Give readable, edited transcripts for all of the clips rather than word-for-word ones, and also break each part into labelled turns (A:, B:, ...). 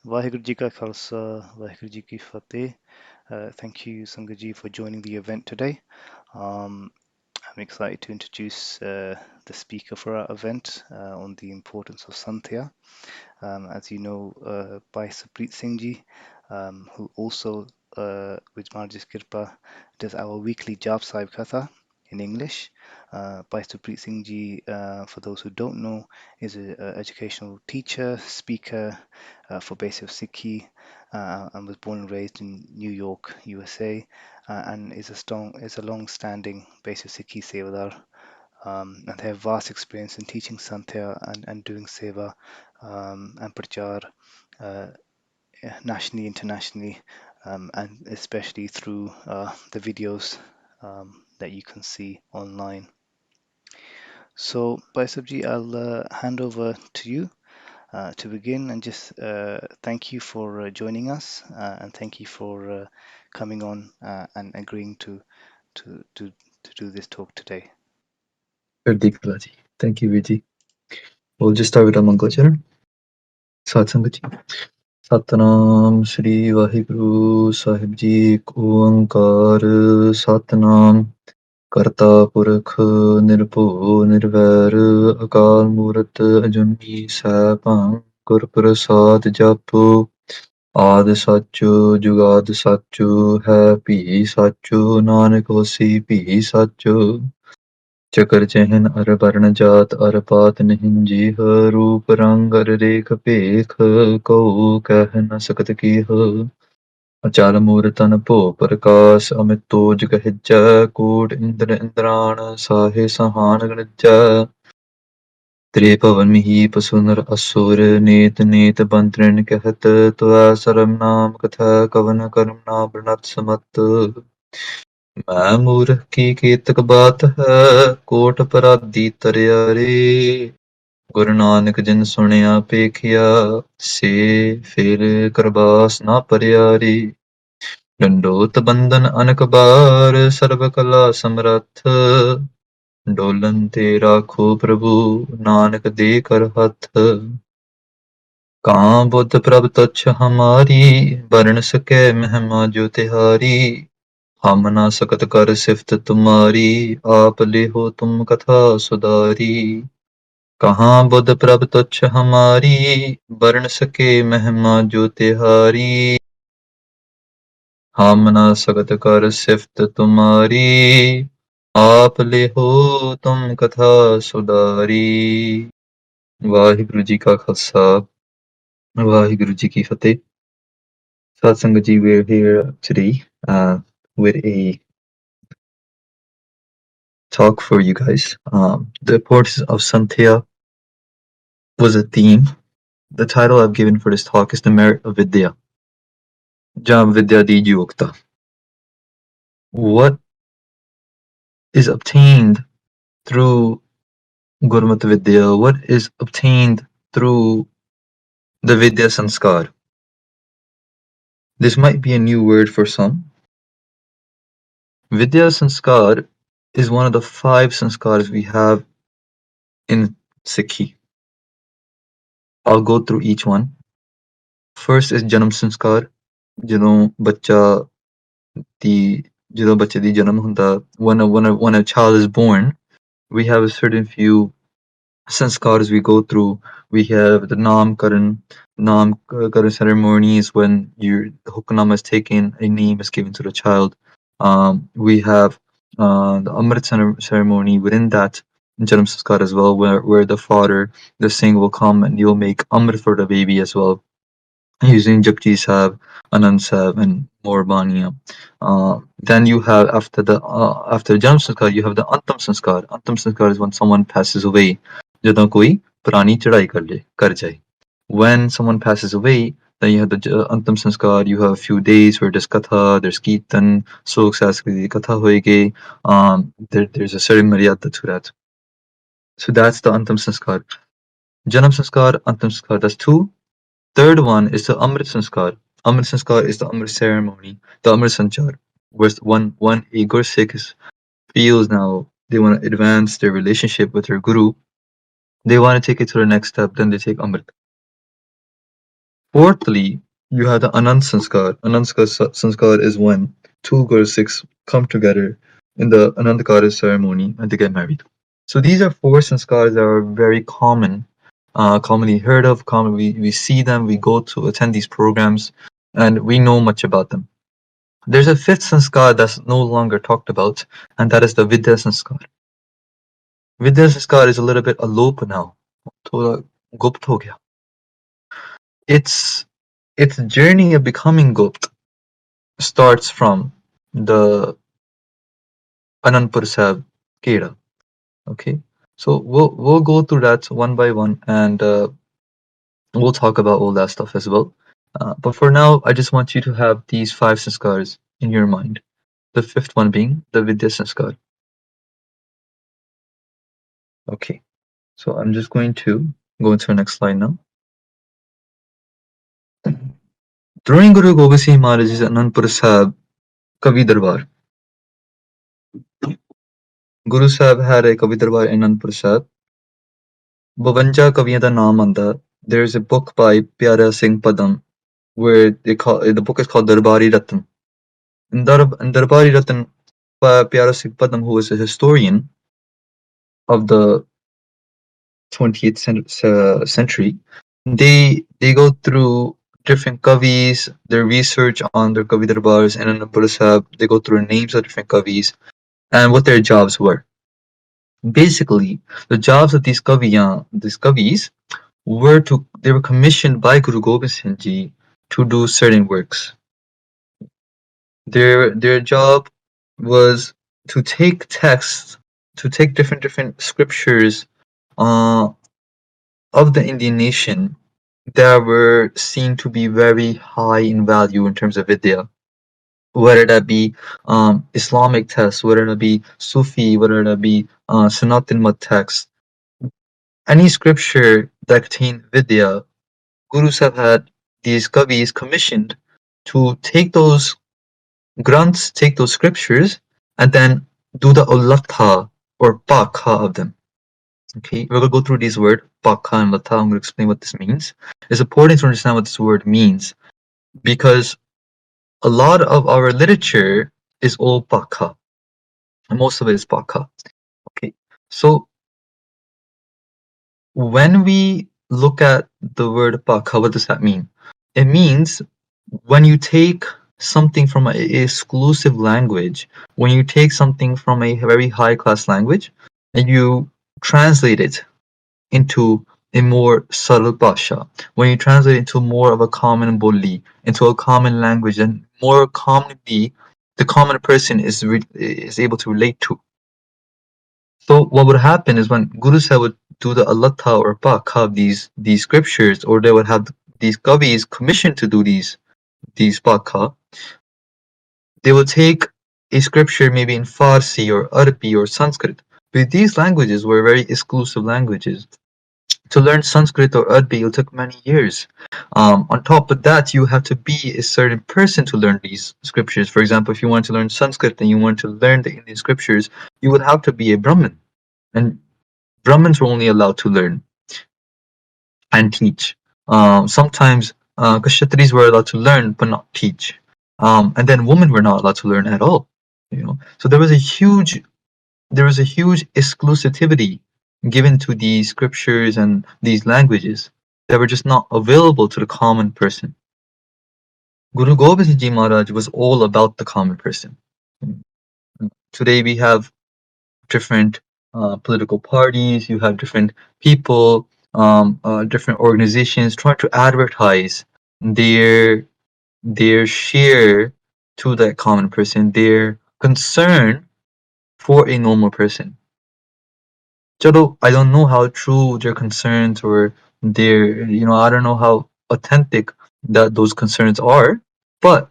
A: Vaheguru Ji Ka Khalsa, Vaheguru Ji Ki Fateh. Thank you, Sangat Ji, for joining the event today. Um, I'm excited to introduce the speaker for our event on the importance of Santhya. As you know, Bhai Supreet Singh Ji, who also, with Marji's Kirpa, does our weekly Jap Sahib Katha in English. Bhai Supreet Singh Ji, for those who don't know, is an educational teacher, speaker for Base of Sikhi, and was born and raised in New York, USA, and is a long-standing Base of Sikhi Sevadar, and they have vast experience in teaching Santhya and doing seva and prachar uh, nationally, internationally, and especially through the videos that you can see online. So, Baisabji, I'll hand over to you to begin and just thank you for joining us and thank you for coming on and agreeing to, to, to do this talk today.
B: Chardhi Kala ji. Thank you, Viji. We'll just start with a Mangalcharan. Satsanga ji. Satnam Shri Vaheguru Sahib Ji Ek Oankar Satnam Karta Purakh Nirbho Nirvair Akal Murਤ Ajuni Saibang Gur Prasad Japo ਆਦ ਸੱਚ ਜੁਗਾਦ ਸੱਚ ਹੈ ਭੀ ਸੱਚ ਨਾਨਕ ਹੋਸੀ ਭੀ ਸੱਚ ਚਕਰ ਚਹਿਨ ਅਰ ਵਰਨ ਜਾਤ ਅਰ ਪਾਤ ਨਹੀਂ ਜੀਹ ਰੂਪ ਰੰਗ ਅਰ ਰੇਖ ਭੇਖ ਕਉ ਕਹਿ ਨ ਸਕਤ ਕੀਹ ਅਚਲ ਮੂਰਤਨ ਭੋ ਪ੍ਰਕਾਸ਼ ਅਮਿਤ ਤੋਜ ਕਹਿਜੈ ਕੋਟ ਇੰਦਰ ਇੰਦਰਾਣ ਸਾਹੇ ਸਹਾਨ ਗਣਜੈ ਤ੍ਰਿਭਵਨ ਮਹੀਪ ਸੁਨਰ ਅਸੁਰ ਨੇਤ ਨੇਤ ਬੰਤਰਨ ਕਹਿਤ ਤੁਐ ਸਰਮ ਨਾਮ ਕਥੈ ਕਵਨ ਕਰਮ ਨਾ ਬ੍ਰਣਤ ਸਮਤ ਮੈਂ ਮੂਰਖ ਕੀ ਕੇਤਕ ਬਾਤ ਹੈ ਕੋਟ ਅਪਰਾਧੀ ਤਰਿਆ ਰੇ ਗੁਰੂ ਨਾਨਕ ਜਿਨ ਸੁਣਿਆ ਪੇਖਿਆ ਸੇ ਫਿਰ ਕਰਬਾਸ ਨਾ ਪਰਿਆ ਰੇ ਡੰਡੋਤ ਬੰਧਨ ਅਨਕ ਬਾਰ ਸਰਬ ਕਲਾ ਸਮਰੱਥ ਡੋਲਨ ਤੇ ਰਾਖੋ ਪ੍ਰਭੂ ਨਾਨਕ ਦੇ ਕਰ ਹੱਥ ਕਾਂ ਬੁੱਧ ਪ੍ਰਭ ਤੁਛ ਹਮਾਰੀ ਬਰਨ ਸਕੈ ਮਹਿਮਾ ਜੋ ਤਿਹਾਰੀ ਹਮ ਨਾ ਸਕਤ ਕਰ ਸਿਫਤ ਤੁਮਾਰੀ ਆਪ ਲਿਹੋ ਤੁਮ ਕਥਾ ਸੁਧਾਰੀ ਕਹਾਂ ਬੁੱਧ ਪ੍ਰਭ ਤੁਛ ਹਮਾਰੀ ਬਰਨ ਸਕੇ ਮਹਿਮਾ ਜੋ ਤਿਹਾਰੀ ਹਮ ਨਾ ਸਕਤ ਕਰ ਸਿਫਤ ਤੁਮਾਰੀ ਆਪ ਲਿਹੋ ਤੁਮ ਕਥਾ ਸੁਧਾਰੀ ਵਾਹਿਗੁਰੂ ਜੀ ਕਾ ਖਾਲਸਾ ਵਾਹਿਗੁਰੂ ਜੀ ਕੀ ਫਤਿਹ Satsanga ji, we're here today with a talk for you guys. The importance of Santhya was a theme. The title I've given for this talk is The Merit of Vidya. Jam Vidya Di Yukta. What is obtained through Gurmat Vidya? What is obtained through the Vidya Sanskar? This might be a new word for some. Vidya Sanskar is one of the 5 sanskars we have in Sikhi. I'll go through each one. First is Janam Sanskar, ਜਦੋਂ ਬੱਚਾ ਜਦੋਂ ਬੱਚੇ ਦੀ ਜਨਮ ਹੁੰਦਾ, when a child is born, we have a certain few sanskars we go through. We have the Namkaran ceremony is when the huknama is taken, a name is given to the child. We have the Amrit ceremony within that Janam Sanskar as well, where the father, the Singh, will come and he'll make Amrit for the baby as well, using Japji Sahib, Anand Sahib, and more Baniya. Then you have after Janam Sanskar, you have the Antam Sanskar. Antam Sanskar is when someone passes away. ਜਦੋਂ ਕੋਈ ਪੁਰਾਣੀ ਚੜ੍ਹਾਈ ਕਰ ਜਾਏ. When someone passes away, then you have the Antam Sanskar. You have a few days where there's katha, there's kirtan, Sog Sanskrit katha hoegi. There's a certain maryada to that. So that's the Antam Sanskar. Janam Sanskar, Antam Sanskar, that's 2. Third one is the Amrit Sanskar. Amrit Sanskar is the Amrit ceremony, the Amrit Sanchar, where one a Gur Sikh feels now they want to advance their relationship with their Guru. They want to take it to the next step, then they take Amrit. Fourthly, you have the Anand Sanskar. Sanskar is when two Guru Sikhs come together in the Anandakara ceremony and they get married. So these are four sanskars that are very common, commonly heard of, we see them, we go to attend these programs, and we know much about them. There's a fifth sanskar that's no longer talked about, and that is the Vidya Sanskar. Vidya Sanskar is a little bit alop now. थोड़ा गुप्त हो गया. Its journey of becoming Gupt starts from the Anandpur Sahib Keda. Okay, so we'll go through that one by one, and we'll talk about all that stuff as well. But for now, I just want you to have these five sanskars in your mind. The fifth one being the Vidya Sanskar. Okay, so I'm just going to go into the next slide now. During Guru Gobind Singh Maharaj's Anandpur Sahib Kavi Darbar, Guru Sahib had a Kavi Darbar in Anandpur Sahib. 52 ਕਵੀਆਂ ਦਾ ਨਾਮ ਆਉਂਦਾ. There's a book by Pyara Singh Padam where the book is called Darbari Ratan. In Darbari Ratan by Pyara Singh Padam, who is a historian of the 20th century, they go through different kavis, their research on their Kavi Darbars, and in Anandpur Sahib, they go through names of different kavis and what their jobs were. Basically, the jobs of these kavis they were commissioned by Guru Gobind Singh Ji to do certain works. Their job was to take texts, to take different scriptures of the Indian nation that were seen to be very high in value in terms of Vidya. Whether that be Islamic texts, whether that be Sufi, whether that be Sanatan Mat texts, any scripture that contained Vidya, Guru Sahib had these kavis commissioned to take those grunts, take those scriptures, and then do the ulatha or pakha of them. Okay, we're going to go through this word, pakha and latha. I'm going to explain what this means. It's important to understand what this word means because a lot of our literature is all pakha. And most of it is pakha. Okay, so when we look at the word pakha, what does that mean? It means when you take something from an exclusive language, when you take something from a very high class language and you translate it into a more subtle bhasha, when you translate it into more of a common bolli, into a common language, and more commonly the common person is able to relate to. So what would happen is when Guru Sahib would do the alatha or pakha of these scriptures, or they would have these kavis commissioned to do these pakha, they will take a scripture maybe in Farsi or Arabi or Sanskrit. But these languages were very exclusive languages. To learn Sanskrit or Arabi, it took many years. On top of that, you have to be a certain person to learn these scriptures. For example, if you want to learn Sanskrit and you want to learn the Indian scriptures, you would have to be a Brahmin. And Brahmins were only allowed to learn and teach. Sometimes Kshatris were allowed to learn but not teach. And then women were not allowed to learn at all. So there was a huge exclusivity given to these scriptures and these languages that were just not available to the common person. Guru Gobind Singh Ji Maharaj was all about the common person. Today we have different political parties, you have different people, different organizations trying to advertise their share to that common person, their concern for a normal person. Chalo, I don't know how true their concerns or I don't know how authentic that those concerns are, but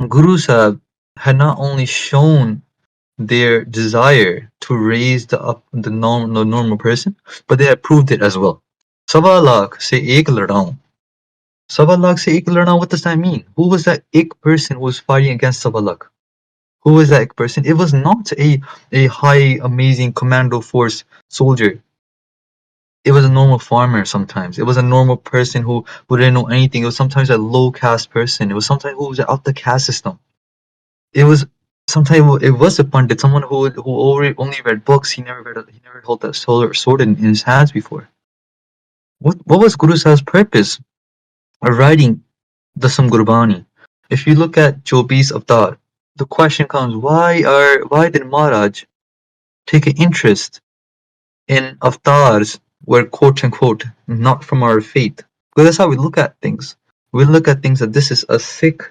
B: Guru Sahib had not only shown their desire to raise the normal person, but they have proved it as well. Sawa lakh se ek ladaun. Sawa lakh se ek ladaun, what does that mean? Who was that ek person who was fighting against Sawa lakh? Who was that ek person? It was not a high, amazing commando force soldier. It was a normal farmer sometimes. It was a normal person who didn't know anything. It was sometimes a low caste person. It was sometimes who was out the caste system. It was sometimes it was a pandit, someone who only read books. He never held that sword in his hands before. What was Guru Sahib's purpose of writing the Samgurbani? If you look at Jobi's Avatar, the question comes: why did Maharaj take an interest in avatars were quote unquote not from our faith? Because that's how we look at things. We look at things that this is a Sikh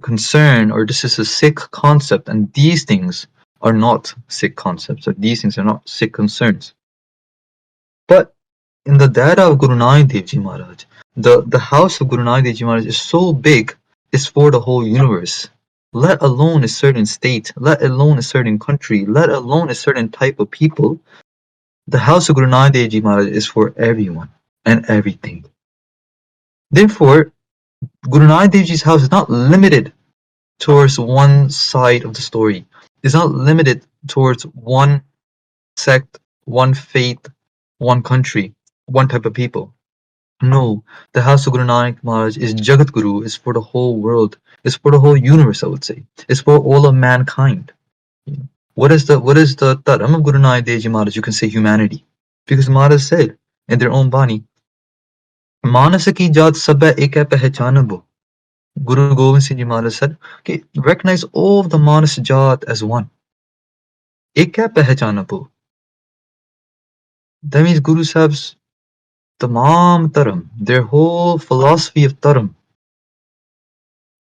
B: concern or this is a Sikh concept, and these things are not Sikh concepts, or these things are not Sikh concerns. But in the data of Guru Nanak Dev Ji Maharaj, the house of Guru Nanak Dev Ji Maharaj is so big, it's for the whole universe. Let alone a certain state, let alone a certain country, let alone a certain type of people. The house of Guru Nanak Dev Ji Maharaj is for everyone and everything. Therefore, Guru Nanak Dev Ji's house is not limited towards one side of the story. It's not limited towards one sect, one faith, one country, one type of people. No, the house of Guru Nanak Maharaj is Jagat Guru, is for the whole world, is for the whole universe, I would say. It's for all of mankind. What is the Dharam of Guru Nanak Dev Ji Maharaj? You can say humanity. Because Maharaj said in their own Bani, Manas ki jaat sab hai ek hai pehchanabo. Guru Gobind Singh Ji Maharaj said, okay, recognize all of the Manas Jat as one. Ek hai pehchanabo. That means Guru Sahib's tamam dharam, their whole philosophy of dharam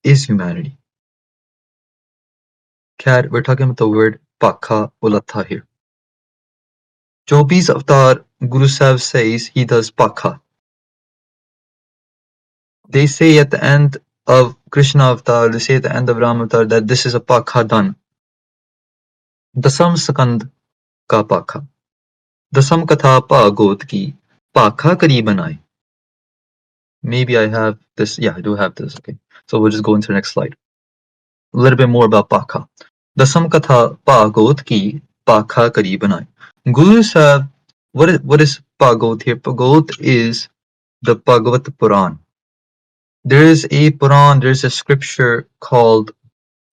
B: is humanity. Cat, we're talking about the word pakha ulatha here. Jobi's avatar, Guru Sahib says he does pakha. They say at the end of Krishna avatar, they say at the end of Ram avatar that this is a pakha done. Dasam sakand ka pakha. Dasam katha pagot ki pakha kari banai. Maybe I have this. Yeah, I do have this. Okay. So we'll just go into the next slide. A little bit more about pakha. Dasam katha pagot ki pakha kari banai. Guru Sahib, what is pagot here? Pagot is the Bhagavat Puran. There is a Puran, there's a scripture called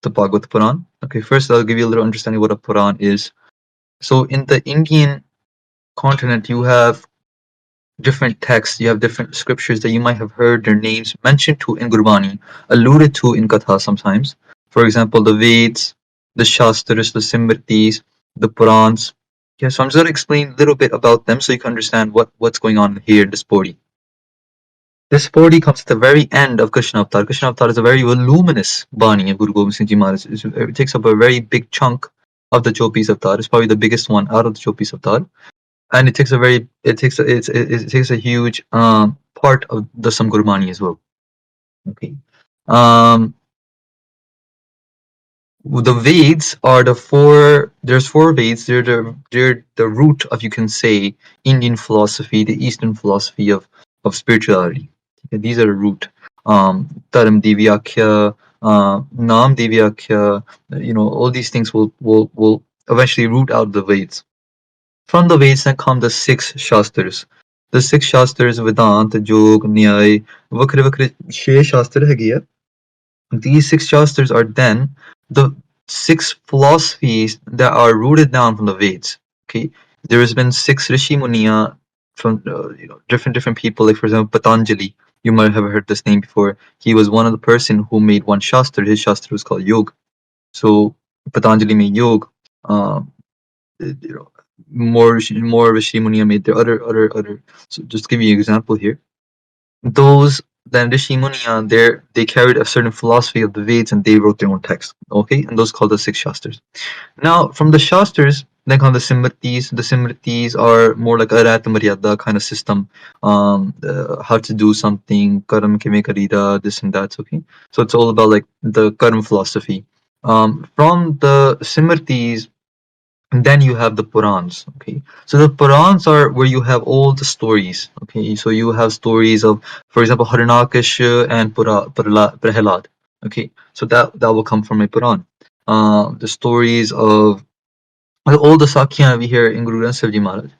B: the Bhagavad Puran. Okay, first I'll give you a little understanding what a Puran is. So in the Indian continent, you have different texts, you have different scriptures that you might have heard their names mentioned to in Gurbani, alluded to in Katha sometimes. For example, the Veds, the Shastras, the Simritis, the Purans. Yeah, so I'm just going to explain a little bit about them so you can understand what's going on here in this Puri. This Puri comes at the very end of Krishna Avatar. Krishna Avatar is a very voluminous Bani of Guru Gobind Singh Ji Maharaj. It takes up a very big chunk of the Chopis Avatar. It's probably the biggest one out of the Chopis Avatar. And it takes a huge part of the Samgurbani as well. Okay. The Veds are there's four Veds. They're the root of, you can say, Indian philosophy, the Eastern philosophy of spirituality. Okay, these are the root. Dharam Divyakya, Nam Divyakya, all these things will eventually root out the Veds. From the Veds then come the six Shastras. The six Shastras, Vedanta, Yog, Nyay, Vakre Vakre, 6 Shastra ਹੈਗੇ ਆ. These six Shastras are then the six philosophies that are rooted down from the Veds. Okay, there has been 6 Rishi Muniya from different people. Like for example, Patanjali. You might have heard this name before. He was one of the person who made one Shastra. His Shastra was called Yoga. So Patanjali made Yoga. More Rishi Muniya made their other. So just to give you an example here. Those then Rishi Muniya, they carried a certain philosophy of the Veds and they wrote their own text. Okay, and those called the 6 Shastras. Now, from the Shastras, then come the Simritis. The Simritis are more like a Rat Maryada kind of system. How to do something, Karam Kime Karida, this and that. Okay, so it's all about like the Karam philosophy. From the Simritis, and then you have the Purans. Okay, so the Purans are where you have all the stories. Okay, so you have stories of, for example, Haranakish and Prahalad. Okay, so that will come from a Puran. The stories of all the Sakya we hear in Guru Granth Sahib Ji Maharaj.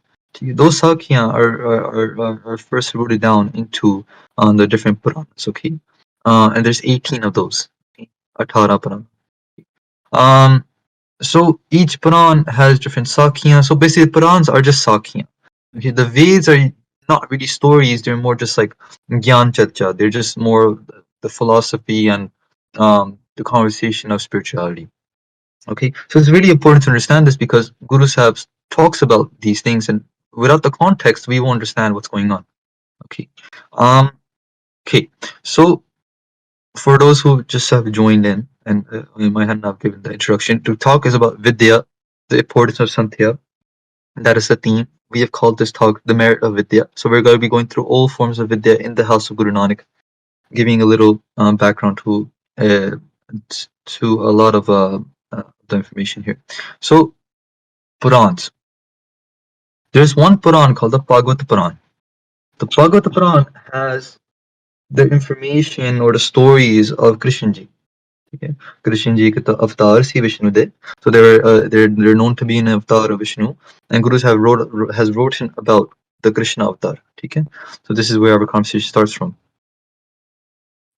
B: Those Sakya are first wrote down into the different Puranas, okay? And there's 18 of those. Okay? 18 Purana. Um, so each Puran has different Sakya. So basically, Purans are just Sakya. Okay, the Veds are not really stories; they're more just like Gyan Chacha. They're just more the philosophy and the conversation of spirituality. Okay, so it's really important to understand this because Guru Sahib talks about these things, and without the context, we won't understand what's going on. Okay, um, okay. So for those who just have joined in and we might have not given the introduction, to talk is about Vidya, the importance of Santhya. That is the theme. We have called this talk the merit of Vidya. So we're going to be going through all forms of Vidya in the house of Guru Nanak, giving a little background uh, to a lot of the information here. So Purans. There's one Puran called the Bhagavad Puran. The Bhagavad Puran has the information or the stories of Krishnji. Okay? Krishnji ke to avatar si Vishnu de. So they're known to be an avatar of Vishnu, and Gurus has written about the Krishna avatar. Okay? So this is where our conversation starts from.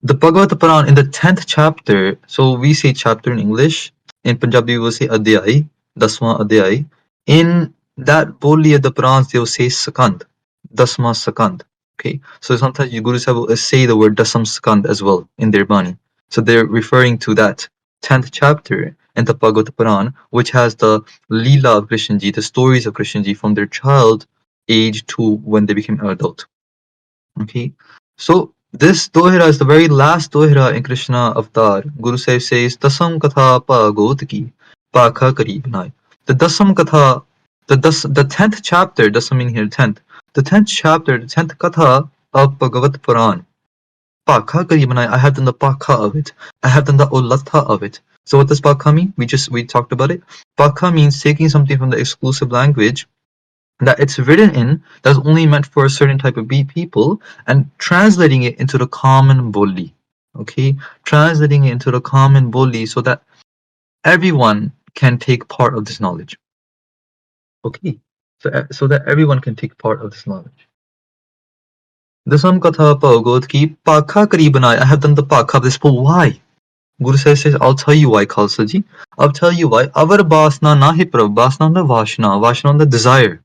B: The Bhagavad Puran in the 10th chapter, so we say chapter in English, in Punjabi we will say Adhyay, Dasma Adhyay. In that body of the Purans they will say Sakand, Dasma Sakand. Okay, so sometimes you Gurus will say the word Dasam Sakand as well in their Bani. So they're referring to that 10th chapter in the Bhagavad Puran, which has the Leela of Krishnji, the stories of Krishnji from their child age to when they became adult. Okay, so this dohira is the very last dohira in Krishna Avatar. Guru Sahib says, Dasam Katha Pagot ki Pakha Kari Banai. The Dasam Katha, the 10th chapter, Dasam meaning here 10th, the 10th chapter, the 10th Katha of Bhagavat Puran. Pakha Kari Banai, I have done the Pakha of it. I have done the Ulatha of it. So what does Pakha mean? We talked about it. Pakha means taking something from the exclusive language that it's written in that's only meant for a certain type of people and translating it into the common boli. Okay, translating it into the common boli so that everyone can take part of this knowledge. Okay, so that everyone can take part of this knowledge. Dasam katha pagod ki pakha kari banai. I have done the pakha of this, but why? Guru says, I'll tell you why, Khalsa ji. I'll tell you why. Avar basna nahi prab, basna the vashna, vashna the desire.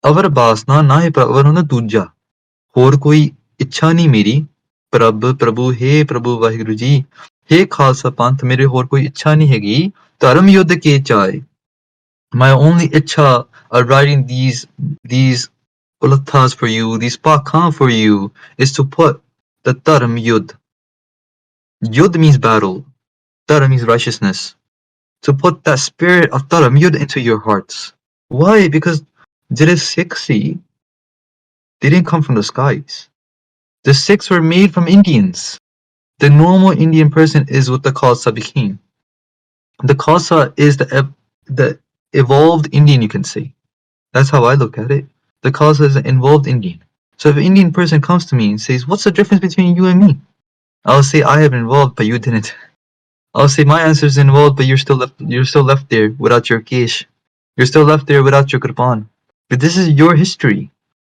B: अवर बासना ना है अवर होंदा दूजा होर कोई इच्छा नहीं मेरी प्रभु हे प्रभु वाहिगुरु जी हे खालसा पंथ मेरे होर कोई इच्छा नहीं हैगी धर्म युद्ध के चाहे my only icha of writing these ulathas for you these pakhan for you is to put the dharm yud means battle dharm means righteousness to put that spirit of dharm yud into your hearts. Why? Because there is Sikh they didn't come from the skies. The Sikhs were made from Indians. The normal Indian person is what the Khalsa became. The Khalsa is the evolved Indian, you can say. That's how I look at it. The Khalsa is an evolved Indian. So if an Indian person comes to me and says, what's the difference between you and me? I'll say, I have involved, but you didn't. I'll say, my answer is involved, but you're still left there without your kesh. You're still left there without your kirpan. But this is your history.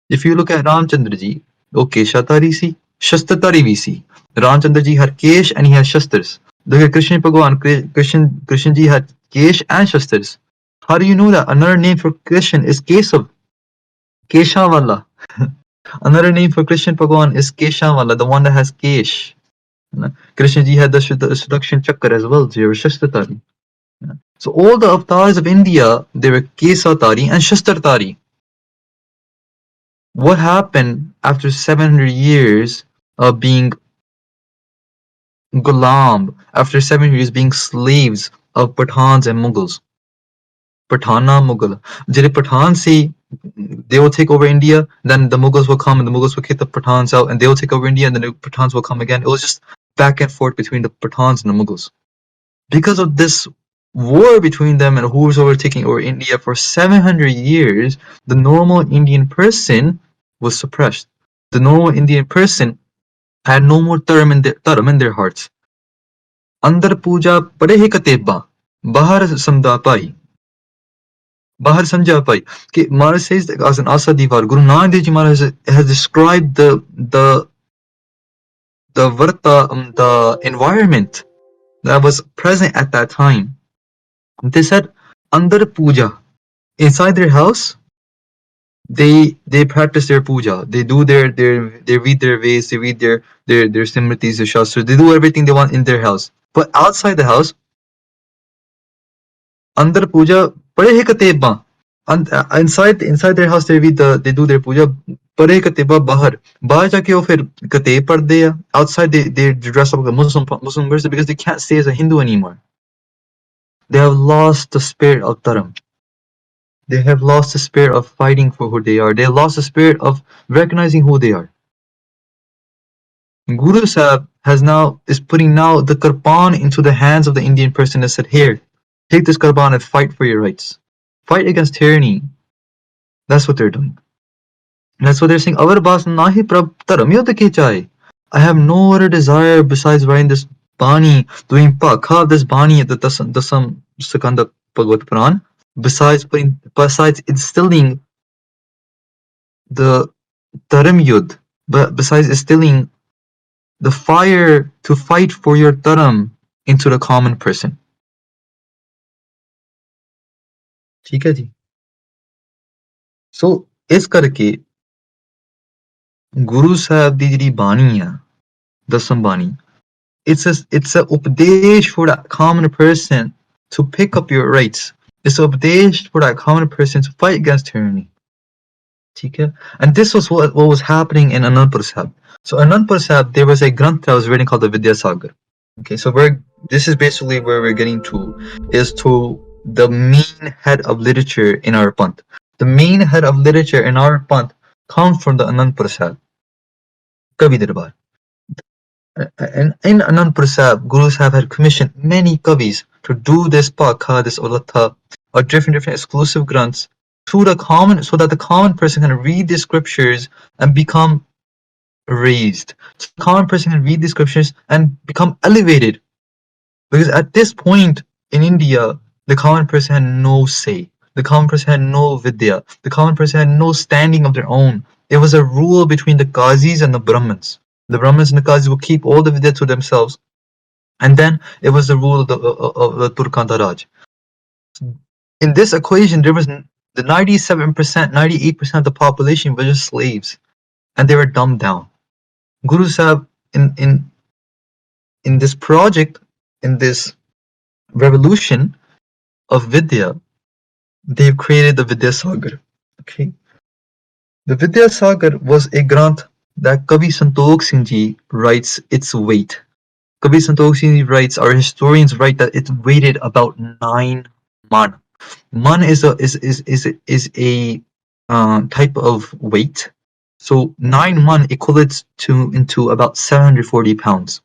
B: If you look at Ramchandra ji, okay, Shatari si, Shastatari vi si. Ramchandra ji had kesh and he had shastras. Look at Krishna Bhagwan, Krishna ji had kesh and shastras. How do you know that? Another name for Krishna is Kesav, Keshavala. Another name for Krishna Bhagwan is Keshavala, the one that has kesh. Krishna ji had the Sudakshan Chakra as well, they were Shastatari. So all the avatars of India, they were Kesatari and Shastatari. What happened after 700 years of being gulam, after 700 years being slaves of Pathans and Mughals? Pathana Mughal. Jere Pathan see, they will take over India, then the Mughals will come and the Mughals will kick the Pathans out and they will take over India and then the Pathans will come again. It was just back and forth between the Pathans and the Mughals. Because of this war between them and who was overtaking over India for 700 years, the normal Indian person was suppressed. The normal Indian person had no more dharam in their hearts. Andar puja pade hi kateba, bahar samda pai. Bahar Sanja Pai. Okay, Maharaj says that as an Asa Divar, Guru Nanak Dev Ji Maharaj has described the varta, the environment that was present at that time. They said, under puja, inside their house, they practice their puja. They do they read their Veds, they read their Simritis, their Shastras. They do everything they want in their house. But outside the house, under puja, पढ़े है कतेबा. Inside their house they do their puja. पढ़े कतेबा बाहर जाके वो फिर कतेब पढ़ते हैं. Outside they dress up like a Muslim person because they can't stay as a Hindu anymore. They have lost the spirit of dharam. They have lost the spirit of fighting for who they are. They have lost the spirit of recognizing who they are. Guru Sahib is putting now the Kirpan into the hands of the Indian person and said, here, take this Kirpan and fight for your rights. Fight against tyranny. That's what they're doing. That's what they're saying. Avar baas nahi prab dharam yodh ki chahe. I have no other desire besides writing this Bani, doing pakha this Bani, the Dasam Sakanda Bhagavad Puran, besides instilling the dharam yudh, but besides instilling the fire to fight for your dharam into the common person. ठीक है जी. So इस करके Guru Sahib ਦੀ ਜਿਹੜੀ ਬਾਣੀ ਆ, ਦਸਮ ਬਾਣੀ, it's a upadesh for that common person to pick up your rights. It's a upadesh for that common person to fight against tyranny. ठीक है? And this was what was happening in Anandpur Sahib. So Anandpur Sahib, there was a granth that was written called the Vidya Saga. Okay, so this is basically where we're getting to, is to the main head of literature in our panth. The main head of literature in our panth comes from the Anandpur Sahib, Kavi Darbar. And in Anandpur Sahib, Guru Sahib had commissioned many kavis to do this pakha, this olatha, or different exclusive granths to the common, so that the common person can read the scriptures and become raised. So the common person can read the scriptures and become elevated. Because at this point in India, the common person had no say. The common person had no vidya. The common person had no standing of their own. It was a rule between the Qazis and the Brahmins. The Brahmins and the Qazis would keep all the vidya to themselves. And then it was the rule of the Turkanda Raj. In this equation, there was the 97%, 98% of the population were just slaves. And they were dumbed down. Guru Sahib, in this project, in this revolution of Vidya, they've created the Vidya Saga. Okay, the Vidya Saga was a granth that Kavi Santokh Singh Ji writes its weight. Kavi Santokh Singh Ji writes, our historians write that it weighted about 9 man. Man is a type of weight. So 9 man equates into about 740 pounds.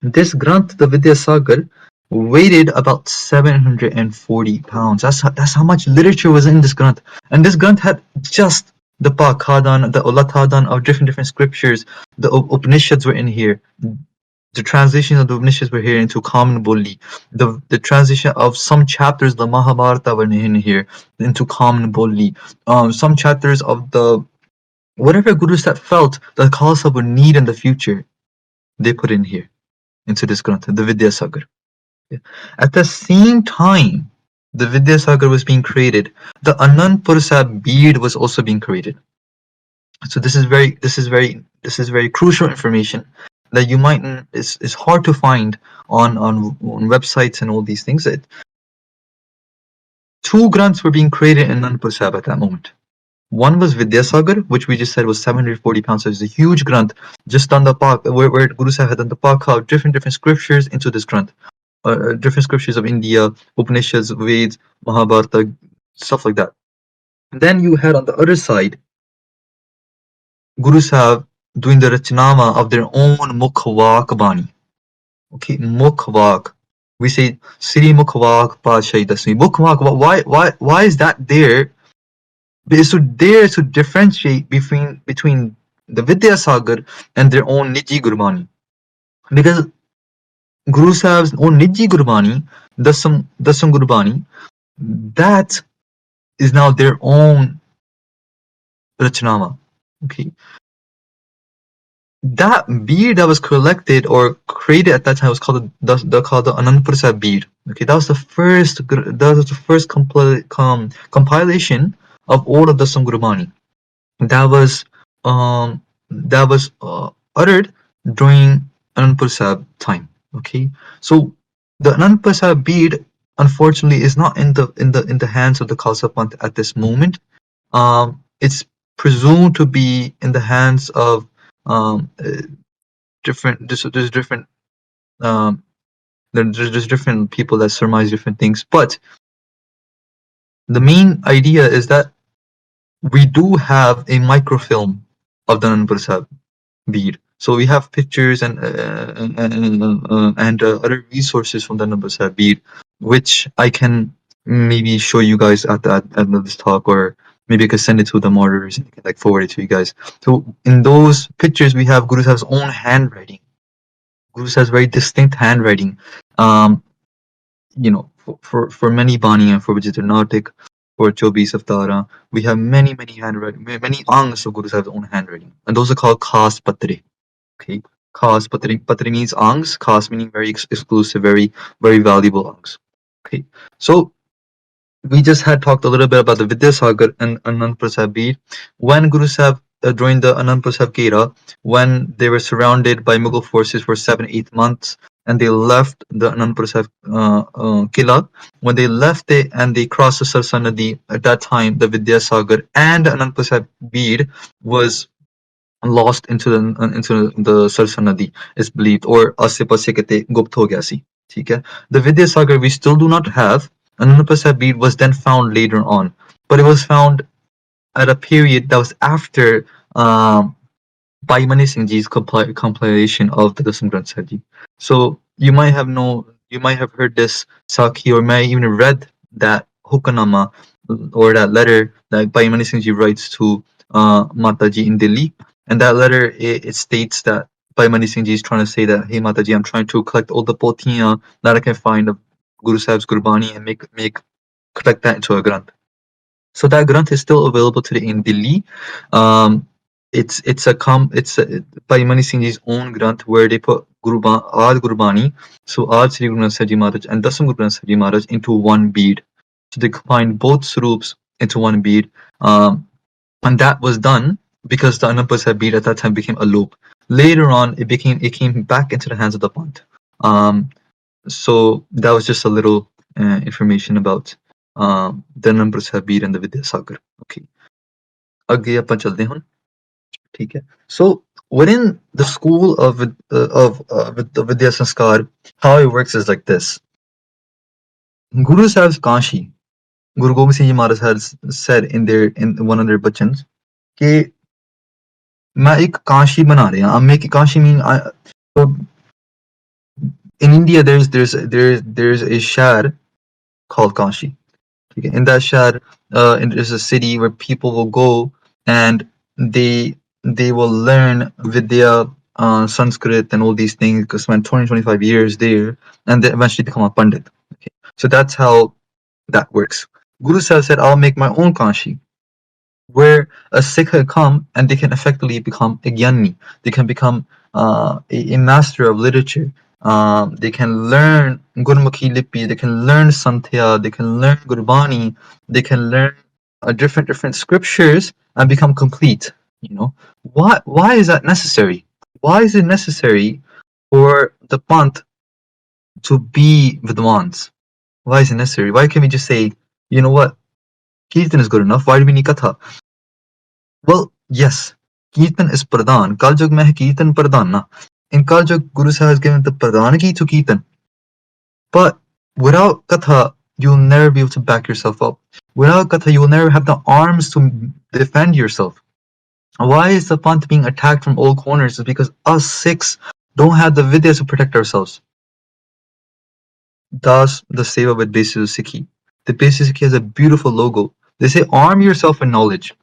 B: This granth, the Vidya Sagar, weighed about 740 pounds. That's how much literature was in this granth. And this granth had just the Pakhadan, the Ulathadan of different scriptures. The Upanishads were in here. The translation of the Upanishads were here into common Bolli. The translation of some chapters, the Mahabharata, were in here into common Bolli. Some chapters of the whatever Guru Sahib felt that Khalsa would need in the future, they put in here into this granth, the Vidya Sagar. At the same time the Vidya Sagar was being created, the Anandpur Sahib bead was also being created. So this is very crucial information that you might is hard to find on websites and all these things. That 2 granths were being created in Anandpur Sahib at that moment. One was Vidya Sagar, which we just said was 740 pounds. So it's a huge granth just on the park where Guru Sahib had done the park out different scriptures into this granth. Different scriptures of India, Upanishads, Veds, Mahabharata, stuff like that. And then you had on the other side Guru Sahib doing the Rachnama of their own Mukhwak Bani. Okay, Mukhwak. We say Sri Mukhwak Pashahi Dasmi. Mukhwak, why is that there? It's there to differentiate between the Vidya Sagar and their own Niji Gurbani. Because Guru Sahib's own Niji Gurbani, Dasam Gurbani, that is now their own Rachnama. Okay, that bead that was collected or created at that time was called the Anandpur bead. Okay, that was the first compilation of all of the Samgurbani. That was uttered during Anandpur Sahib time. Okay, so the Anandpur Sahib bead unfortunately is not in the hands of the Khalsa Panth at this moment. It's presumed to be in the hands of different. There's different. Um, there's different people that surmise different things, but the main idea is that we do have a microfilm of the Anandpur Sahib bead. So we have pictures and other resources from the Anandpur Sahib bead, which I can maybe show you guys at the end of this talk, or maybe I could send it to the moderators and I can like forward it to you guys. So in those pictures, we have Guru Sahib's own handwriting. Guru Sahib's very distinct handwriting. Um, for many Bani and for Vijitanatik, for Chobis Aftara, we have many handwriting, many angs of Guru Sahib's own handwriting, and those are called Khas Patre. Okay, Khas Patre. Patre means angs. Khas meaning very exclusive, very valuable angs. Okay, so we just had talked a little bit about the Vidya Saga and Anand Prasad Beer. When Guru Sahib during the Anand Prasad era, when they were surrounded by Mughal forces for 7-8 months, and they left the Anand Prasad Killa. When they left it and they crossed the Sarsa Nadi, at that time the Vidya Sagar and Anand Prasad Beer was lost into the Sarsa Nadi is believed, or आसे पासे कहते गुप्त हो गया सी. ठीक है. The Vidya Sagar we still do not have. Anupasa bead was then found later on, but it was found at a period that was after Bhai Mani Singh Ji's compilation of the Dasam Granth Sahib Ji. So you might have heard this Sakhi, or may even read that Hukanama, or that letter that Bhai Mani Singh Ji writes to Mataji in Delhi. And that letter, it states that Bhai Mani Singh Ji is trying to say that, hey Mataji, I'm trying to collect all the potiyan that I can find of Guru Sahib's Gurbani and make collect that into a Granth. So that Granth is still available today in Delhi. Um, it's by Mani Singh Ji's own Granth, where they put Ad Gurbani, so Ad Sri Guru Granth Sahib Ji Maharaj and Dasam Guru Granth Sahib Ji Maharaj into one bead. So they combined both Swarups into one bead. And that was done because the Anand Prasad bead at that time became a loop. Later on, it came back into the hands of the Panth. So that was just a little information about the Anand Prasad bead and the Vidya Sagar. Okay. आगे अपन चलते हैं. ठीक है. So within the school of the Vidya Sanskar, how it works is like this. Guru Sahib's Kashi, Guru Gobind Singh Ji Maharaj has said in one of their bachans कि मैं एक काशी बना रहा हूं. I'm making Kashi mean so in India there's a shahar called Kashi. In that shahar, there's a city where people will go and they will learn Vidya, Sanskrit, and all these things. Spend 20-25 years there, and they eventually become a pandit. Okay, so that's how that works. Guru Sahib said, "I'll make my own Kashi, where a Sikh can come and they can effectively become a Gyani. They can become a master of literature. They can learn Gurmukhi Lipi, they can learn Santhya, they can learn Gurbani, they can learn different scriptures and become complete. You know, why is that necessary? Why is it necessary for the Panth to be Vidwans? Why is it necessary? Why can't we just say, you know what, Kirtan is good enough, why do we need Katha? Well, yes, Kirtan is Pradhan. Kaljug mein hai Kirtan Pradhan na. In Kaljug, Guru Sahib has given the Pradhanagi to Kirtan. But without Katha, you'll never be able to back yourself up. Without Katha, you will never have the arms to defend yourself. Why is the Panth being attacked from all corners? It's because us Sikhs don't have the Vidya to protect ourselves. Thus, the Seva with basis of Sikhi. The basis of Sikhi has a beautiful logo. They say, arm yourself with knowledge.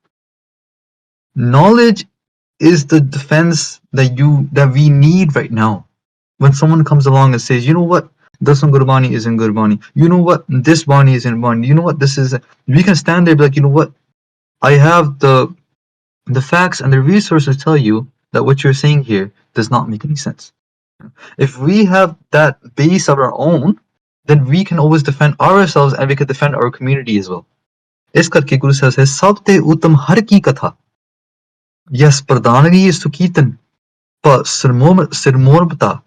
B: Knowledge is the defense that we need right now. When someone comes along and says, you know what, Dasam Gurbani is in Gurbani. You know what? This Bani is in Bani. You know what? This is. We can stand there and be like, you know what? I have the facts and the resources tell you that what you're saying here does not make any sense. If we have that base of our own, then we can always defend ourselves and we can defend our community as well. ਇਸ ਕਰਕੇ Guru Sahib says ਸਭ ਤੇ ਉਤਮ ਹਰ ਕੀ ਕਥਾ yes ਪ੍ਰਧਾਨਗੀ is to kirtan but sirmormata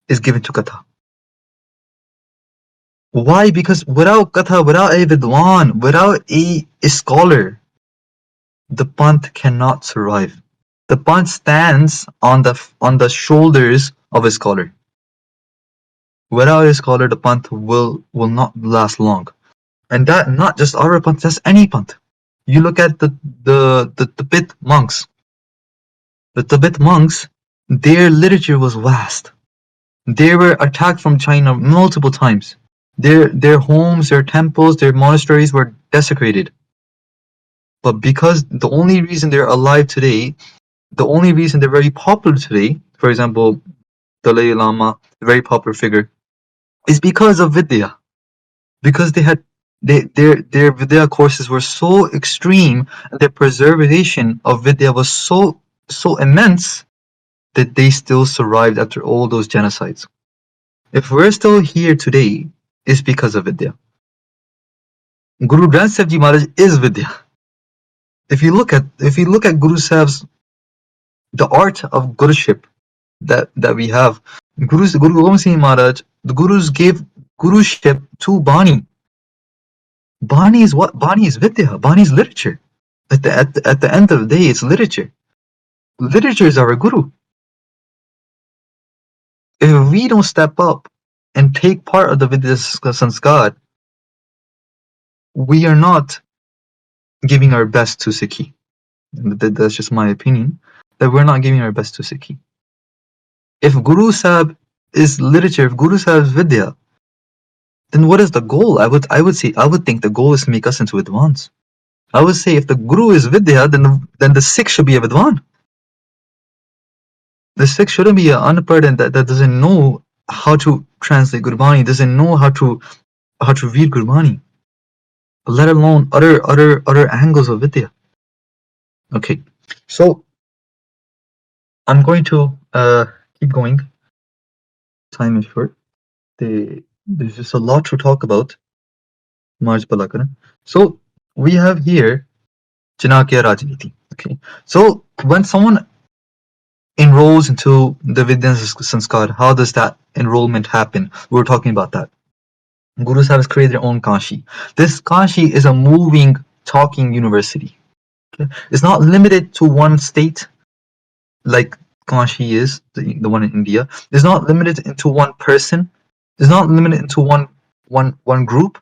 B: is given to katha. Why? Because without katha, without a vidwan, without a scholar, the panth cannot survive. The panth stands on the shoulders of a scholar. Without a scholar, the panth will not last long. And that not just our panth, that's any panth. You look at the Tibet monks. The Tibet monks, their literature was vast. They were attacked from China multiple times. Their homes, their temples, their monasteries were desecrated. But because the only reason they're alive today, the only reason they're very popular today, for example, Dalai Lama, a very popular figure, is because of Vidya. Because their Vidya courses were so extreme, and their preservation of Vidya was so immense that they still survived after all those genocides. If we're still here today, it's because of Vidya. Guru Granth Sahib Ji Maharaj is Vidya. If you look at Guru Sahib's the art of guruship that we have, Guru Gobind Singh Maharaj, the Gurus gave guruship to Bani. Bani is what? Bani is Vidya. Bani is literature. At the end of the day, it's literature. Literature is our guru. If we don't step up and take part of the Vidya Sanskar, we are not giving our best to Sikhi. That's just my opinion, that we're not giving our best to Sikhi. If Guru Sahib is literature, if Guru Sahib is Vidya, then what is the goal? I would think the goal is to make us into Vidwans. I would say if the Guru is Vidya, then the Sikh should be a Vidwan. The Sikh shouldn't be an unpardoned that doesn't know how to translate Gurbani, doesn't know how to read Gurbani, let alone other angles of Vidya. Okay, so I'm going to keep going. Time is short. There's just a lot to talk about. So we have here Janakya Rajniti. Okay, so when someone enrolls into the Vidya Sanskar, how does that enrollment happen? We were talking about that. Gurus have created their own Kanshi. This Kanshi is a moving, talking university. Okay? It's not limited to one state, like Kanshi is, the one in India. It's not limited into one person. It's not limited into one group.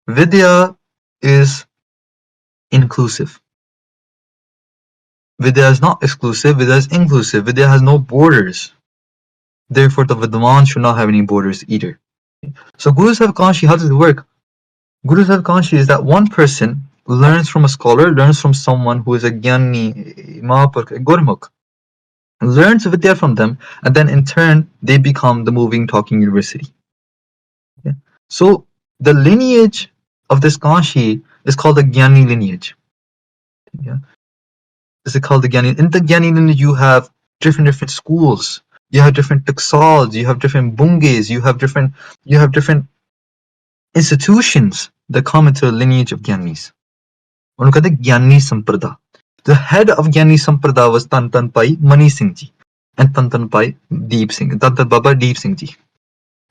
B: Vidya is inclusive. Vidya is not exclusive, Vidya is inclusive. Vidya has no borders. Therefore, the Vidwan should not have any borders either. So Guru Sahib Kanshi, how does it work? Guru Sahib Kanshi is that one person learns from a scholar, learns from someone who is a Gyani, Mahapurkh, a Gurmukh, learns Vidya from them, and then in turn, they become the moving, talking university. Okay? So the lineage of this Kanshi is called the Gyani lineage. Yeah. Is it called the Gyani? In the Gyani lineage, you have different schools. You have different taksals, you have different bunges, you have different institutions that come into the lineage of Gyanis. Gyani Samprada. The head of Gyani Samprada was Tan Pai Mani Singh Ji and Tan Pai Deep Singh, Tan Baba Deep Singh Ji.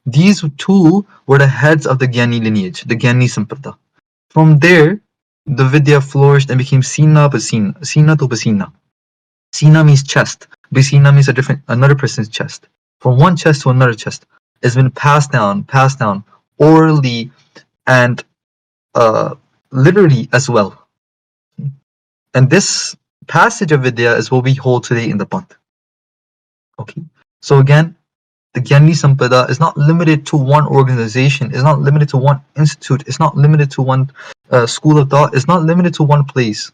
B: These two were the heads of the Gyani lineage, the Gyani Samprada. From there, the Vidya flourished and became Sina to Basina. Sina means chest. Basina means another person's chest. From one chest to another chest. It's been passed down orally and literally as well. And this passage of Vidya is what we hold today in the Panth. Okay. So again, the Gyani Sampada is not limited to one organization. It's not limited to one institute. It's not limited to one school of thought. It's not limited to one place.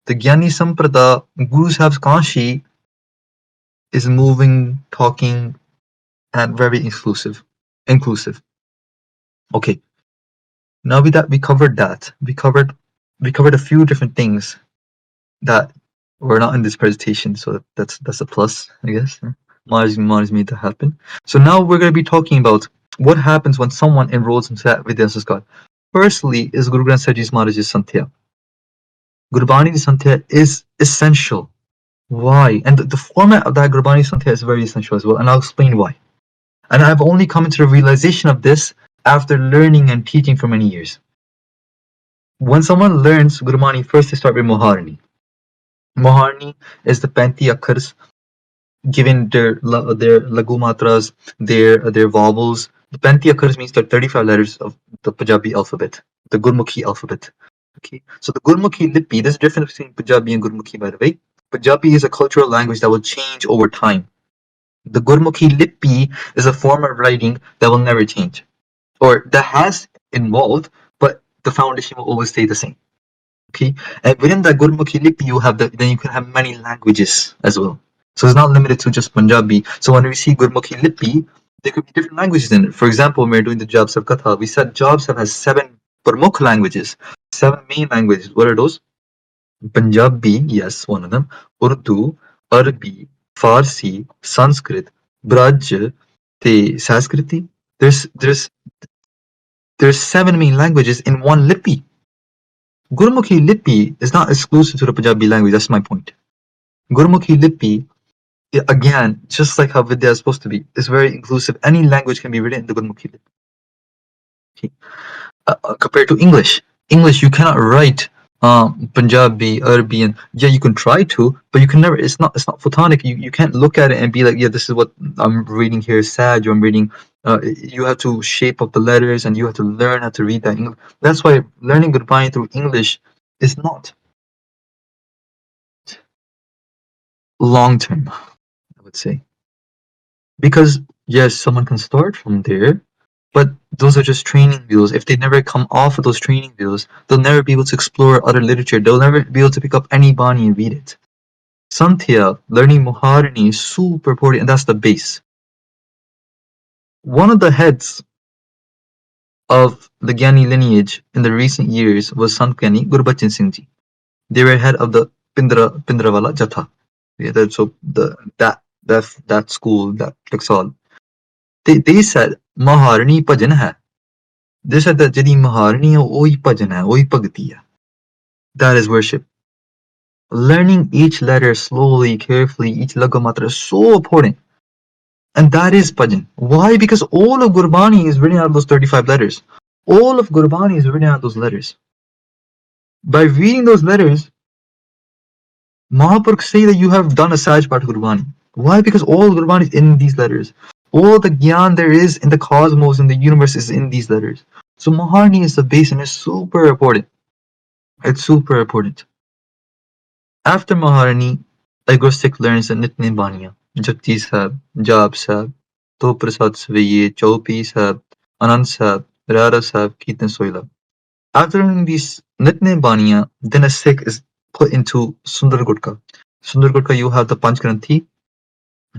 B: The Gyani Samprada, Guru Sahib's Kanshi, is moving, talking, and very exclusive. inclusive. Okay, now we covered that. We covered a few different things that were not in this presentation, so that's a plus, I guess. Mars made that happen. So now we're going to be talking about what happens when someone enrolls into Vidya Saga. Firstly, is Guru Granth Sahib Ji's Maharaj's Santhya. Gurbani Santhya is essential. Why? And the format of that Gurbani Santhya is very essential as well, and I'll explain why. And I've only come into the realization of this after learning and teaching for many years. When someone learns Gurbani, first they start with Moharni. Moharni is the 35 akkars given their lagu matras, their vowels. The 35 akkars means the 35 letters of the Punjabi alphabet, the Gurmukhi alphabet. Okay, so the Gurmukhi lipi, there's a difference between Punjabi and Gurmukhi, by the way. Punjabi is a cultural language that will change over time. The Gurmukhi lipi is a form of writing that will never change, or that has evolved, but the foundation will always stay the same. Okay, and within that Gurmukhi lipi, then you can have many languages as well. So it's not limited to just Punjabi. So when we see Gurmukhi lipi, there could be different languages in it. For example, when we're doing the Jab Sab Katha, we said Jab Sab has 7 Pramukh languages, 7 main languages. What are those? Punjabi, yes, one of them. Urdu, Arabi, Farsi, Sanskrit, Braj, Sanskriti. There's 7 main languages in one lipi. Gurmukhi lipi is not exclusive to the Punjabi language. That's my point. Gurmukhi lipi, again, just like how Vidya is supposed to be, is very inclusive. Any language can be written in the Gurmukhi lipi. Okay. Compared to English, you cannot write Punjabi, Arabi, and yeah, you can try to, but you can never. It's not photonic. You can't look at it and be like, yeah, this is what I'm reading here. Saj, or I'm reading. You have to shape up the letters, and you have to learn how to read that English. That's why learning Gurbani through English is not long term, I would say, because yes, someone can start from there, but those are just training wheels. If they never come off of those training wheels, they'll never be able to explore other literature. They'll never be able to pick up any Bani and read it. Santhya, learning Moharani, is super important, and that's the base. One of the heads of the Gyani lineage in the recent years was Sant Gyani Gurbachan Singh Ji. They were head of the Pindrawala Jatha. Yeah, so that school, that Taksal. They said Maharani Bhajan hai. They said that Jadi Maharani hai, ohi bhajan hai, ohi bhakti hai. That is worship. Learning each letter slowly, carefully, each lagamatra is so important. And that is bhajan. Why? Because all of Gurbani is written out of those 35 letters. All of Gurbani is written out of those letters. By reading those letters, Mahapurukhs say that you have done a Saj Part Gurbani. Why? Because all Gurbani is in these letters. All the Gyan there is in the cosmos, in the universe, is in these letters. So Maharani is the base, and it's super important. It's super important. After Maharani, a Sikh learns the Nitne Baniya, Japji Sahib, Jap Sahib, To Prasad Svaye, Chaupi Sahib, Anand Sahib, Rara Sahib, Kirtan Soila. After learning these Nitne Baniya, then a Sikh is put into Sundar Gutka. Sundar Gutka, you have the Panch Granthi.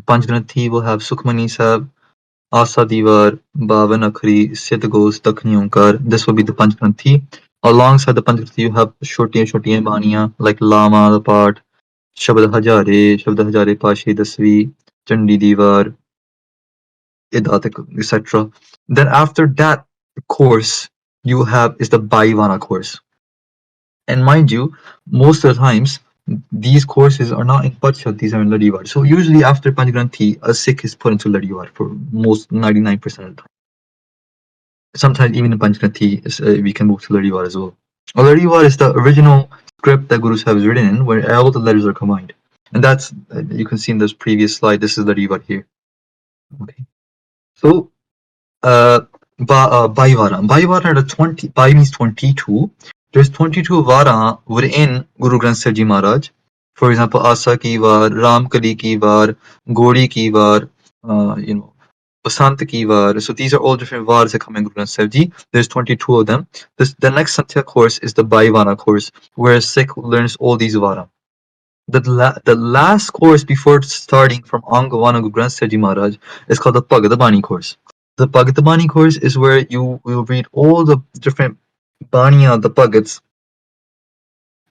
B: Panch Granthi will have Sukhmani Sahib, Asa Divar, Bavan Akhri, Siddhgos, Dakhni Onkar. This will be the Panch Granthi. Alongside the Panch Granthi, you have Shotiya Baniya, like Lama, the part, Shabad Hajare, Pashi, Dasvi, Chandi Divar, Idatak, etc. Then after that course, you have is the Baivana course. And mind you, most of the times, these courses are not in Pacha, these are in Ladivar. So usually after Panchgranthi, a Sikh is put into Ladivar for most 99% of the time. Sometimes even in Panchgranthi, we can move to Ladivar as well. Ladivar is the original script that Guru Sahib has written in, where all the letters are combined. And that's, you can see in this previous slide, this is Ladivar here. Okay. So, Baivara. Baivara are the 20, Bai means 22. There's 22 Vara within Guru Granth Sahib Ji Maharaj. For example, Asa ki Var, Ram Kali ki Var, Gori ki Var, Basant ki Var. So these are all different Vars that come in Guru Granth Sahib Ji. There's 22 of them. The next Santhya course is the Baivana course, where Sikh learns all these Vara. The last course before starting from Angavana Guru Granth Sahib Ji Maharaj is called the Bhagavad Bani course. The Bhagavad course is where you will read all the different Baniya, the Bhagats,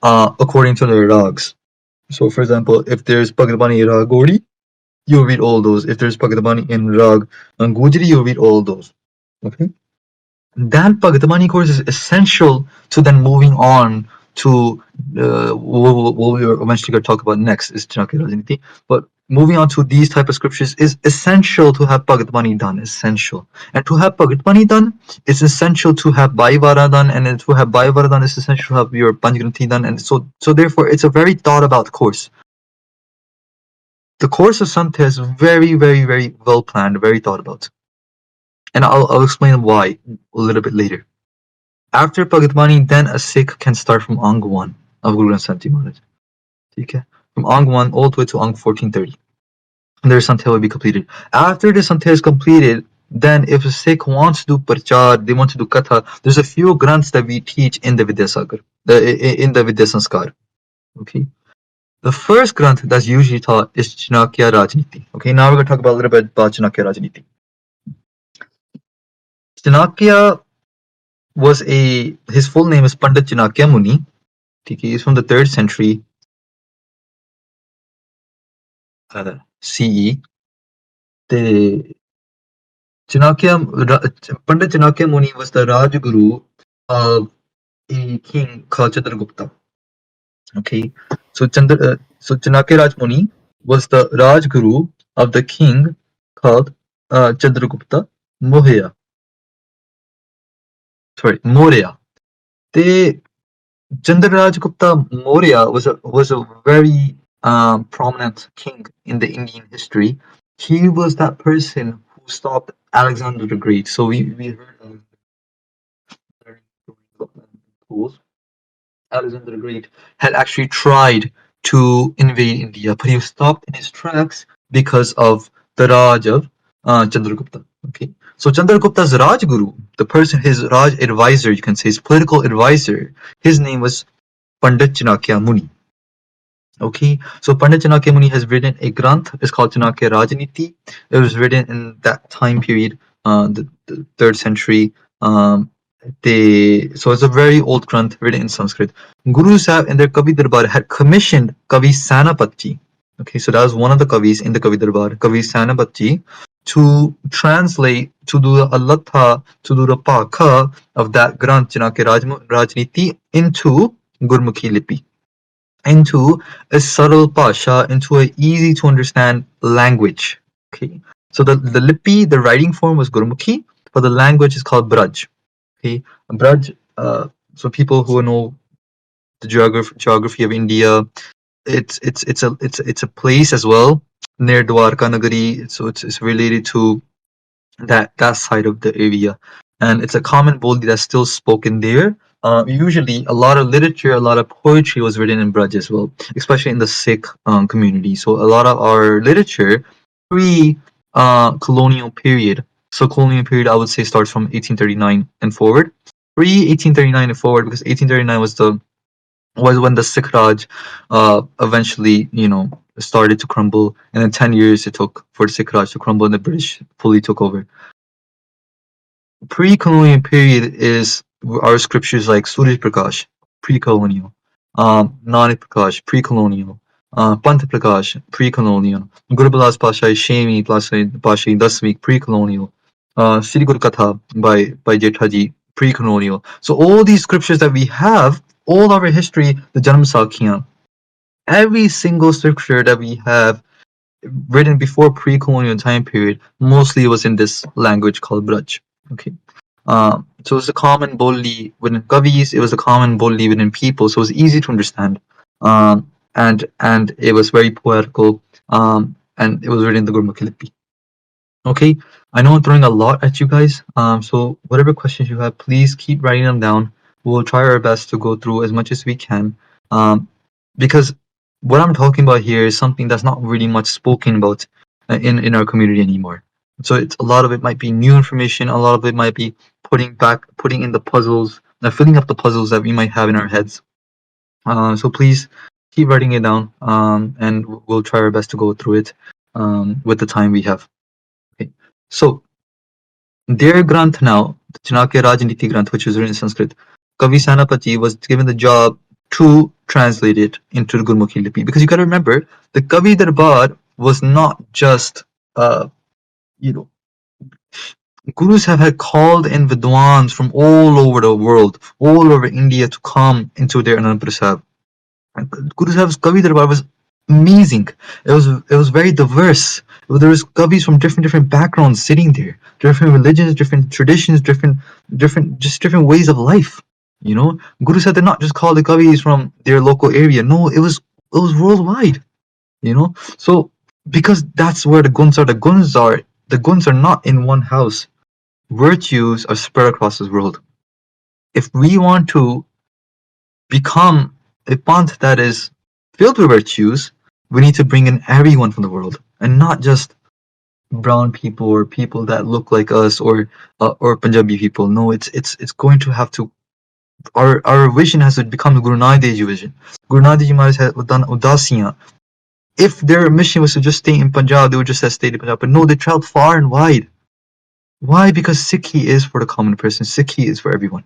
B: according to their rags. So, for example, if there's Bhagavad Rag Gaudi, you'll read all those. If there's Bhagavad in Rag Gujri, you'll read all those. Okay? That Bhagavad course is essential to then moving on to what we're eventually going to talk about next is Chanakya Rajniti. But moving on to these type of scriptures is essential to have Bhagavad done. Essential, and to have Bhagavad done, it's essential to have Bhaivara done, and to have Bhaivara done, it's essential to have your Panchagranthi done, and so therefore it's a very thought about course. The course of Santhya is very, very, very well planned, very thought about, and I'll explain why a little bit later. After Bhagavad then a Sikh can start from Ang 1 of Guru Granth Sahib Ji Maharaj. Okay? From Ang 1 all the way to Ang 1430. And their Santhya will be completed. After the Santhya is completed, then if a Sikh wants to do Parchar, they want to do Katha, there's a few Granths that we teach in the Vidya Saga, in the Vidya Sanskar. Okay? The first Granth that's usually taught is Chanakya Rajniti. Okay, now we're going to talk about a little bit about Chanakya Rajniti. Chanakya his full name is Pandit Chanakya Muni. He is from the 3rd century CE. Pandit Chanakya Muni was the Rajguru of a king called Chandragupta. Okay, so Chanakya Raj Muni was the Rajguru of the king called Chandragupta Maurya. The Chandragupta Maurya was a very prominent king in the Indian history. He was that person who stopped Alexander the Great. So we heard Alexander the Great had actually tried to invade India, but he was stopped in his tracks because of the Raj of Chandragupta. Okay, so Chandragupta's Rajguru, the person, his Raj advisor, you can say, his political advisor, his name was Pandit Chanakya Muni. Okay, so Pandit Chanakya Muni has written a Granth. It's called Chanakya Rajniti. It was written in that time period, the 3rd century. So it's a very old Granth written in Sanskrit. Guru Sahib in their Kavi Darbar had commissioned Kavi Sanapatji. Okay, so that was one of the Kavis in the Kavi Darbar, Kavi Sanapatji, to translate, to do the Alatha, to do the Pakha of that Granth Chanakya Rajniti into Gurmukhi Lipi, into a subtle pasha, into an easy to understand language. Okay, so the lipi, the writing form was Gurmukhi, but the language is called Braj. Okay, Braj. So people who know the geography of India, it's a place as well near Dwarka Nagari. So it's related to that side of the area, and it's a common Bodhi that's still spoken there. Usually, a lot of literature, a lot of poetry was written in Braj as well, especially in the Sikh community. So a lot of our literature pre-colonial period. So colonial period, I would say, starts from 1839 and forward. Pre-1839 and forward, because 1839 was when the Sikh Raj eventually, started to crumble, and then 10 years it took for the Sikh Raj to crumble, and the British fully took over. Pre-colonial period is our scriptures like Suraj Prakash, pre-colonial, Nanak Prakash, pre-colonial, Pant Prakash, pre-colonial, Guru Bilas Pasha, Shemi Pasha, Dasmik, pre-colonial, Sri Guru Katha by Jethaji, pre-colonial. So all these scriptures that we have, all our history, the Janam Sakhiyan, every single scripture that we have written before pre-colonial time period, mostly was in this language called Braj. Okay. So it's a common Bolli within Kavis, it was a common Bolli within people, so it was easy to understand. And it was very poetical, and it was written in the Gurmukhi Lipi. Okay, I know I'm throwing a lot at you guys, so whatever questions you have, please keep writing them down. We'll try our best to go through as much as we can, because what I'm talking about here is something that's not really much spoken about in our community anymore. So it's a lot of it might be new information, a lot of it might be putting in the puzzles, filling up the puzzles that we might have in our heads. So please keep writing it down, and we'll try our best to go through it with the time we have. Okay. So Their Granth now, the Chanakya Rajniti Granth, which was written in Sanskrit, Kavi Sanapati was given the job to translate it into the Gurmukhi Lipi. Because you got to remember, the Kavi Darbar was not just, you know, Gurus have had called in Vidwans from all over the world, all over India to come into their Anandapura Sahib. Guru Sahib's Kavi Darbar was amazing. It was very diverse. There was Kavis from different backgrounds sitting there, different religions, different traditions, different ways of life. You know, Guru Sahib did not just call the Kavis from their local area. No, it was worldwide. You know, so because that's where the guns are. The guns are not in one house. Virtues are spread across this world. If we want to become a panth that is filled with virtues, we need to bring in everyone from the world and not just brown people or people that look like us or Punjabi people. No, it's going to have to. Our vision has to become the Guru Nanak Dev Ji vision. Guru Nanak Dev Ji Maharaj had done udasiyan. If their mission was to just stay in Punjab, they would just have stayed in Punjab. But no, they traveled far and wide. Why? Because Sikhi is for the common person. Sikhi is for everyone.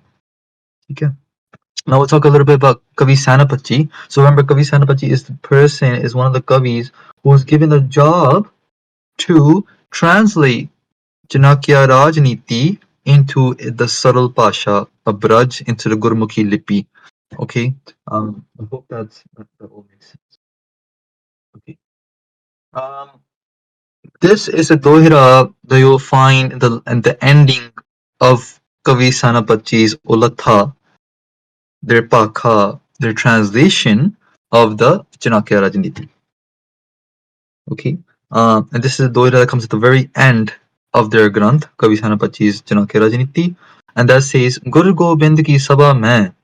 B: Okay. Now we'll talk a little bit about Kavi Sanapati. So remember, Kavi Sanapati is one of the Kavis who was given the job to translate Janakya Rajniti into the subtle Pasha of Braj into the Gurmukhi Lipi. Okay, I hope that all makes sense. Okay, this is a dohira that you'll find in the ending of Kavi Sanapati's Ulatha, their Pakha, their translation of the Janakya Rajniti. Okay, and this is a dohira that comes at the very end of their Granth, Kavi Sanapati's Janakya Rajniti, and that says, Guru Gobind ki sabha mein,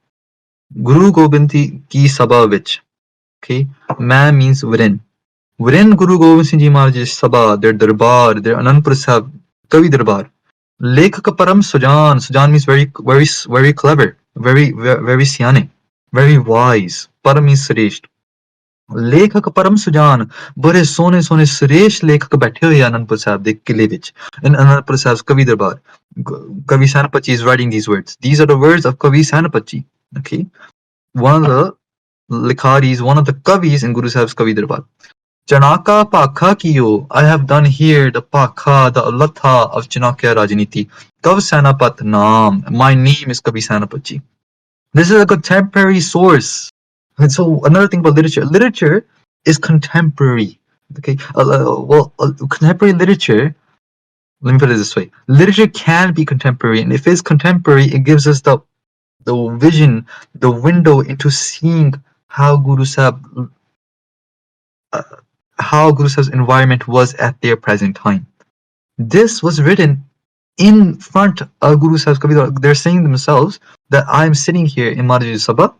B: Guru Gobind ki sabha vich. Okay, mein means within. Within Guru Gobind Singh Ji Maharaj's sabha, their darbar, their Anandpur Sahib, Kavi darbar. Lekhak param sujan. Sujan means very clever, very siyane, very wise. Param means shreshth. ਲੇਖਕ ਪਰਮ ਸੁਜਾਨ ਬੜੇ ਸੋਹਣੇ ਸੋਹਣੇ ਸ੍ਰੇਸ਼ਟ ਲੇਖਕ ਬੈਠੇ ਹੋਏ ਆ ਅਨੰਦਪੁਰ ਸਾਹਿਬ ਦੇ ਕਿਲੇ ਵਿੱਚ in Anandpur Sahib's Kavi Darbar. Kavi Sanapati is writing these words. These are the words of Kavi Sanapati. Okay, one of the likharis, one of the Kavis in Guru Sahib's Kavi Darbar. Chanaka Pakha Kiyo. I have done here the Pakha, the Latha of Chanakya Rajniti. Kav Sanapat Naam. My name is Kavi Sanapati. This is a contemporary source. And so another thing about literature, literature is contemporary. Okay, contemporary literature. Let me put it this way: literature can be contemporary, and if it's contemporary, it gives us the vision, the window into seeing how Guru Sahib, how Guru Sahib's environment was at their present time. This was written in front of Guru Sahib's Kavi. They're saying themselves that I'm sitting here in Maharaja's Sabha,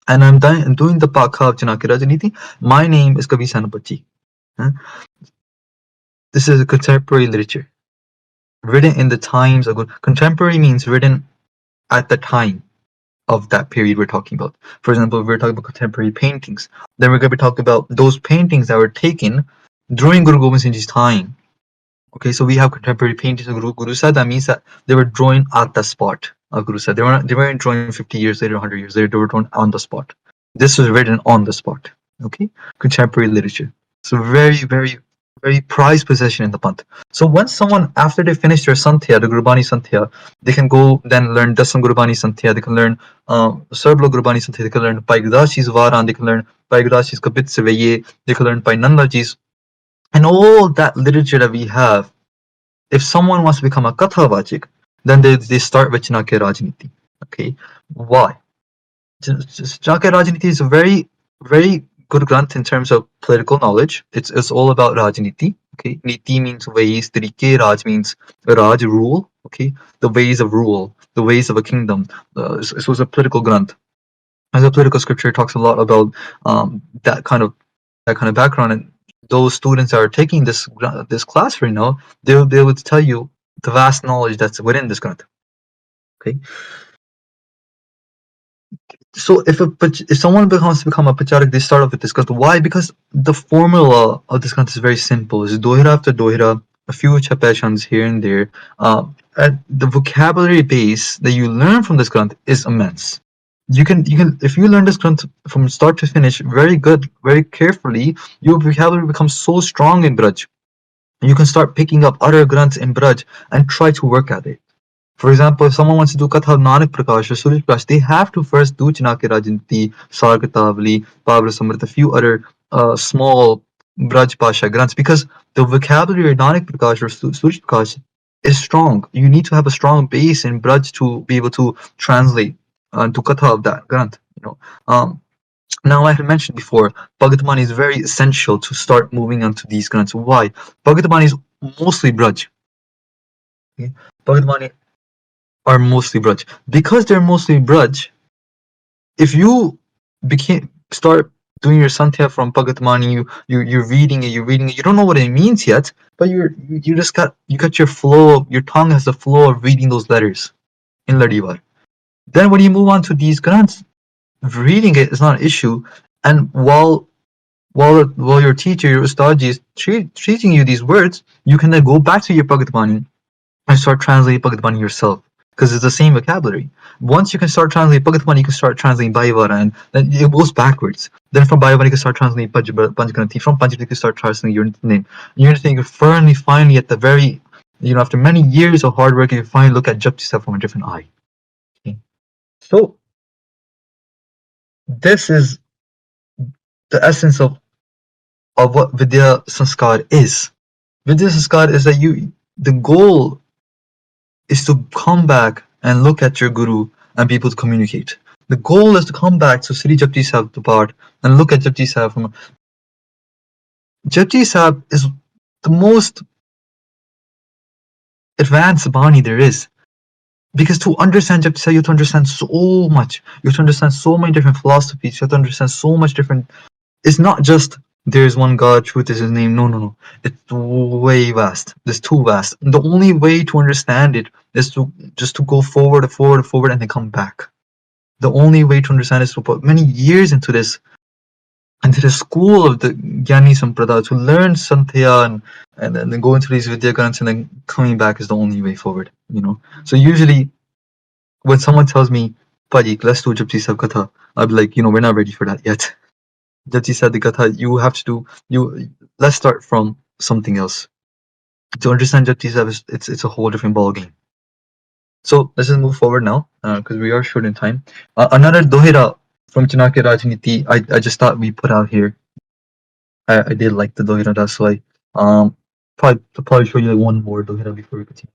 B: and I'm doing the Pakha of Chanakya Rajniti. My name is Kavi Sanapati. This is a contemporary literature, written in the times of contemporary means written at the time of that period we're talking about. For example, if we're talking about contemporary paintings, then we're going to be talking about those paintings that were taken during Guru Gobind Singh Ji's time. Okay, so we have contemporary paintings of Guru Sahib. That means that they were drawn at the spot of Guru Sahib. They weren't drawn 50 years later, 100 years later. They were drawn on the spot. This was written on the spot. Okay, contemporary literature. So very prized possession in the Panth. So once someone, after they finish their Santhya, the Gurbani Santhya, they can go then learn Dasam Gurbani Santhya. They can learn Sarvlo Gurbani Santhya. They can learn Bhai Gudashi's Varan. They can learn Bhai Gudashi's Kabit Seveye. They can learn Bhai Nandaji's. And all that literature that we have, if someone wants to become a Katha Vachik, then they start with Chanakya Rajniti. Okay, why? Chanakya Rajniti is a very good granth in terms of political knowledge. It's all about Rajniti. Okay, Niti means ways. Tarike, Raj means Raj, rule. Okay, the ways of rule, the ways of a kingdom. This was a political granth. As a political scripture, it talks a lot about that kind of background. And those students that are taking this class right now, they will be able to tell you the vast knowledge that's within this granth. Okay. So if someone wants to become a Pacharak, they start off with this granth. Why? Because the formula of this granth is very simple. It's dohira after dohira, a few chapeshans here and there. the vocabulary base that you learn from this Granth is immense. You can if you learn this Granth from start to finish very good, very carefully, your vocabulary becomes so strong in Braj. You can start picking up other Granths in Braj and try to work at it. For example, if someone wants to do Katha Nanak Prakash or Suraj Prakash, they have to first do Chanakya Rajanti, Sargatavali, Babra Samrit, a few other small Braj Pasha Granths, because the vocabulary of Nanak Prakash or Suraj Prakash is strong. You need to have a strong base in Braj to be able to translate to Katha of that Granth. Now, I had mentioned before, Bhagatamani is very essential to start moving on to these Granths. Why? Bhagatamani is mostly Braj. Okay? Bhagatamani are mostly Braj. Because they're mostly Braj, if you start doing your Santhya from Bhagatamani, you're reading it, you don't know what it means yet, but you just got your flow, your tongue has the flow of reading those letters in Ladivar. Then when you move on to these Granths, reading it is not an issue, and while your teacher, your Ustadji is treating you these words, you can then go back to your Bhagatamani and start translating Bhagatamani yourself, because it's the same vocabulary. Once you can start translating Bhagatamani, you can start translating Bhaivara, and then it goes backwards. Then from Bhaivara, you can start translating Panchagranthi. From Panchagranthi, you can start translating your name. You're thinking finally, at the very, after many years of hard work, you finally look at Japji stuff from a different eye. Okay? So, this is the essence of what Vidya Sanskar is. Vidya Sanskar is that the goal is to come back and look at your guru and be able to communicate. The goal is to come back to Sri Japji Sahib part and look at Japji Sahib from Japji Sahib is the most advanced Bani there is. Because to understand Japji Sahib, you have to understand so much. You have to understand so many different philosophies. You have to understand so much different. It's not just there's one God, truth is his name. No. It's way vast. It's too vast. And the only way to understand it is to just to go forward, and then come back. The only way to understand is to put many years into this, into the school of the Gyani Sampradaya, to learn Santhya and then go into these Vidya Granths, and then coming back is the only way forward. So usually when someone tells me, Paji, let's do Japji Sahib Katha, I'll be like, we're not ready for that yet. Japji Sahib Katha, you have to do, let's start from something else. To understand Japji Sahib, it's a whole different ballgame. So let's just move forward now, because we are short in time. Another dohira from Chanakya Rajniti, I just thought we put out here. I did like the dohira, that's why. Probably show you like one more dohira before we continue.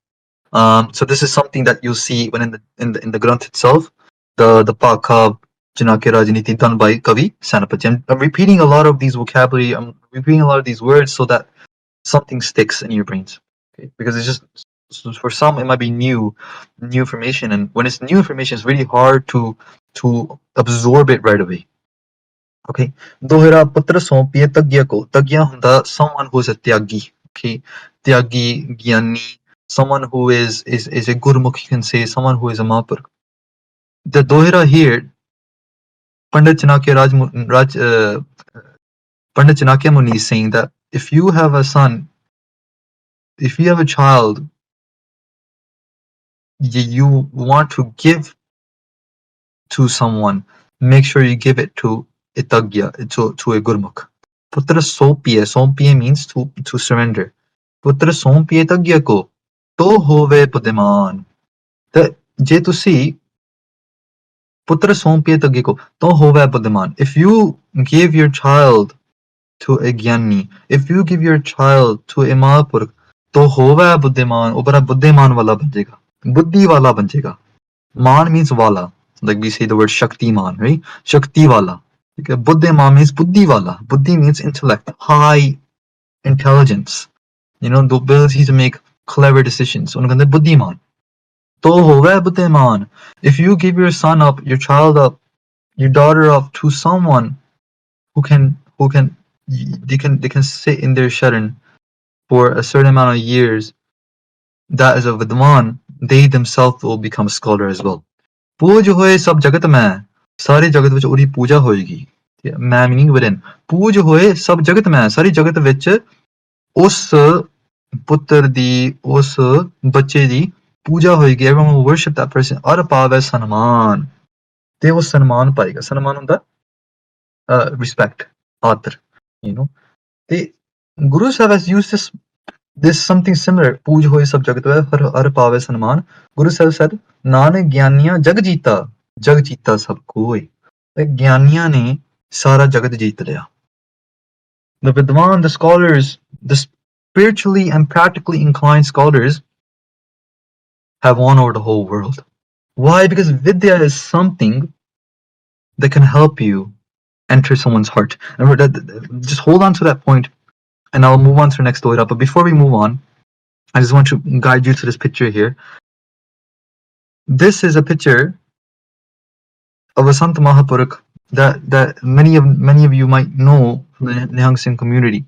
B: So this is something that you'll see when in the Granth itself, the Pakha Chanakya Rajniti done by Kavi Sanapati. I'm repeating a lot of these vocabulary. I'm repeating a lot of these words so that something sticks in your brains. Okay? Because it's just, for some it might be new information, and when it's new information, it's really hard to absorb it right away. Okay, dohira patra sompiye tagya ko. Tagya hunda someone who is a tyagi. Okay, tyagi, gyani, someone who is a gurmukh, you can say, someone who is a mahapur. The dohira here, Pandit Chanakya Pandit Chanakya Muni is saying that if you have a son, if you have a child, you want to give to someone, make sure you give it to a tagya, to a gurmukh. Putra sompiye means to surrender. Putra sompiye tagya ko, to hove buddhiman. Je tusi putra sompiye tagya ko, to hove buddhiman. If you give your child to a gyani, if you give your child to a mahapurukh, to hove buddhiman, wo bada buddhiman wala ban jayega, buddhi wala ban jayega. Man means wala, like we say the word Shaktiman, right? Shakti wala. Buddhiman means buddhi wala. Buddhi means intellect, high intelligence. The ability to make clever decisions. Unhone kehte buddhiman. To hove buddhiman. If you give your son up, your child up, your daughter up to someone who can they can sit in their sharan for a certain amount of years, that is a vidman. They themselves will become a scholar as well. पूज होए सब जगत में, सारी जगत विच उदी पूजा होएगी. मैं मीनिंग विद इन, पूज होए सब जगत में, सारी जगत विच उस पुत्र दी, उस बच्चे दी ਪੂਜਾ ਹੋਏਗੀ, everyone will worship that person, ਅਰ ਪਾਵੈ ਸਨਮਾਨ, ਤੇ ਉਹ ਸਨਮਾਨ ਪਾਏਗਾ। ਸਨਮਾਨ ਹੁੰਦਾ respect, ਆਦਰ, you know। ਤੇ Guru Sahib has used this something similar, ਪੂਜ ਹੋਏ ਸਭ ਜਗਤ ਵੈ, ਹਰ ਪਾਵੈ ਸਨਮਾਨ। Guru Sahib said, ਨਾਨਕ ਗਿਆਨੀਆਂ ਜਗ ਜੀਤਾ ਸਭ ਕੋਇ। ਗਿਆਨੀਆਂ ਨੇ ਸਾਰਾ ਜਗਤ ਜੀਤ ਲਿਆ। The Vidwan, the scholars, the spiritually and practically inclined scholars have won over the whole world. Why? Because Vidya is something that can help you enter someone's heart. And just hold on to that point, and I'll move on to the next story. But before we move on, I just want to guide you to this picture here. This is a picture of a Sant Mahapurakh that many of you might know from the Nihang Singh community.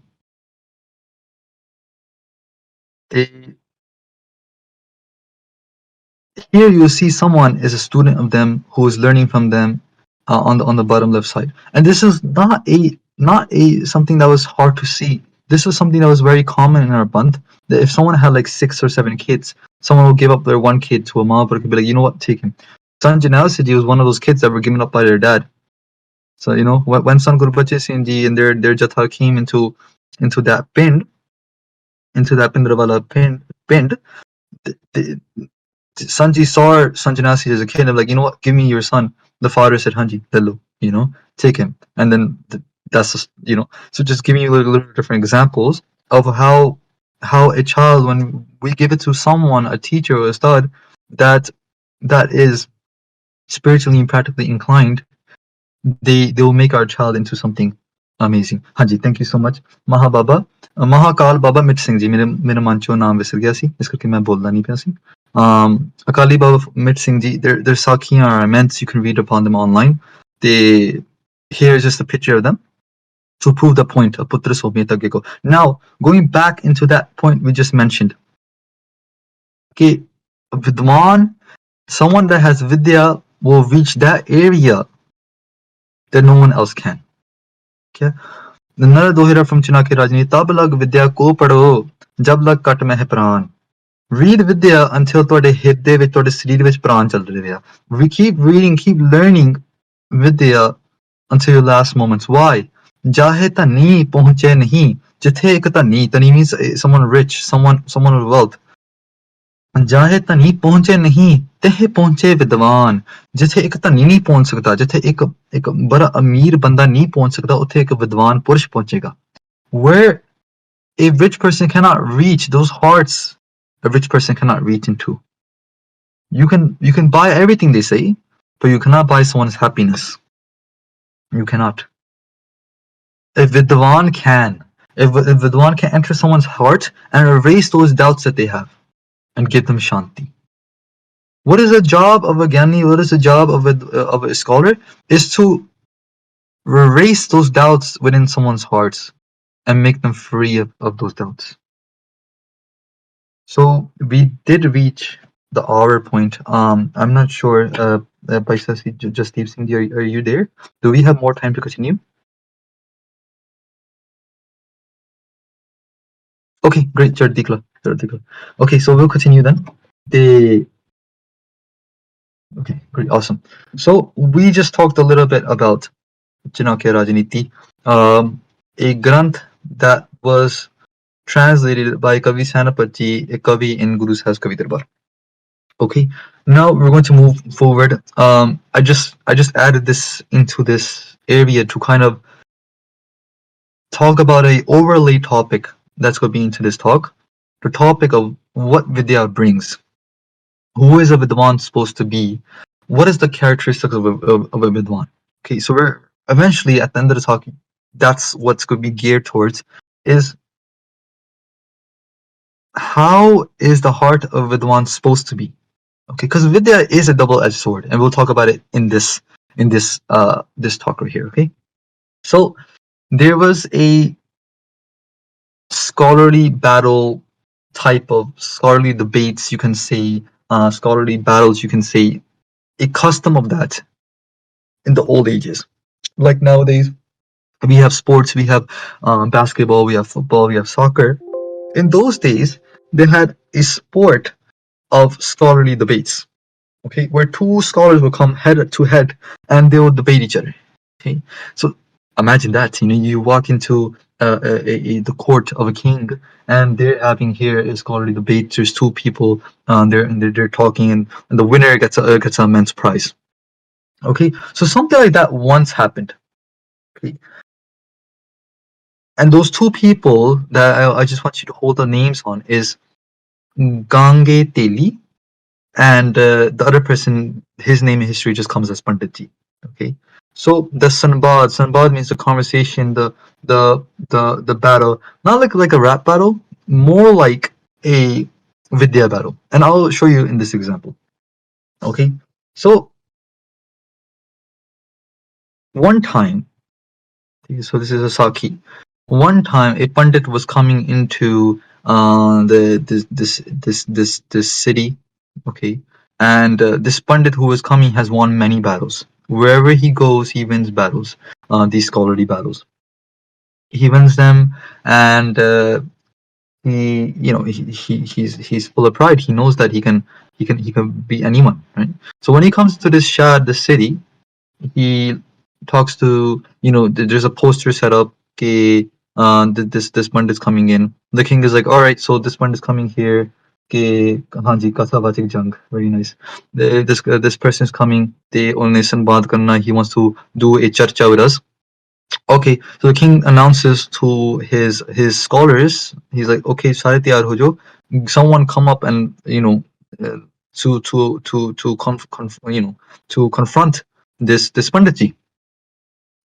B: Here you see someone is a student of them who is learning from them on the bottom left side. And this is not a something that was hard to see. This was something that was very common in our Panth, that if someone had like 6 or 7 kids, someone will give up their one kid to a Mahapurakh and be like, you know what, take him. Sant Janal Ji was one of those kids that were given up by their dad. So, you know, when Sant Guru Bachai Singh Ji and their Jatha came into that pind, into that Pindrawala pind, Sanji saw Sanjanasi as a kid, and like, you know what, give me your son. The father said, Hanji, Dello, you know, take him. And then that's just, you know, so just giving you a little different examples of how a child, when we give it to someone, a teacher or a stud, that is spiritually and practically inclined, they will make our child into something amazing. Hanji, thank you so much. Maha Baba, Mahakal Baba Mit Singh Ji, मेरे मन चो नाम विसर गया सी, इस करके मैं बोलना नहीं पिया सी. Akali Baba Mit Singh Ji, their sakhiyan are immense. You can read upon them online. Here's just a picture of them to prove the point of Putra Sobhita Geko. Now, going back into that point we just mentioned, okay, Vidwan, someone that has Vidya will reach that area that no one else can. Okay, another dohira from Chinaki Rajni, Tab lag Vidya ko padho, jab lag kat meh pran. Read Vidya until ਤੁਹਾਡੇ ਹਿਰਦੇ ਵਿੱਚ, ਤੁਹਾਡੇ ਸਰੀਰ ਵਿੱਚ ਪ੍ਰਾਣ ਚੱਲ ਰਿਹਾ. We keep reading, keep learning Vidya until your last moments. Why? ਜਾਹੇ ਧਨੀ ਪਹੁੰਚੇ ਨਹੀਂ, ਜਿੱਥੇ ਇੱਕ ਧਨੀ means someone rich, someone with wealth. ਜਾਹੇ ਧਨੀ ਪਹੁੰਚੇ ਨਹੀਂ, ਤਹਿ ਪਹੁੰਚੇ ਵਿਦਵਾਨ. ਜਿੱਥੇ ਇੱਕ ਧਨੀ ਨਹੀਂ ਪਹੁੰਚ ਸਕਦਾ, ਜਿੱਥੇ ਇੱਕ ਬੜਾ ਅਮੀਰ ਬੰਦਾ ਨਹੀਂ ਪਹੁੰਚ ਸਕਦਾ, ਉੱਥੇ ਇੱਕ ਵਿਦਵਾਨ ਪੁਰਸ਼ ਪਹੁੰਚੇਗਾ. Where a rich person cannot reach, those hearts a rich person cannot reach into. You can buy everything, they say, but you cannot buy someone's happiness. You cannot. If Vidwan can enter someone's heart and erase those doubts that they have and give them shanti. What is the job of a Gyani? What is the job of a scholar? Is to erase those doubts within someone's hearts and make them free of those doubts. So we did reach the hour point. I'm not sure, Jasdeep Singh, are you there? Do we have more time to continue? Okay, great, Jardikla. Okay, so we'll continue then. Okay, great, awesome. So we just talked a little bit about Janakya Rajaniti, a granth that was translated by Kavi Sanapati, a Kavi in Guru Sahib's Kavi Darbar. Okay, now we're going to move forward. I just added this into this area to kind of talk about a overlay topic that's going to be into this talk. The topic of what Vidya brings. Who is a Vidwan supposed to be? What is the characteristics of a Vidwan? Okay, so we're eventually at the end of the talk, that's what's going to be geared towards, is how is the heart of Vidwan supposed to be? Okay, because Vidya is a double-edged sword, and we'll talk about it in this talk right here. Okay, so there was a scholarly battle type of scholarly debates, you can say, scholarly battles, you can say, a custom of that in the old ages. Like nowadays, we have sports, we have basketball, we have football, we have soccer. In those days, they had a sport of scholarly debates. Okay, where two scholars will come head to head and they will debate each other. Okay, so imagine that. You walk into the court of a king, and they're having here a scholarly debate. There's two people, they're talking, and the winner gets an immense prize. Okay, so something like that once happened. Okay, and those two people that I just want you to hold the names on is Gange Teli, and the other person, his name in history just comes as Panditji. Okay, so the Sanbad means the conversation, the battle, not like a rap battle, more like a Vidya battle, and I'll show you in this example. Okay, so one time, so this is a Saki. One time, a Pandit was coming into this city. Okay, and this Pandit who is coming has won many battles. Wherever he goes, he wins battles. These scholarly battles, he wins them, and he's full of pride. He knows that he can beat anyone, right? So when he comes to this Shad, the city, he talks to, there's a poster set up. Okay, this Pandit's coming in. The king is like, all right, so this Pandit's coming here. Okay, Hanji, Kasavachik Jang, very nice. This person's coming. They only Sanbad Karna. He wants to do a charcha with us. Okay, so the king announces to his scholars. He's like, okay, sare tiyar ho jo. Someone come up and uh, to confront this Panditji.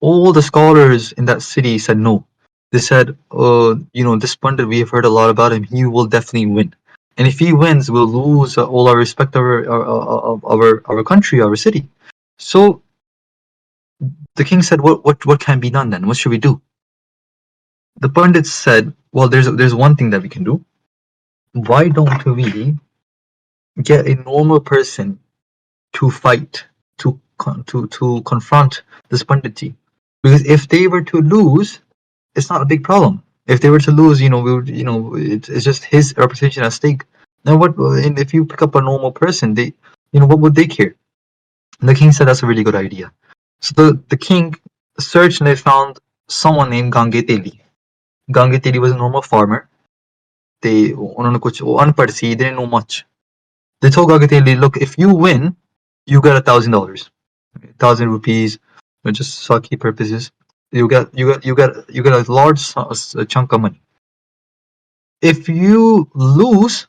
B: All the scholars in that city said no. They said, this Pandit, we have heard a lot about him. He will definitely win. And if he wins, we'll lose all our respect of our country, our city. So the king said, what can be done then? What should we do? The Pandits said, well, there's one thing that we can do. Why don't we get a normal person to fight, to confront this Panditji? Because if they were to lose, it's not a big problem. If they were to lose, it's just his reputation at stake. Now, and if you pick up a normal person, what would they care? And the king said that's a really good idea. So the king searched and they found someone named Gange Teli. Gange Teli was a normal farmer. They didn't know much. They told Gange Teli, look, if you win, you get $1,000, 1,000 rupees, just sake purposes. You get a large chunk of money. If you lose,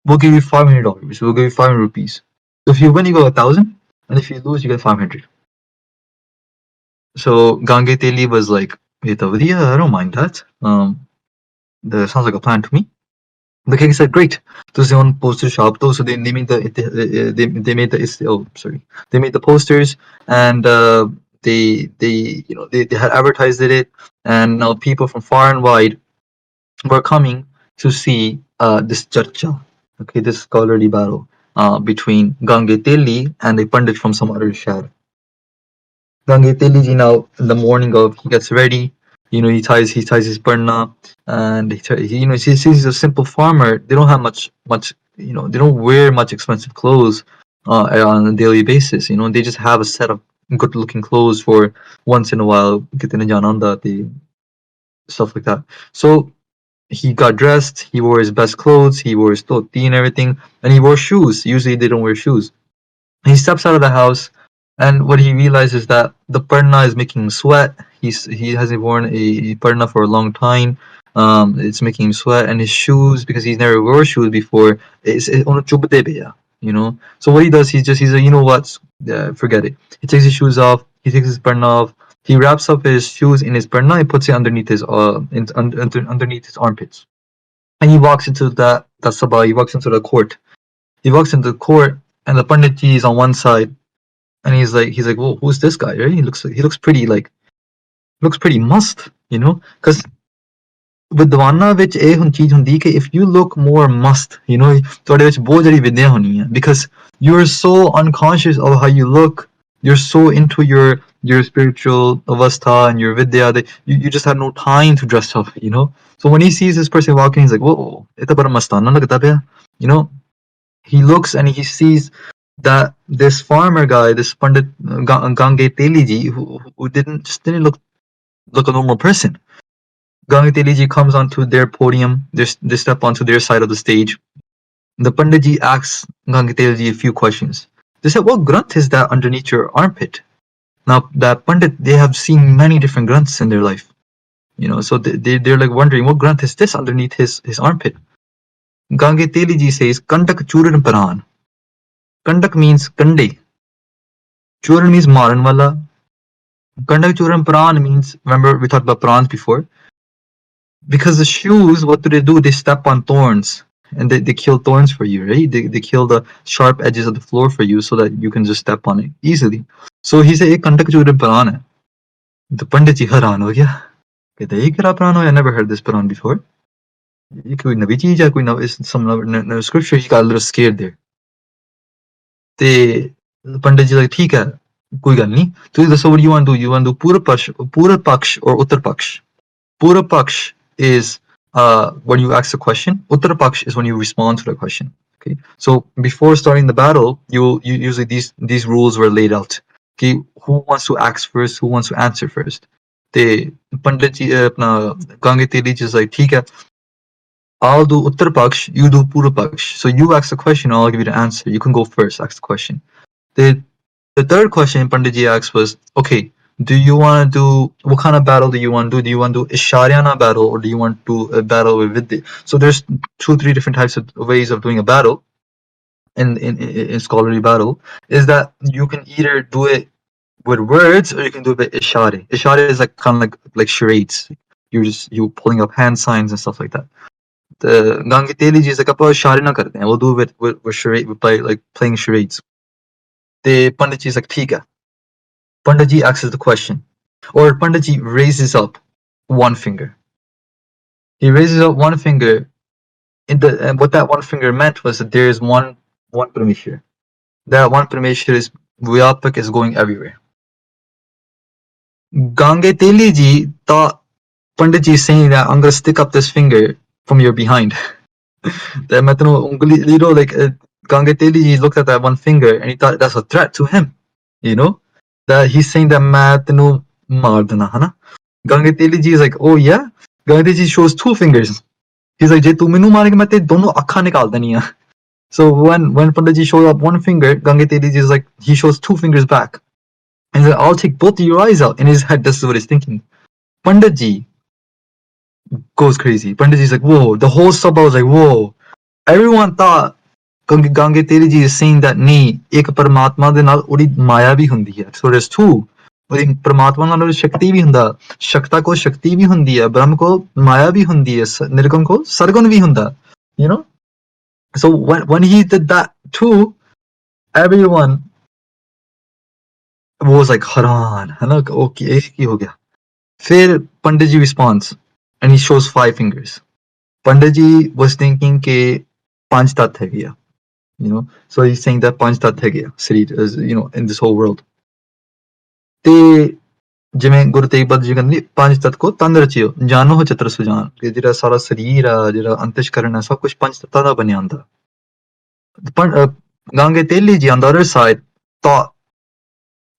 B: we'll give you $500. We'll give you 500 rupees. So if you win, you get 1,000, and if you lose, you get 500. So Gange Teli was like, I don't mind that. That sounds like a plan to me. The king said, "Great." So they on poster shop. So they made they made the posters, and they had advertised it, and now people from far and wide were coming to see this charcha, okay, this scholarly battle between Gange Teli and a pandit from some other shahar. Gange Teli ji now in the morning of he gets ready. He ties his parna, and since he's a simple farmer, they don't have much. They don't wear much expensive clothes on a daily basis. They just have a set of good looking clothes for once in a while. Stuff like that. So he got dressed, he wore his best clothes, he wore his dhoti and everything, and he wore shoes. Usually they don't wear shoes. He steps out of the house, and what he realizes is that the parna is making him sweat. He hasn't worn a parna for a long time. It's making him sweat, and his shoes, because he's never wore shoes before, it's on a chubdebeya, So what he does, he's like, what? Forget it. He takes his shoes off. He takes his parna off. He wraps up his shoes in his parna. He puts it underneath his underneath his armpits, and he walks into that sabha. He walks into the court. He walks into the court, and the panditji is on one side, and he's like, whoa, who's this guy? Right? He looks pretty must, because with Dwana which ਇਹ ਹੁਣ ਚੀਜ਼ ਹੁੰਦੀ ਕਿ if you look more must, ਤੁਹਾਡੇ ਵਿੱਚ ਬਹੁਤ ਜਿਹੜੀ ਵਿਦਿਆ ਹੋਣੀ ਹੈ, because you're so unconscious of how you look, you're so into your spiritual avastha and your vidya that you just have no time to dress up. So when he sees this person walking, he's like, whoa, ਇਹ ਤਾਂ ਬੜਾ ਮਸਤਾਨਾ ਲੱਗਦਾ ਪਿਆ, he looks and he sees that this farmer guy, this Pandit Gange Teliji, who didn't look a normal person. Gange Teliji comes onto their podium. They step onto their side of the stage. The Panditji asks Gange Teliji a few questions. They said, "What granth is that underneath your armpit?" Now that Pandit, they have seen many different granths in their life, so they're like wondering, what granth is this underneath his armpit? Gange Teliji says, "Kandak Churan Paran." Kandak means Kande. Churan means Maran wala. Kandak Churan Paran means, remember we talked about prawns before? Because the shoes, what do? They step on thorns. And they kill thorns for you, right? They kill the sharp edges of the floor for you so that you can just step on it easily. So he said, "Ek Kandak Churan Paran hai." The Pandit ji haran ho gaya. Kehte, "Ye kya Paran ho? I never heard this Paran before." Ye koi navi cheez hai, koi some scripture. He got a little scared there. The Pandit ji like, "Theek hai, koi gal nahi. So what do you want to do? You want to do Pura Paksh or Uttar Paksh?" Pura Paksh is when you ask a question. Uttar Paksh is when you respond to the question. Okay. So before starting the battle, you usually these rules were laid out. Okay. Who wants to ask first? Who wants to answer first? The Pandit ji, Gange Teliji is like, "Theek hai, I'll do Uttar Paksh, you do Pura Paksh. So you ask the question, I'll give you the answer. You can go first, ask the question." The third question Panditji asked was, "Okay, do you want to do, what kind of battle do you want to do? Do you want to do Isharyana battle or do you want to do a battle with Vidya?" So there's 2-3 different types of ways of doing a battle in scholarly battle, is that you can either do it with words or you can do it with Ishare. Ishare is like kind of like charades. You pulling up hand signs and stuff like that. The Gange Teliji is like, "Appa Ishare na karte hain. We'll do it with charade, by like playing charades." The Panditji is like, "Theek hai." Panditji asks the question, or Panditji raises up one finger. He raises up one finger, and what that one finger meant was that there is one Parameshwar. That one Parameshwar is Vyapak, is going everywhere. Gange Teliji thought Panditji is saying that, "I'm gonna stick up this finger from your behind." Like Gange Teliji looked at that one finger and he thought that's a threat to him. That he's saying that "Main tenu maar dena," hai. Gange Teliji is like, "Oh yeah." Gange Teliji shows two fingers. He's like, "Je tu mainu marega, main tere dono akkhan nikal deniya." So when Panditji shows up one finger, Gange Teliji is like, he shows two fingers back. And he's like, "I'll take both of your eyes out." In his head, this is what he's thinking. Panditji goes crazy. Panditji is like, "Whoa." The whole sabha was like, "Whoa." Everyone thought Gange Teliji is saying that nahi, ek Paramatma de naal udi maya bhi hundi hai. So there's two. परमात्मा नाल शक्ति भी हुंदा, शक्ता को शक्ति भी हुंदी है, ब्रह्म को माया भी हुंदी है, निर्गुण को सरगुण भी हुंदा. So when he did that too, everyone was like haran, है ना, okay, की हो गया. फिर पंडित जी responds and he shows 5 fingers. Pandit ji was thinking ke panch tat hai gaya, so he's saying that panch tat hai gaya, in this whole world. ਤੇ ਜਿਵੇਂ ਗੁਰੂ ਤੇਗ ਬਹਾਦਰ ਜੀ ਕਹਿੰਦੇ, ਪੰਜ ਤੱਤ ਕੋ ਤਨ ਰਚਿਓ, ਜਾਨੋ ਹੋ ਚਤਰ ਸੁਜਾਨ, ਕਿ ਜਿਹੜਾ ਸਾਰਾ ਸਰੀਰ ਆ, ਜਿਹੜਾ ਅੰਤਿਸ਼ਕਰਨ ਆ, ਸਭ ਕੁਝ ਪੰਜ ਤੱਤਾਂ ਦਾ ਬਣਿਆ ਹੁੰਦਾ. Gange Teliji on the other side thought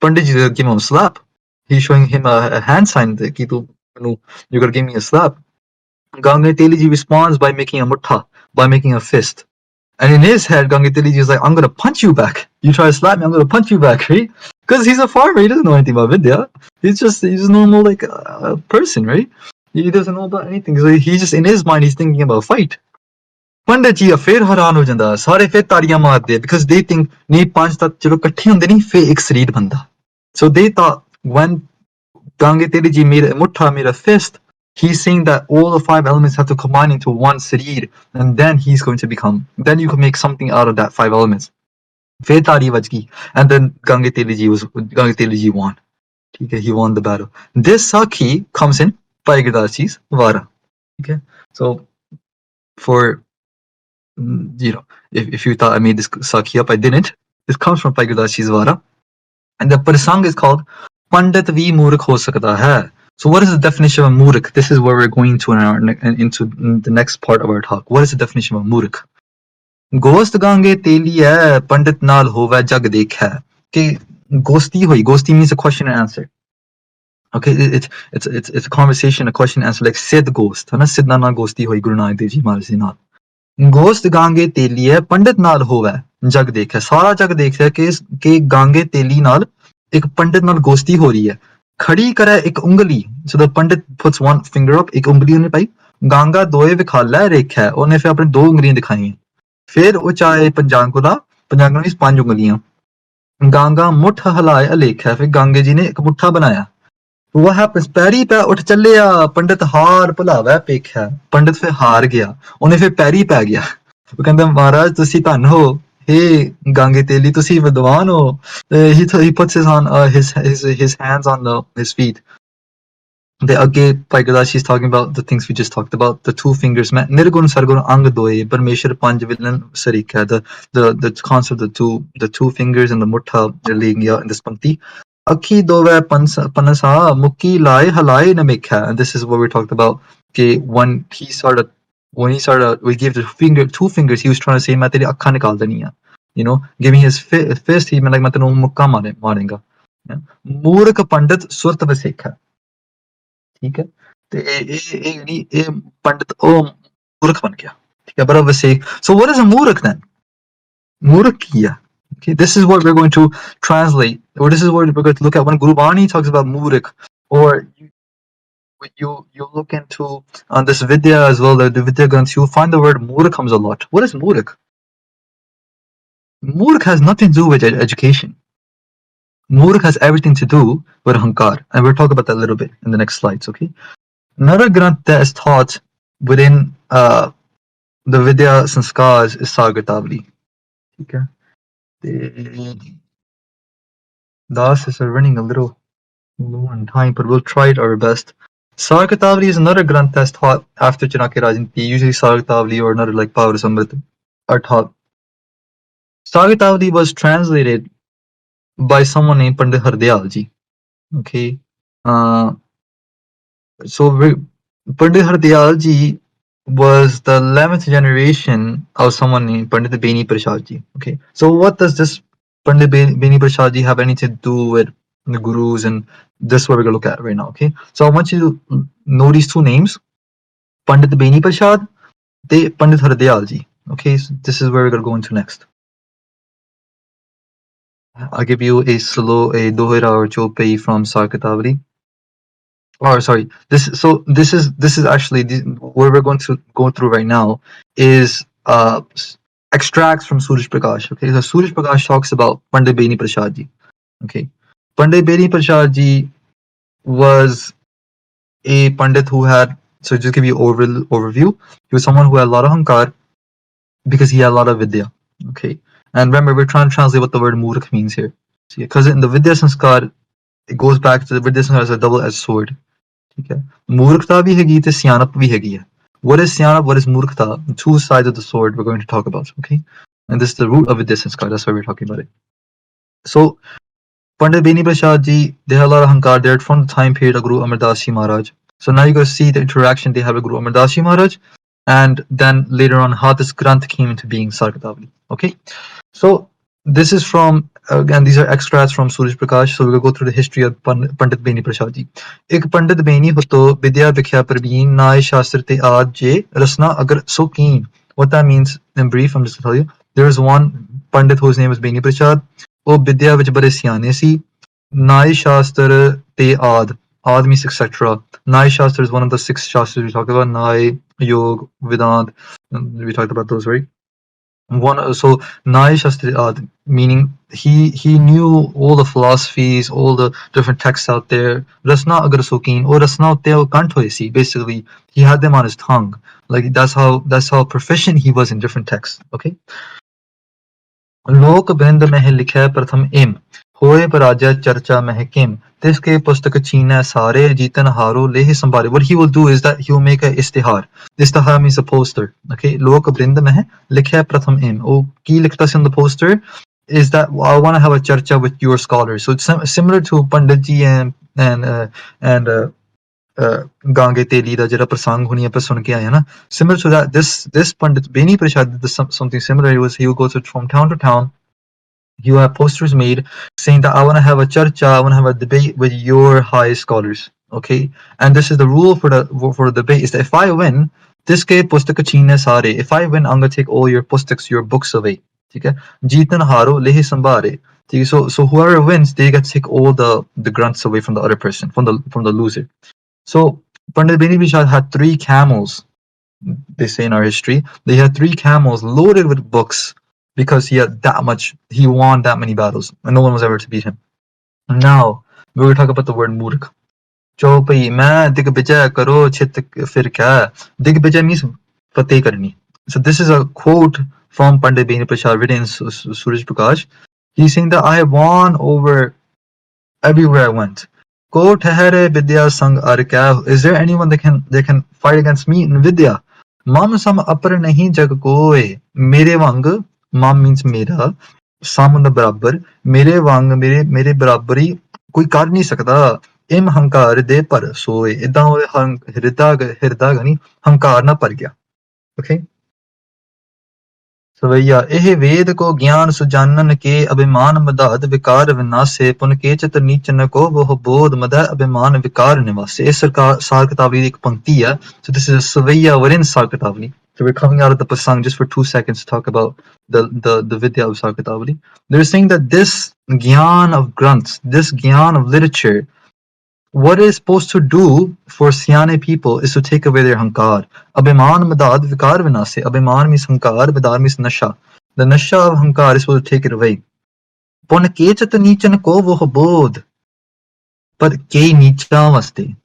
B: Pandit ji give him a slap. He's showing him a hand sign that you're gonna give me a slap. Gange Teliji responds by making a mutta, by making a fist. And in his head, Gange Teliji is like, "I'm gonna punch you back. You try to slap me, I'm gonna punch you back," right? Because he's a farmer, he doesn't know anything about Vidya. He's just normal like person, right? He doesn't know about anything. So he's just in his mind, he's thinking about a fight. Pandit ji फिर हैरान हो जांदा, सारे फिर ताड़ियां मारदे, because they think नहीं पांच तत्त चलो इकट्ठे हुंदे नहीं, फिर एक शरीर बनदा. So they thought when Gange Teliji made a mutta, made a fist, he's saying that all the 5 elements have to combine into one sarir, and then he's going to become, then you can make something out of that 5 elements. फिर ताड़ी बज गई, and then Gange Teliji won. He won the battle. This Sakhi comes in Bhai Gurdasi's Vara. Okay, so for if you thought I made this Sakhi up, I didn't. This comes from Bhai Gurdasi's Vara, and the prasang is called Pandit vi Murkh ho sakta hai. So what is the definition of Murkh? This is where we're going to into the next part of our talk. What is the definition of Murkh? ਗੋਸਤ ਗਾਂਗੇ ਤੇਲੀਐ ਪੰਡਿਤ ਨਾਲ ਹੋਵੈ ਜਗ ਦੇਖੈ ਕਿ ghosty ਹੋਈ ghosty means a question and answer okay it's a conversation a question and answer like ਸਿੱਧ ghost ਹੈ ਨਾ ਸਿੱਧਾਂ ਨਾਲ ghosty ਹੋਈ ਗੁਰੂ ਨਾਨਕ ਦੇਵ ਜੀ ਮਹਾਰਾਜ ਜੀ ਨਾਲ ਗੋਸਤ ਗਾਂਗੇ ਤੇਲੀਐ ਪੰਡਿਤ ਨਾਲ ਹੋਵੈ ਜਗ ਦੇਖੈ ਸਾਰਾ ਜਗ ਦੇਖਿਆ ਕਿ ਗਾਂਗੇ ਤੇਲੀ ਨਾਲ ਇੱਕ ਪੰਡਿਤ ਨਾਲ ghosty ਹੋ ਰਹੀ ਹੈ ਖੜੀ ਕਰੈ ਇੱਕ ਉਂਗਲੀ so the pandit puts one finger up ਇੱਕ ਉਂਗਲੀ ਉਹਨੇ ਪਾਈ ਗਾਂਗਾ ਦੋਏ ਵਿਖਾਲੈ ਰੇਖੈ ਉਹਨੇ ਫਿਰ ਆਪਣੇ ਦੋ ਉਂਗਲੀਆਂ ਦਿਖਾਈਆਂ ਫਿਰ ਉਹ ਚਾਹੇ ਪੰਜਾਂਗੁਲਾ means ਪੰਜ ਉਂਗਲੀਆਂ ਗਾਂਗਾ ਮੁੱਠ ਹਲਾਏ ਅਲੇਖੈ ਫਿਰ ਗਾਂਗੇ ਜੀ ਨੇ ਇੱਕ ਮੁੱਠਾ ਬਣਾਇਆ what happens ਪੈਰੀ ਪੈ ਉੱਠ ਚੱਲਿਆ ਪੰਡਿਤ ਹਾਰ ਭੁਲਾਵੈ ਪੇਖਿਆ ਪੰਡਿਤ ਫਿਰ ਹਾਰ ਗਿਆ ਉਹਨੇ ਫਿਰ ਪੈਰੀ ਪੈ ਗਿਆ ਉਹ ਕਹਿੰਦਾ ਮਹਾਰਾਜ ਤੁਸੀਂ ਧੰਨ ਹੋ ਹੇ ਗਾਂਗੇ ਤੇਲੀ ਤੁਸੀਂ ਵਿਦਵਾਨ ਹੋ he puts his hands on his feet the again like that she's talking about the things we just talked about the two fingers nirgun sargun ang doye parmeshwar panj villain sarika the concept of the two fingers and the mutta they're laying out in this pankti akhi dove panasa mukki lai halai namekha and this is what we talked about okay when he started we gave the two fingers he was trying to say main teri akkhan nikal deni hai you know giving his fist he meant like main tenu mukka marenga मूर्ख पंडित सुरत वसेखा ठीक है तो ये पंडित मूर्ख बन गया ठीक है बराबर से so what is a मूर्ख then मूर्ख किया okay this is what we're going to translate or this is what we're going to look at when Guru Bani talks about मूर्ख or you look into on this Vidya as well the Vidya Granth you'll find the word मूर्ख comes a lot what is मूर्ख मूर्ख has nothing to do with education मूर्ख has everything to do with hankar and we'll talk about that a little bit in the next slides okay another granth that is taught within the Vidya Sanskars is Sagatavali. Okay. Das is running a little low on time, but we'll try it our best. Sagatavali is another granth that's taught after Chanakya Rajanti. Usually Sagatavali or another like Power Samrit are taught. Sagatavali was translated by someone named Pandit Hardayal ji. Okay. So Pandit Hardayal ji was the 11th generation of someone named Pandit Beni Prasad ji. Okay, so what does this Pandit Beni Prasad ji have anything to do with the gurus and this is what we're going to look at right now. Okay, so I want you to know these two names, Pandit Beni Prasad, Pandit Hardayal ji. Okay, so this is where we're going to go into next. I'll give you a dohira or chopei from Sarkatavali. Oh, sorry. This is actually what we're going to go through right now is extracts from Suraj Prakash. Okay, so Suraj Prakash talks about Pandit Beni Prasad ji. Okay, Pandit Beni Prasad ji was a pandit who had. So just give you overview. He was someone who had a lot of hankar because he had a lot of vidya. Okay, and remember we're trying to translate what the word murkh means here. Because in the Vidya Sanskar, it goes back to the Vidya Sanskar as a double-edged sword. ठीक है मूर्खता भी हैगी ते सियानप भी हैगी है what is siyanap what is murkhta two sides of the sword we're going to talk about okay and this is the root of Vidya Sanskar that's why we're talking about it so Pandit Beni Prasad ji they had a lot of hankar there from the time period of Guru Amar Das Ji Maharaj so now you're going to see the interaction they have with Guru Amar Das Ji Maharaj and then later on how this Granth came into being Sarkatavali okay so this is from again these are extracts from Suraj Prakash so we'll go through the history of Pandit Beni Prasad ji ek Pandit Beni hoto vidya vikhya prabeen naay shastra te aaj je rasna agar sokeen what that means in brief I'm just going to tell you there is one Pandit whose name is Beni Prasad oh vidya vich bare siane si naay shastra te aad means etc naay shastra is one of the 6 shastras we talked about naay yog vedant we talked about those right one so Nai Shastra meaning he knew all the philosophies all the different texts out there Rasna agar sokin or Rasna utte kant hoye si basically he had them on his tongue like that's how proficient he was in different texts okay लोक बिंद में लिखै प्रथम इम होए पराजय चर्चा महकिम तिसके पुस्तक छीनै सारे जीतन हारो Leh संभारे what he will do is that he will make a istihar means a poster okay लोक बिंद में लिखै प्रथम इम oh की लिखता से on the poster is that I want to have a charcha with your scholars so it's similar to Pandit ji and ਗਾਂਗੇ ਤੇਲੀ ਦਾ ਜਿਹੜਾ ਪ੍ਰਸੰਗ ਹੁਣੀ ਆਪਾਂ ਸੁਣ ਕੇ ਆਏ ਹਾਂ ਨਾ, similar to that, this Pandit Beni Prashad did something similar. He would go from town to town. You have posters made saying that I want to have a charcha, I want to have a debate with your high scholars. Okay, and this is the rule for the debate is that if I win, this ke pustak chine sare. If I win, I'm gonna take all your pustaks, your books away. Okay, jeetan haro lehi sambare. So whoever wins, they get to take all the grunts away from the other person, from the loser. So Pandit Beni Prashad had 3 camels. They say in our history, they had 3 camels loaded with books because he won that many battles, and no one was ever to beat him. Now we will talk about the word murk. Jo bhai main digbijay karo chit fir kya? Digbijay means fateh karni. So this is a quote from Pandit Beni Prashad written in Suraj Prakash. He's saying that I have won over everywhere I went. Ko thehare Vidya Saga. Is there anyone that can fight against me in Vidya? Mam sam apar nahi jag koe. Mere wang, mam means mera, sam the barabar, mere wang, mere barabari koi kar nahi sakda. Im hankar de par soe. Idan ਉਹਦੇ ਹਿਰਦਾ ਗਨੀ ਹੰਕਾਰ ਨਾ ਭਰ ਗਿਆ. Okay. सवैया एह वेद को ज्ञान सुजानन के अभिमान मदाद विकार विनाशे पुन के चित नीचन को वह बोध मद अभिमान विकार निवासे. इस सार किताबली की एक पंक्ति है. So this is a Savaiya within Sar Kitabli. So we're coming out of the Pasang just for 2 seconds to talk about the Vidya of Sar Kitabli. They're saying that this Gyan of Granths, this Gyan of literature, what it is supposed to do for Siane people is to take away their hankar. Abhiman madad vikar vinase. Abhiman means hankar, vidar means nasha. The nasha of hankar is supposed to take it away. Pon kechat nichan ko voh bodh. But ke nicha vaste.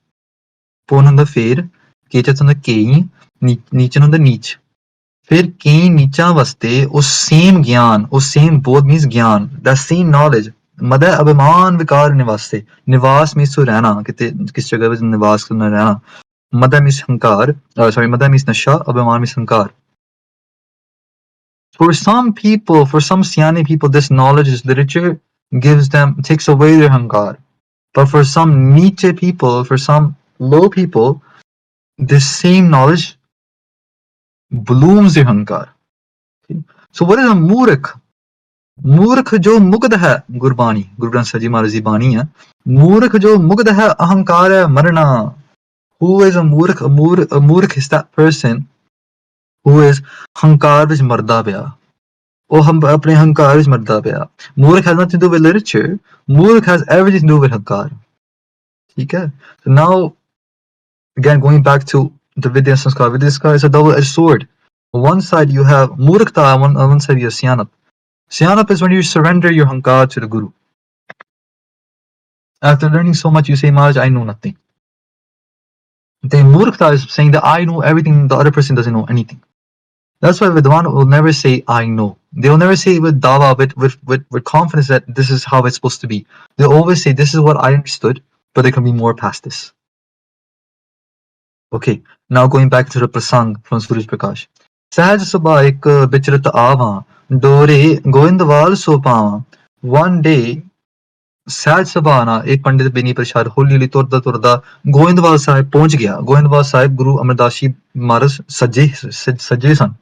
B: Pon on the fair, kechat on the ke, nichan on the nich. Fir ke nicha vaste, us same gyan, us same bodh means gyan, that same knowledge. मदा अभिमान विकार निवासे. निवास means to रहना, किस जगह पे निवास करना, रहना. मदा मीन्स हंकार, मदा मीन्स नशा, अभिमान means हंकार. For some people, for some Siane people, this knowledge, this literature takes away their hankar. But for some Nietzsche people, for some low people, this same knowledge blooms their hankar. Okay? So what is a murak? मूर्ख जो मुग्ध है, गुरबाणी, गुरु ग्रंथ साहिब जी महाराज की बाणी है. मूर्ख जो मुग्ध है अहंकार है मरना. Who is a मूर्ख? A मूर्ख is that person who is हंकार विच मरदा पिया. ਉਹ ਆਪਣੇ ਹੰਕਾਰ ਵਿੱਚ ਮਰਦਾ ਪਿਆ. मूर्ख has nothing to do with literature. मूर्ख has everything to do with ਹੰਕਾਰ. ਠੀਕ ਹੈ. So now again going back to the Vidya Sanskar. Vidya Sanskar is a double-edged sword. On one side you have मूर्खता, on one side you have siyanap. Siyanap is when you surrender your hankar to the Guru. After learning so much, you say, Maharaj, I know nothing. Then Murkhta is saying that I know everything, the other person doesn't know anything. That's why Vidwan will never say, I know. They will never say with dawa, with confidence that this is how it's supposed to be. They'll always say, this is what I understood, but there can be more past this. Okay, now going back to the Prasang from Suraj Prakash. Sahaj Sabha ek bichrat aava. Dore Goindwal Sopama. One day, Sahaj Sabha ek Pandit Beni Prashad holi turda turda Goindwal Sahib pਹੁੰਚ ਗਿਆ. Goindwal Sahib Guru Amardas Ji Maharaj ਸੱਜੇ ਸਨ.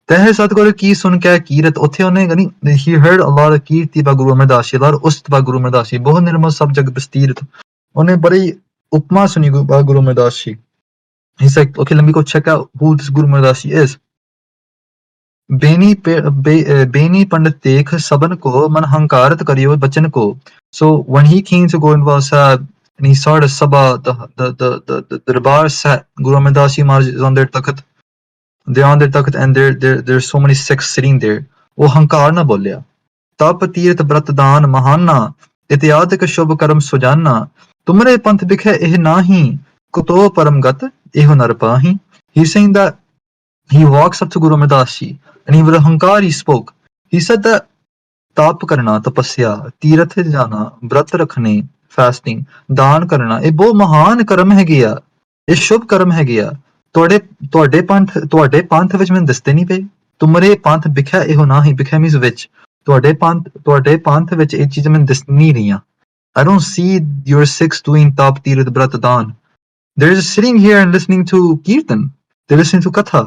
B: ਤਹਿ ਸਤਿਗੁਰ ਕੀ ਸੁਣ ਕੇ ਕੀਰਤ. ਉੱਥੇ ਉਹਨੇ he heard a lot of Kirti by Guru Amardas Ji, a lot of ust by Guru Amardas Ji. ਬਹੁਤ ਨਿਰਮਲ ਸਭ ਜਗ ਬਸਤੀਰਤ. ਉਹਨੇ ਬੜੀ ਉਪਮਾ ਸੁਣੀ by Guru Amardas Ji. He's like, okay, let me go check out who this Guru Amardas Ji is. Beni पंडित देख सबन को मन हंकारत करियो बचन को. So when he came to Goindwal Sahib and he saw the Sabha, the Darbar set, Guru Amardas Ji Maharaj is on their takhat. They're on their takhat and there's so many Sikhs sitting there. वो हंकार ना बोलिया. तप तीर्थ व्रत दान महाना इत्यादि शुभ कर्म सुजाना. तुमरे पंथ बिखे एह नाही कुतो परम गत एह नर पाही. He's saying that he walks up to Guru Amardas Ji and he with hankar he spoke. He said that ताप करना, तपस्या, तीर्थ जाना, व्रत रखने, fasting, दान करना, ਇਹ ਬਹੁਤ ਮਹਾਨ ਕਰਮ ਹੈਗੇ ਆ. ਇਹ ਸ਼ੁਭ ਕਰਮ ਹੈਗੇ ਆ. ਤੁਹਾਡੇ ਪੰਥ ਵਿੱਚ ਮੈਨੂੰ ਦਿਸਦੇ ਨਹੀਂ ਪਏ. ਤੁਮਰੇ ਪੰਥ ਵਿਖਿਆ ਇਹੋ ਨਾ ਹੀ. ਵਿਖਿਆ means ਵਿੱਚ. ਤੁਹਾਡੇ ਪੰਥ ਵਿੱਚ ਇਹ ਚੀਜ਼ਾਂ ਮੈਨੂੰ ਦਿਸ ਨਹੀਂ ਰਹੀਆਂ. I don't see your Sikhs doing tap, tirat, brat, dan. They're just sitting here and listening to Kirtan. They're listening to Katha.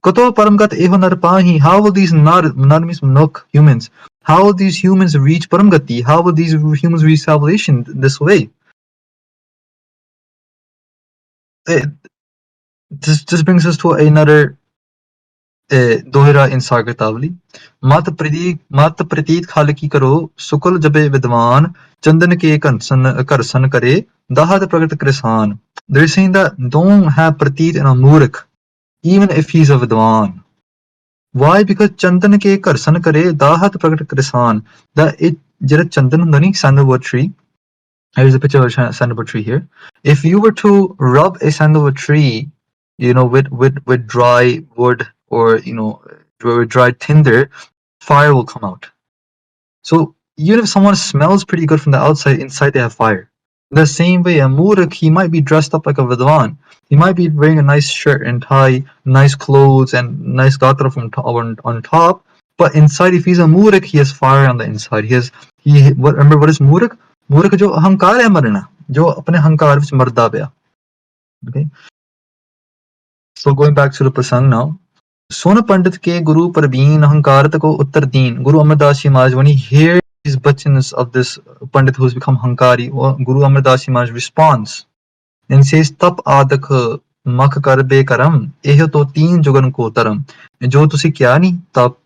B: Kato Paramgat Eho Narpahi. How will these nar means Manok humans? How will these humans reach Paramgati? How will these humans reach salvation this way? This brings us to another दोहरा इन सागरतावली मत प्रतीत खाल की करो सुकुल जबे विद्वान चंदन के करसन करे दाहत प्रगट कृसान. They're saying that don't have pratit in a murak even if he's a vidwan. Why? Because chandan ke karsan kare dahat pragat krisan. That it jera chandan hunda nahi, sandalwood tree. Here's a picture of a sandalwood tree here. If you were to rub a sandalwood tree, you know, with dry wood or, you know, with dry tinder, fire will come out. So even if someone smells pretty good from the outside, inside they have fire. The same way, a murak, he might be dressed up like a vidwan. He might be wearing a nice shirt and tie, nice clothes, and nice gatra from on top. But inside, if he's a murak, he has fire on the inside. Remember what is murak? Murak जो अहंकार है मरना, जो अपने अहंकार विच मरदा पिया. Okay. So going back to the prasang now. सुन पंडित के गुरु परबीन अहंकारत को उत्तर दीन. Guru Amardas Ji Maharaj, when he hears these bachans of this pandit who's become hankari, Guru Amardas Ji Maharaj responds and says, तप आदक मख कर बेकरम एह तो तीन जुगन को तरम. जो तुसी क्या नहीं तप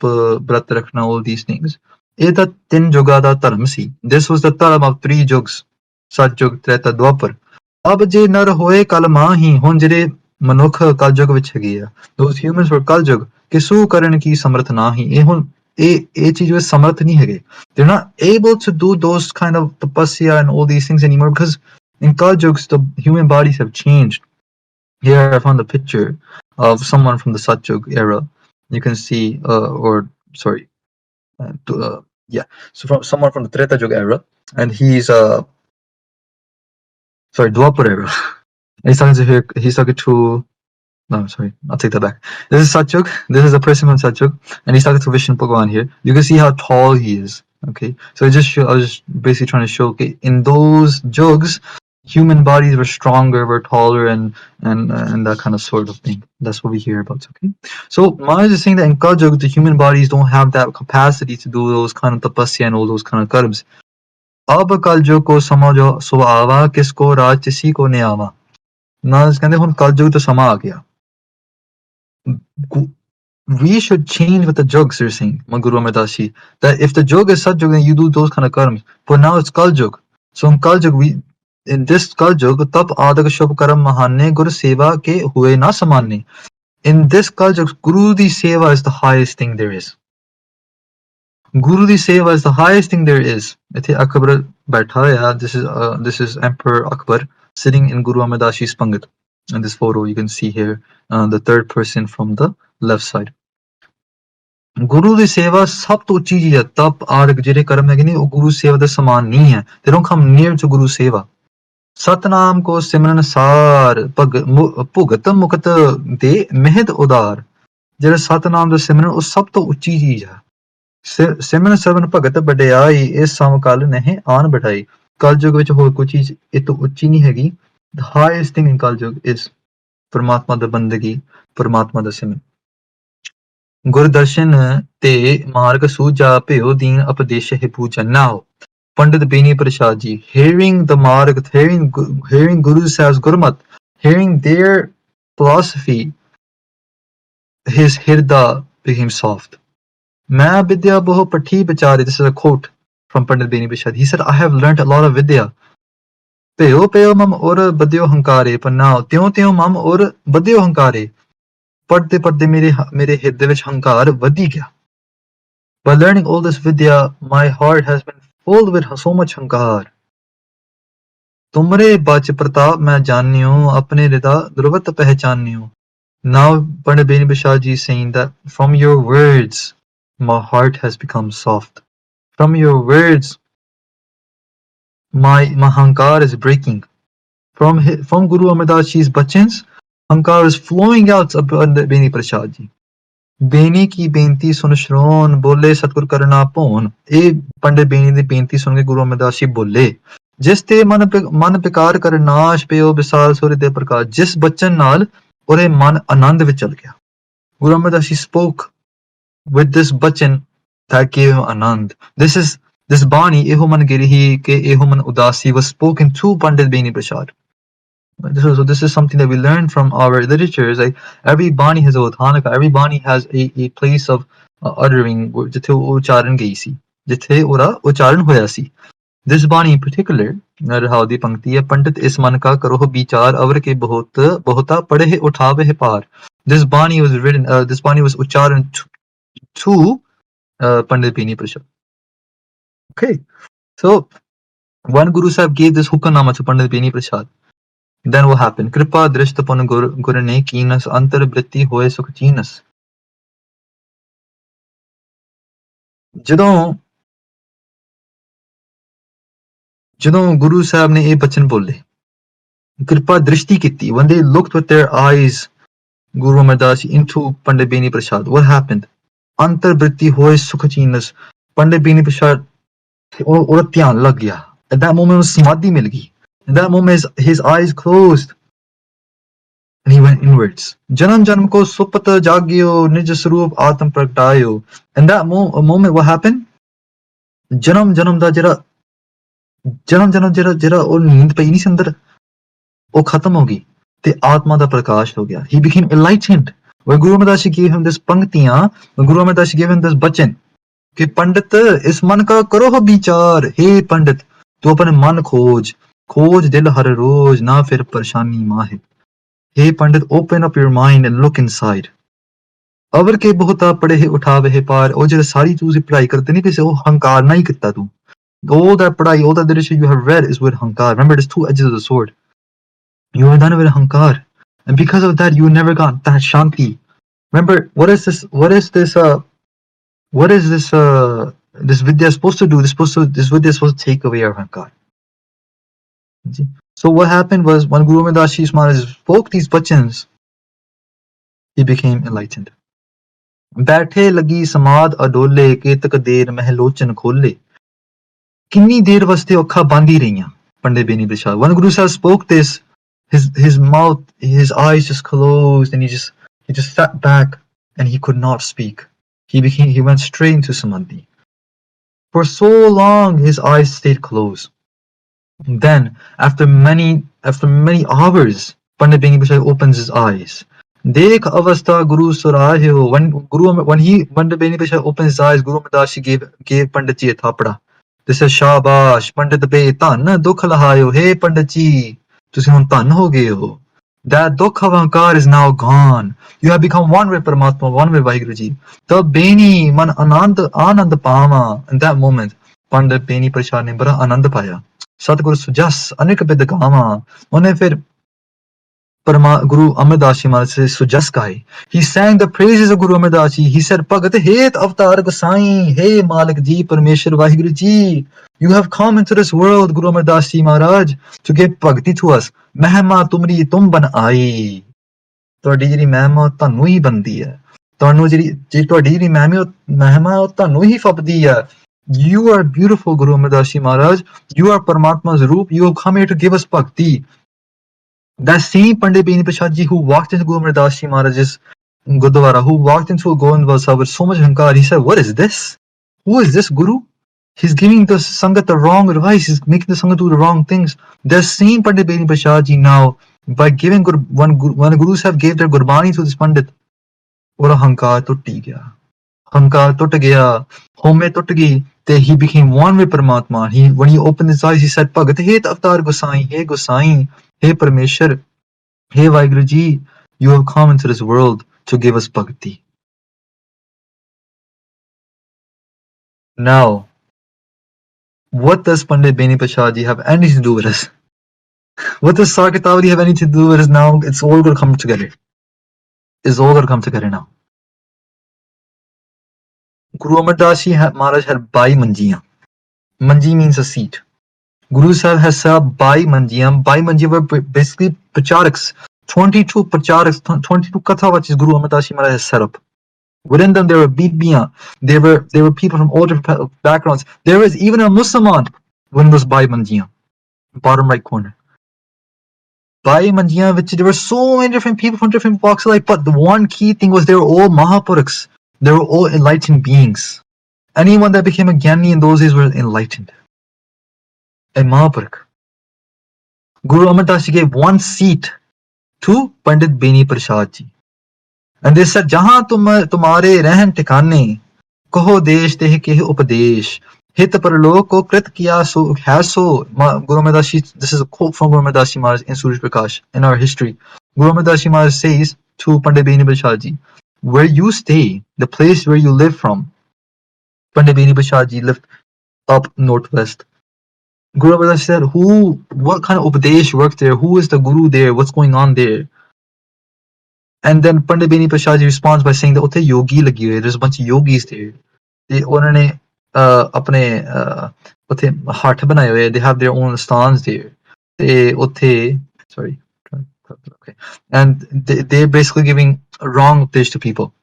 B: व्रत रखना, all these things, ਇਹ ਤਾਂ ਤਿੰਨ ਜੁਗਾਂ ਦਾ ਧਰਮ ਸੀ. This was the term of 3 jugs, ਸਤਜੁਗ Treta ਦੁਆਪਰ. ਅਬ ਜੇ ਨਰ ਹੋਏ ਕਲ ਮਾਹੀ, ਹੁਣ ਜਿਹੜੇ ਮਨੁੱਖ ਕਲਯੁਗ ਵਿੱਚ ਹੈਗੇ ਆ, those humans were ਕਲਯੁਗ, ਕਿਸੂ ਕਰਨ ਕੀ ਸਮਰਥ ਨਾਹੀ. ਇਹ ਹੁਣ ਇਹ ਚੀਜ਼ ਵਿੱਚ ਸਮਰਥ ਨਹੀਂ ਹੈਗੇ. They're not able to do those kind of tapasya and all these things anymore because in Kaljugs the human bodies have changed. Here I found a picture of someone from the Satyug era. You can see, so from someone from the Treta Yuga era, and he's Dwapar era. He's talking to no, sorry, I'll take that back. This is Satyug. This is a person from Satyug, and he's talking to Vishnu Bhagwan here. You can see how tall he is. Okay, so I was just basically trying to show, okay, in those jugs, human bodies were stronger, were taller, and that kind of sort of thing. That's what we hear about. Okay, so Maharaj is saying that in Kaljug, the human bodies don't have that capacity to do those kind of tapasya and all those kind of karmas. Ab Kaljug ko samajo so aava kisko raaj tisi ko ne aava. Maharaj कहते हुन Kaljug तो समा आ गया. We should change with the jugs, you're saying, Guru Amardas Ji, that if the jug is Satyug, then you do those kind of karmas. But now it's Kaljug. So in Kaljug, in this Kaljug, tap adak shubh karam mahanne guru seva ke hue na samanne. In this Kaljug, Guru di seva is the highest thing there is. Guru di seva is the highest thing there is. Akbar baitha hai. This is Emperor Akbar sitting in Guru Amardas Ji's pangat. In this photo, you can see here the third person from the left side. Guru di seva sab to uchi chीज है. तप आर्ग ਜਿਹੜੇ ਕਰਮ ਹੈਗੇ ਨੇ ਉਹ ਗੁਰੂ ਸੇਵਾ ਦੇ ਸਮਾਨ ਨਹੀਂ ਹੈ. They don't come near to Guru seva. Satnam ਕੋ ਸਿਮਰਨ ਸਾਰ ਭੁਗਤ ਮੁਕਤ ਦੇ ਮਹਿਦ ਉਦਾਰ. ਜਿਹੜਾ ਸਤਨਾਮ ਦਾ ਸਿਮਰਨ ਉਹ ਸਭ ਤੋਂ ਉੱਚੀ ਚੀਜ਼ ਹੈ. ਸਿਮਰਨ ਸਰਵਨ ਭਗਤ ਵਡਿਆਈ ਇਸ ਸਮਕਾਲ ਨਹੀਂ ਆਨ ਬਿਠਾਈ. ਕਲਯੁਗ ਵਿੱਚ ਹੋਰ ਕੋਈ ਚੀਜ਼ ਇਹ ਤੋਂ ਉੱਚੀ ਨਹੀਂ ਹੈਗੀ. The highest thing in Kaljug is Paramatma da bandagi, Paramatma da simran. Gurdarshan te marg suja peo deen apadesh hai puja. Now, Pandit Beni Prasad Ji, hearing the marg, hearing Guru Sahib's Gurmat, hearing their philosophy, his hirda became soft. Main vidya boho pathi bechari. This is a quote from Pandit Beni Prasad. He said, I have learnt a lot of vidya. Peo peo mam or badyo hankare, but now tyo tyo mam or badyo hankare. Padde padde mere hirde vich hankar vadi gaya. By learning all this vidya, my heart has been full with so much hankar. Tumre bach pratap main janniyo, apne rida dhruvat pehchanniyo. Now Pandit Beni Prasad Ji is saying that from your words, my heart has become soft. From your words, my hankar is breaking. From Guru Amardas Ji's bachans, hankar is flowing out of Beni Prasad Ji. Beni ki benti sun shron, bole Satgur karna pon. A Pandit Beni di benti sun ke Guru Amardas Ji bole. ਜਿਸ ਤੇ ਮਨ ਪਿਕਾਰ ਕਰ ਨਾਸ਼ ਪਿਓ ਵਿਸਾਲ ਸੂਰਜ ਦੇ ਪ੍ਰਕਾਸ਼ ਜਿਸ ਬਚਨ ਨਾਲ ਉਹਦੇ ਮਨ ਆਨੰਦ ਵਿੱਚ ਚਲ ਗਿਆ Guru Amar Das Ji spoke with this bachan that gave him anand this bani ਇਹੋ ਮਨ ਗਿਰਹੀ ਕਿ ਇਹੋ ਮਨ ਉਦਾਸੀ was spoken to Pandit Beni Prasad. So this is something that we learn from our literatures. Like every bani has a Uthanaka, every bani has a place of uttering ਜਿੱਥੇ ਉਹ ਉਚਾਰਨ ਗਈ ਸੀ ਜਿੱਥੇ ਉਹਦਾ ਉਚਾਰਨ ਹੋਇਆ ਸੀ This bani in particular ਰਹਾਉ ਦੀ ਪੰਕਤੀ ਹੈ ਪੰਡਿਤ ਇਸ ਮਨ ਕਾ ਕਰੋ ਵਿਚਾਰ ਅਵਰ ਕੇ ਬਹੁਤਾ ਪੜ੍ਹੇ ਉਠਾਵੇ ਭਾਰ This bani was written this bani was ucharan to Pandit Beni Prasad. Okay, so when Guru Sahib gave this hukamnama to Pandit Beni Prasad, then what happened? Kripa drishtapun Guru ne keenas antar vritti hoye sukh cheenas. ਜਦੋਂ Guru Sahib ਨੇ ਇਹ ਬਚਨ ਬੋਲੇ ਕਿਰਪਾ ਦ੍ਰਿਸ਼ਟੀ ਕੀਤੀ when they looked with their eyes Guru Amar Das Ji into Pandit Beni Prasad, what happened? ਅੰਤਰ ਬ੍ਰਿਤੀ ਹੋਏ ਸੁਖ ਚੀਨਸ Pandit Beni Prasad ਉਹਦਾ ਧਿਆਨ ਲੱਗ ਗਿਆ at that moment ਉਹ ਸਮਾਧੀ ਮਿਲ ਗਈ at that moment his eyes closed and he went inwards ਜਨਮ ਜਨਮ ਕੋ ਸੁਪਤ ਜਾਗਿਓ ਨਿਜ ਸਰੂਪ ਆਤਮ ਪ੍ਰਗਟਾਇਓ in that moment what happened? ਜਨਮ ਦਾ ਜਿਹੜਾ ਉਹ ਨੀਂਦ ਪਈ ਨਹੀਂ ਸੀ ਅੰਦਰ ਉਹ ਖਤਮ ਹੋ ਗਈ ਤੇ ਆਤਮਾ ਦਾ ਪ੍ਰਕਾਸ਼ ਹੋ ਗਿਆ he became enlightened when Guru Amar Das Ji gave him this ਪੰਕਤੀਆਂ when Guru Amar Das Ji gave him this ਬਚਨ ਕਿ ਪੰਡਿਤ ਇਸ ਮਨ ਕਾ ਕਰੋ ਵਿਚਾਰ हे ਪੰਡਿਤ ਤੂੰ ਆਪਣੇ ਮਨ ਖੋਜ ਦਿਲ ਹਰ ਰੋਜ਼ ਨਾ ਫਿਰ ਪਰੇਸ਼ਾਨੀ ਮਾਹੇ हे ਪੰਡਿਤ open up your mind and look inside ਅਵਰ ਕੇ ਬਹੁਤਾ ਪੜ੍ਹੇ ਉਠਾਵੇ ਪਾਰ ਉਹ ਜਿਹੜੇ ਸਾਰੀ ਤੁਸੀਂ ਪੜ੍ਹਾਈ ਕਰਦੇ ਨਹੀਂ ਕਿਸੇ ਉਹ ਹੰਕਾਰ ਨਾ ਹੀ ਕੀਤਾ ਤੂੰ all that ਪੜ੍ਹਾਈ all that literature you have read is with hankar remember there's two edges of the sword you have done it with hankar and because of that you never got that shanti remember what is this this vidya supposed to do this vidya is supposed to take away our hankar so what happened was when Guru Amar Das Ji Maharaj spoke these bachans he became enlightened ਬੈਠੇ ਲੱਗੀ ਸਮਾਦ ਅਡੋਲੇ ਕੇਤਕ ਦੇਰ ਮਹਿਲੋਚਨ ਖੋਲੇ ਕਿੰਨੀ ਦੇਰ ਵਾਸਤੇ ਅੱਖਾਂ ਬੰਦ ਹੀ ਰਹੀਆਂ Pandit Beni Prasad when Guru Sahib spoke this his mouth his eyes just closed and he just sat back and he could not speak he went straight into samadhi for so long his eyes stayed closed then after many hours Pandit Beni Prasad opens his eyes Dekh avastha Guru Surahyo when Pandit Beni Prasad opens his eyes Guru Amar Das Ji gave Pandit Ji a thapda This is Shabash, Pandit Bey Tan, Dukh Lahayo, hey Pandit Ji, ਤੁਸੀਂ ਹੁਣ ਧੰਨ ਹੋ ਗਏ ਹੋ That Dukh of Ahankar is now gone. You have become one with Paramatma, one with Vaheguru Ji. ਤਬ ਬੇਨੀ ਮਨ ਆਨੰਦ ਪਾਵਾਂ In that moment, Pandit Beni Prasad ਨੇ ਬੜਾ ਆਨੰਦ ਪਾਇਆ ਸਤਿਗੁਰ ਸੁਜਸ ਅਨੇਕ ਬਿਦ ਗਾਵਾਂ ਉਹਨੇ ਫਿਰ Guru Amar Das Ji Maharaj se sujas gaye. He sang the praises of Guru Amar Das Ji. He said, Bhagat Het Avatar Gosain, Hey Malik Ji, Parmeshwar Vaheguru Ji, you have come into this world, Guru Amar Das Ji Maharaj, to give bhakti to us. Mehma tumri tum ban aayi. ਤੁਹਾਡੀ ਜਿਹੜੀ ਮਹਿਮਾ ਤੁਹਾਨੂੰ ਹੀ ਬੰਦੀ ਹੈ ਤੁਹਾਨੂੰ ਜਿਹੜੀ ਤੁਹਾਡੀ ਜਿਹੜੀ ਮਹਿਮਾ ਉਹ ਤੁਹਾਨੂੰ ਹੀ ਫੱਬਦੀ ਹੈ You are beautiful, Guru Amar Das Ji Maharaj. You are Paramatma's roop. You have come here to give us bhakti. That same Pandit Beni Prasad Ji who walked into Guru Amar Das Ji Maharaj's Gurdwara, who walked into a Govindwal Sabha with so much hankar, he said, what is this? Who is this Guru? He's giving the Sangat the wrong advice, he's making the Sangat do the wrong things. The same Pandit Beni Prasad Ji now, by giving when Guru Sahib gave their Gurbani to this Pandit, ora hankar tutti gaya. Hankar tut gaya, home tut gayi, he became one with Paramatma. When he opened his eyes, he said, Bhagat Het Avatar Gosain, Hey Gosain, Hey Parmeshwar, Hey Vaheguru Ji, you have come into this world to give us bhakti. Now, what does Pandit Beni Prasad Ji have anything to do with us? What does Sarkatavadi have anything to do with us now? It's all going to come together. It's all going to come together now. Guru Amar Das Ji Maharaj had 22 manjiyan. Manji means a seat. Guru Sahib has set up 22 manjiyan. 22 manjiyan were basically pracharaks. 22 pracharaks, 22 kathavachis Guru Amar Das Ji Maharaj has set up. Within them there were bibiyan. There were people from all different backgrounds. There was even a Musliman when it was 22 manjiyan. bottom right corner. Bhai Manjiyan, which there were so many different people from different walks of life, but the one key thing was they were all Mahapurukhs. They were all enlightened beings. Anyone that became a Gyani in those days were enlightened. A Mahapurukh. Guru Amar Das Ji gave one seat to Pandit Beni Prasad Ji. And they said, Jahan tumhare rehan tikane, kaho desh teh ke upadesh. Hit parlok ko krit kiya so hai so. Guru Amar Das Ji, this is a quote from Guru Amar Das Ji Maharaj in Suraj Prakash in our history. Guru Amar Das Ji Maharaj says to Pandit Beni Prasad Ji, where you stay, the place where you live from, Pandit Beni Prasad Ji lived up northwest. Guru Amar Das said, what kind of upadesh worked there? Who is the guru there? What's going on there? And then Pandit Beni Prasad Ji responds by saying that ਉੱਥੇ yogi ਲੱਗੀ ਹੋਏ, there's a bunch of yogis there. ਤੇ ਉਹਨਾਂ ਨੇ ਆਪਣੇ ਉੱਥੇ ਹੱਠ ਬਣਾਏ ਹੋਏ, they have their own stands there. ਤੇ ਉੱਥੇ sorry, okay, and they're basically giving a wrong upadesh to people.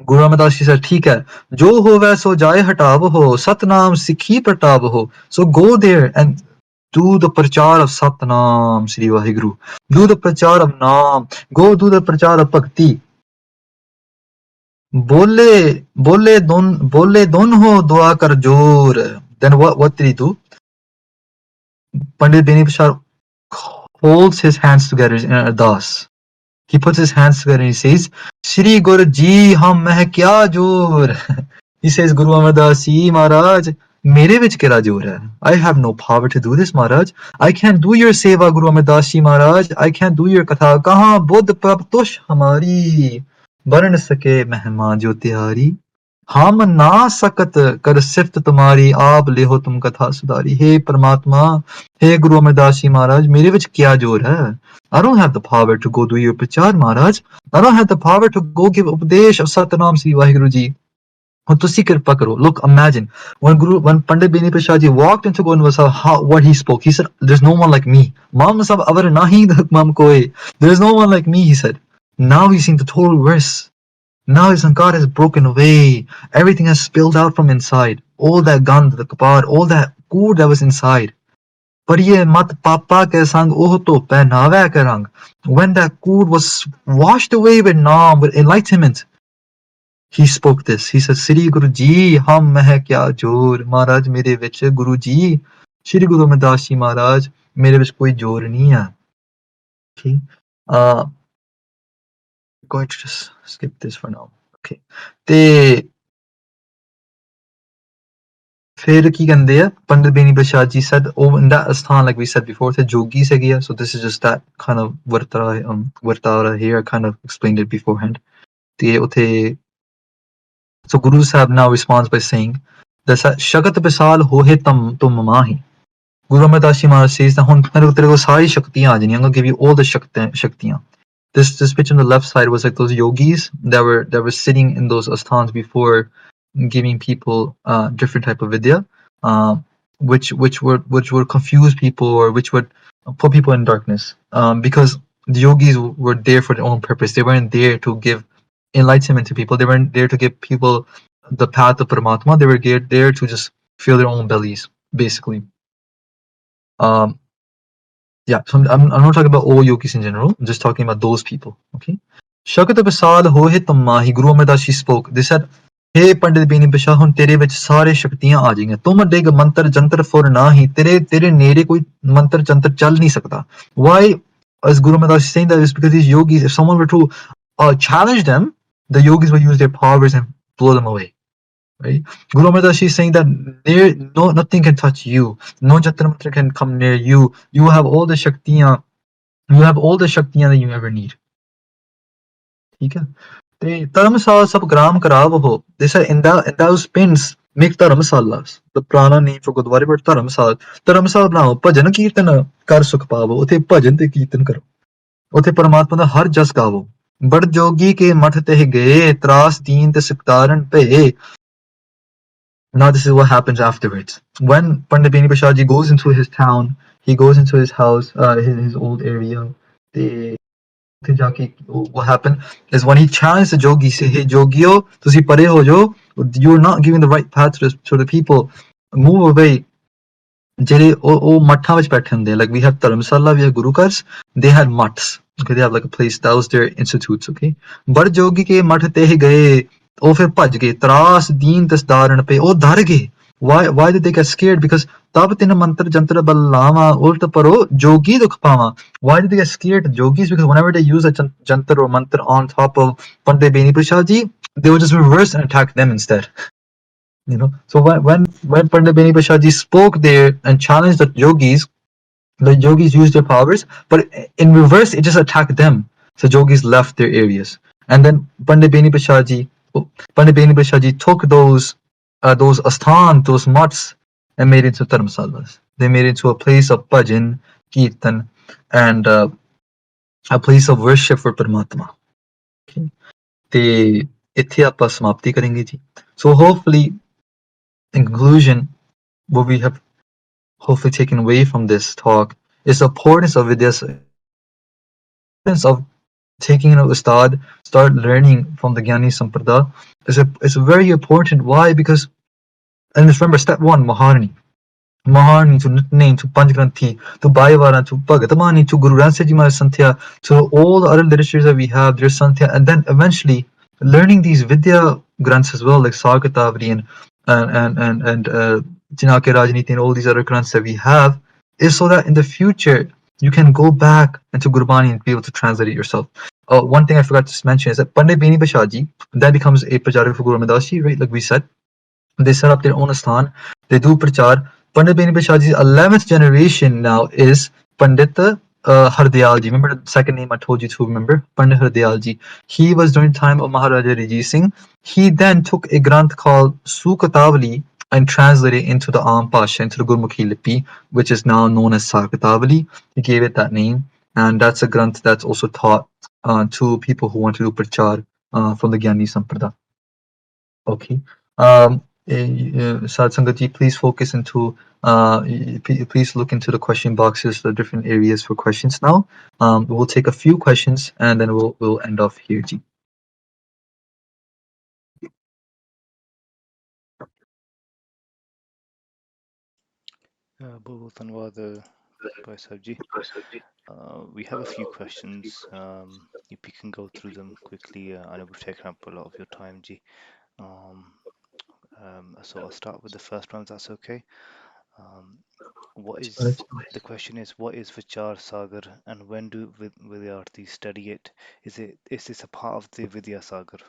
B: Guru Ramadasi said, ठीक है, जो होवे सो जाए हटाव हो, सतनाम सिखी प्रताप हो. So go there and do the prachar of Satnam, Shri Vaheguru. Do the prachar of Naam. Go do the prachar of Bhakti. बोले दोन हो दुआ कर जोर. Then what did he do? Pandit Beni Prasad holds his hands together in ardas. He puts his hands together and he says, Shri Guru Ji, hum meh kya jor. He says, Guru Amar Das Ji Maharaj, mere vich kera jor hai. I have no power to do this, Maharaj. I can't do your seva, Guru Amar Das Ji Maharaj. I can't do your katha. Kahan buddh prab tush hamari. Barn sake mehma jo tihari. हम ना सकत कर सिफ्त तुम्हारी आप ले हो तुम कथा सुधारी. हे परमात्मा, हे Guru Amar Das Ji Maharaj, मेरे विच क्या जोर है? I don't have the power to go do your prachar, Maharaj. I don't have the power to go give upadesh of Satnam Sri Vaheguru Ji. ਤੁਸੀਂ ਕਿਰਪਾ ਕਰੋ. Look, imagine when Pandit Beni Prasad Ji walked into Govind Vasal, what he spoke. He said, "There's no one like me. Mam sab avar nahi mam koi. There's no one like me," he said. Now he's seen the total verse. Now his ankar has broken away. Everything has spilled out from inside. All that gand, the kapar, all that good that was inside. But ye mat papa ke sang oh to pehnave ke rang. When that good was washed away with naam, with enlightenment, he spoke this. He said, Sri Guru Ji, hum meh kya jor. Maharaj, mere vich Guru Ji, Shri Guru Amar Das Ji Maharaj, mere vich koi jor nahi hai. Okay. Going to just skip this for now. Okay. ਤੇ ਫਿਰ ਕੀ ਕਹਿੰਦੇ ਆ, Pandit Beni Prasad Ji said, oh, in that astan, like we said before, the yogi segi hai. So this is just that kind of vartara here. I kind of explained it beforehand. ਤੇ ਉੱਥੇ, so Guru Sahib now responds by saying, Shagat Bisal hohe tum mahi. Guru Amar Das Ji Maharaj says that hun tere ko sari shaktiyan aa jani. I'm going to give you all the shaktiyan. This picture on the left side was like those yogis that were sitting in those asthans before giving people different type of vidya, which would confuse people or which would put people in darkness, because the yogis were there for their own purpose. They weren't there to give enlightenment to people. They weren't there to give people the path of Paramatma. They were there to just fill their own bellies, basically. Yeah, so I'm not talking about all yogis in general. I'm just talking about those people. Okay. Shakat Basal hohe tammahi. Guru Amar Das Ji spoke. They said, Hey Pandit Beni Prasad, hun tere vich sare shaktiyan aa jayengi. Tum deg mantar jantar for nahi. Tere nere koi mantar jantar chal nahi sakta. Why is Guru Amar Das Ji saying that? Is because these yogis, if someone were to challenge them, the yogis will use their powers and blow them away. Right? Guru Amar Das Ji is saying that nothing can touch you. No jantar mantar can come near you. You have all the shaktiyan. You have all the shaktiyan that you ever need. ठीक है. ਤੇ ਧਰਮਸਾਲ ਸਭ gram ਖਰਾਬ ਹੋ. They said in those pins make ਧਰਮਸਾlas. The prana name for ਗੁਰਦੁਆਰੇ, but ਧਰਮਸਾਲ ਬਣਾਓ, ਭਜਨ ਕੀਰਤਨ ਕਰ ਸੁਖ ਪਾਵੋ. ਉੱਥੇ ਭਜਨ ਤੇ ਕੀਰਤਨ ਕਰੋ. ਉੱਥੇ ਪਰਮਾਤਮਾ ਦਾ ਹਰ ਜਸ ਗਾਵੋ. ਬੜ ਜੋਗੀ ਕੇ ਮਠ ਤੇ ਗਏ, ਤਰਾਸ ਦੀਨ ਤੇ ਸਿਕਤਾਰਨ ਭਏ. Now this is what happens afterwards. When Pandit Beni Prasad Ji goes into his town, he goes into his house, his old area. What happened is when he challenged the yogi, say, hey Jogio, tusi pare ho jo, you're not giving the right path to the people, move away. ਜਿਹੜੇ ਉਹ ਮੱਠਾਂ ਵਿੱਚ ਬੈਠੇ ਹੁੰਦੇ, like we have Dharamshala, we have guru ਘਰਸ, they had mutts, okay, they have like a place, that was their institutes, okay। ਬੜ ਜੋਗੀ ਕੇ ਮੱਠ ਤੇ ਹੀ ਗਏ, ਉਹ ਫਿਰ ਭੱਜ ਗਏ, ਤਰਾਸ ਦੀਨ ਦਸਦਾਰਨ ਪਏ, ਉਹ ਡਰ ਗਏ। why did they get scared? Because ਤਬ ਤਿਨ ਮੰਤਰ ਜੰਤਰ ਬਲ ਲਾਵਾਂ, ਉਲਟ ਪਰੋ ਜੋਗੀ ਦੁਖ ਪਾਵਾਂ। Why did they get scared, yogis? Because whenever they use a jantar or mantar on top of Pandit Beni Prasad ji, they would just reverse and attack them instead. You know, so when Pandit Beni Prasad ji spoke there and challenged the yogis used their powers, but in reverse it just attacked them. So yogis left their areas, and then Pandit Beni Prasad ji took those asthan, those mutts, and made into dharmsalas. They made it into a place of bhajan, kirtan, and a place of worship for Paramatma. Okay, ਤੇ ਇੱਥੇ ਆਪਾਂ ਸਮਾਪਤੀ ਕਰਾਂਗੇ ਜੀ। So hopefully, in conclusion, what we have hopefully taken away from this talk is the importance of Vidya, importance of taking an ustad, start learning from the Gyani Samprada. It's very important. Why? Because, and remember, step one, Maharani. Maharani to Nitname to Panchgranthi to Bhai to Bhagatamani to Guru Granth Sahib Ji Maharaj Santhya, to all the other literatures that we have, there's Santhya, and then eventually learning these Vidya Granths as well, like Sargatavri and Jinake Rajniti and all these other Granths that we have, is so that in the future you can go back into Gurbani and be able to translate it yourself. One thing I forgot to mention is that Pandit Beni Bashad Ji, that becomes a Pracharak for Guru Ramadas Ji, right? Like we said, they set up their own asthan, they do prachar. Pandit Beni Bashad Ji's 11th generation now is Pandit Hardayal Ji. Remember the second name I told you to remember? Pandit Hardayal Ji. He was during the time of Maharaja Ranjit Singh. He then took a granth called Sukatavali and translated it into the Am Pasha, into the Gurmukhi Lipi, which is now known as Sarkatavali. He gave it that name, and that's a granth that's also taught to people who want to do prachar from the Gyani Samprada. Okay. Sad Sangat, please focus into, please look into the question boxes, the different areas for questions now. We'll take a few questions and then we'll end off here, Ji.
A: बहुत धन्यवाद भाई साहब जी. We have a few questions. If you can go through them quickly, I know we've taken up a lot of your time, Ji. So I'll start with the first one, if that's okay. The question is, what is Vichar Sagar and when do Vidyarthi study it? Is this a part of the Vidya Sagar?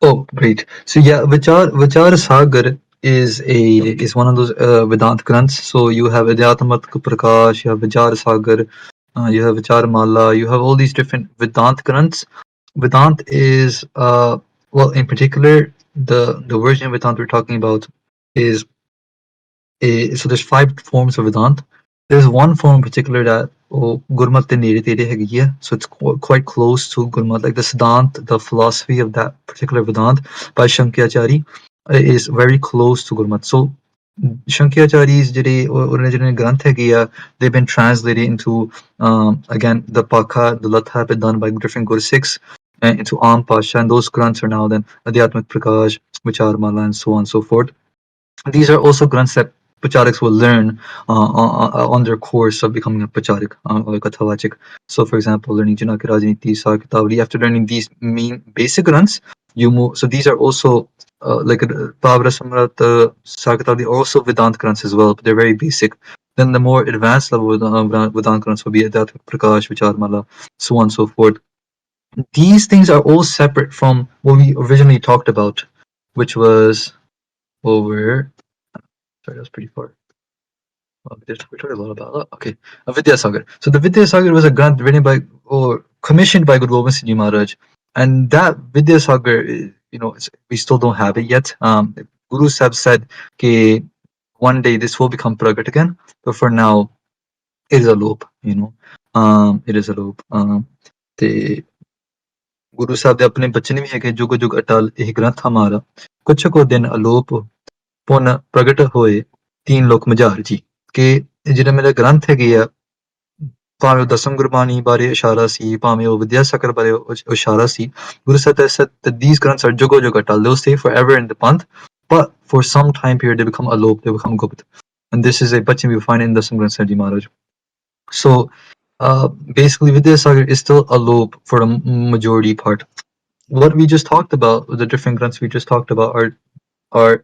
B: Oh, great. So yeah, Vichar Sagar is one of those Vedant Granths. So you have Adyatmat Prakash, you have Vichar Sagar, you have Vichar Mala, you have all these different Vedant Granths. Vedant is well, in particular, the version of Vedant we're talking about is so there's 5 forms of Vedant. There's one form in particular that Gurmat te nere tere hegi hai, so it's quite close to Gurmat, like the Siddhant, the philosophy of that particular Vedant by Shankyachari is very close to Gurmat. So Shankyachari's original Granth hegi hai, they've been translated into again the Pakha, the Latha have been done by different Guru Sikhs into Am Pasha, and those Granths are now then Adhyatmik Prakash, Vichar Mala, and so on and so forth. These are also Granths that Pachariks will learn on their course of becoming a Pacharik or a Kathavachik. So, for example, learning Janaki Rajniti, Sarkatavali, after learning these main basic Granths, you move. So, these are also like Pavra Samrat, Sarkatavali, also Vedant Granths as well, but they're very basic. Then the more advanced level Vedant Granths will be Adhyatmik Prakash, Vicharmala, so on and so forth. These things are all separate from what we originally talked about, which was over. Sorry, that was pretty far. We talked a lot about that. Okay, Vidya Sagar. So the Vidya Sagar was a grant written by or commissioned by Guru Gobind Singh Ji Maharaj, and that Vidya Sagar, we still don't have it yet. Guru Sahib said, "Okay, one day this will become pragat again, but for now, it is a loop. It is a loop." ਤੇ ਗੁਰੂ ਸਾਹਿਬ ਦੇ ਆਪਣੇ ਬਚਨ ਵੀ ਹੈਗੇ, ਜੁਗ ਜੁਗ ਅਟਲ ਇਹ ਗ੍ਰੰਥ ਹਮਾਰਾ, ਕੁਛ ਕੋ ਦਿਨ ਅਲੋਪ ਪੁਨ ਪ੍ਰਗਟ ਹੋਏ तीन लोक मझार जी, ਕਿ ਜਿਹੜੇ ਮੇਰੇ ਗ੍ਰੰਥ ਹੈਗੇ ਆ, ਭਾਵੇਂ ਉਹ ਦਸਮ ਗੁਰਬਾਣੀ ਬਾਰੇ ਇਸ਼ਾਰਾ ਸੀ, ਭਾਵੇਂ ਉਹ ਵਿਦਿਆ ਸਾਗਰ ਬਾਰੇ ਇਸ਼ਾਰਾ ਸੀ, Guru Sahib said that these grants are jugo jugo atal, they'll stay forever in the panth, but for some time period they become alop, they become gupt. and this is a bachchan we find in the Sangran Saji Maharaj. So basically, Vidya Saga is still a lobe for the majority part. What we just talked about, the different grunts we just talked about, are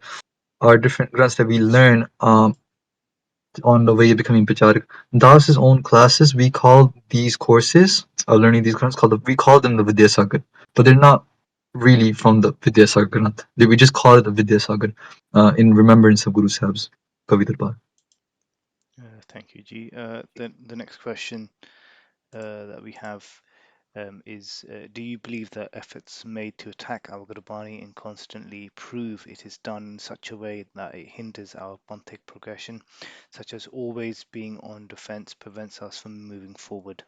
B: are different grunts that we learn on the way of becoming Pacharik. Das's own classes, we call these courses of learning these grunts we call them the Vidya Saga, but they're not really from the Vidya Saga Granth. We just call it the Vidya Saga in remembrance of Guru Sahib's Kavi Darbar.
A: Thank you, G. The next question that we have is do you believe that efforts made to attack Al Gurbani and constantly prove it is done in such a way that it hinders our Pontic progression, such as always being on defense, prevents us from moving forward?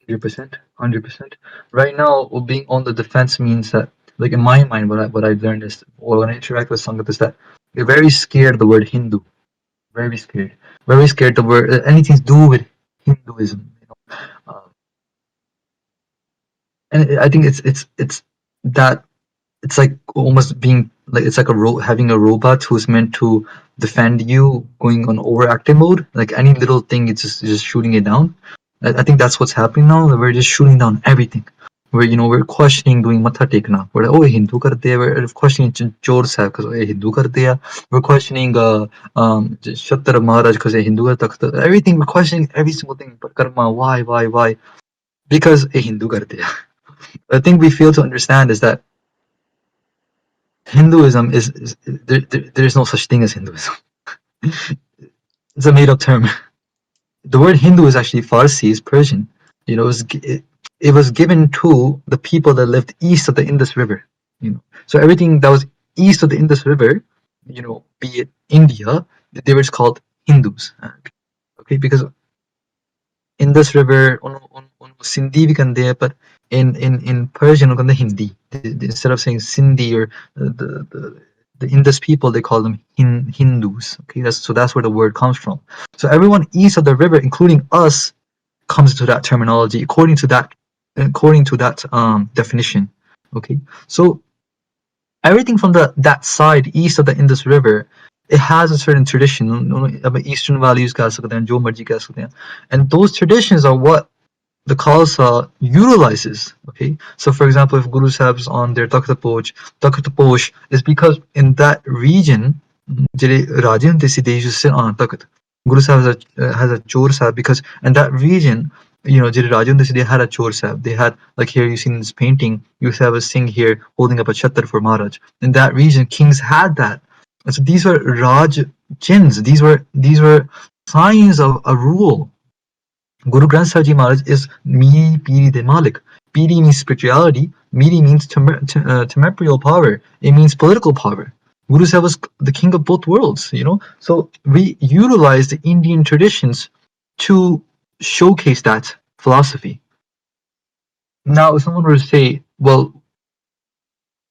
B: 100%, 100%. Right now, being on the defense means that, like in my mind, what I learned is, or when I interact with Sangat, is that they're very scared of the word Hindu. Very scared the word anything to do with Hinduism. And I think it's that it's like almost being like it's like having a robot who's meant to defend you going on overactive mode. Like any little thing, it's just shooting it down. I think that's what's happening now. We're just shooting down everything. We're questioning doing matha tekna. We're like, oh, Hindu karte hai. We're questioning Chor Sahib because Hindu karte hai. We're questioning Shattar Maharaj because Hindu ka takht. Everything we're questioning every single thing. But karma, why? Because Hindu karte hai. The thing we fail to understand is that Hinduism is there is no such thing as Hinduism. It's a made up term. The word Hindu is actually Farsi, is Persian. It was given to the people that lived east of the Indus River. So everything that was east of the Indus River, be it India, they were called Hindus. Okay, because Indus River, Sindhi भी कहते हैं, but in Persian उनको कहते हैं Hindi. Instead of saying Sindhi or the Indus people, they call them Hindus. Okay, that's where the word comes from. So everyone east of the river, including us, comes to that terminology according to that definition. Okay, so everything from that side east of the Indus River, it has a certain tradition. Eastern values कह सकते हैं, जो मर्जी कह सकते हैं. And those traditions are what the Khalsa utilizes. Okay, so for example, if Guru Sahib's on their Takht Posh is because in that region, ਜਿਹੜੇ ਰਾਜੇ ਹੁੰਦੇ ਸੀ, they used to sit on a Takht. Guru Sahib has a Chor Sahib because in that region, ਜਿਹੜੇ ਰਾਜੇ ਹੁੰਦੇ ਸੀ, they had a Chor Sahib. They had, like here you see in this painting, you have a Singh here holding up a Chattar for Maharaj. In that region, kings had that. And so these were Raj chins. These were signs of a rule. Guru Granth Sahib Ji Maharaj is Miri Piri de Malik. Piri means spirituality. Miri means temporal power. It means political power. Guru Sahib was the king of both worlds. So we utilize the Indian traditions to showcase that philosophy. Now, if someone were to say, well,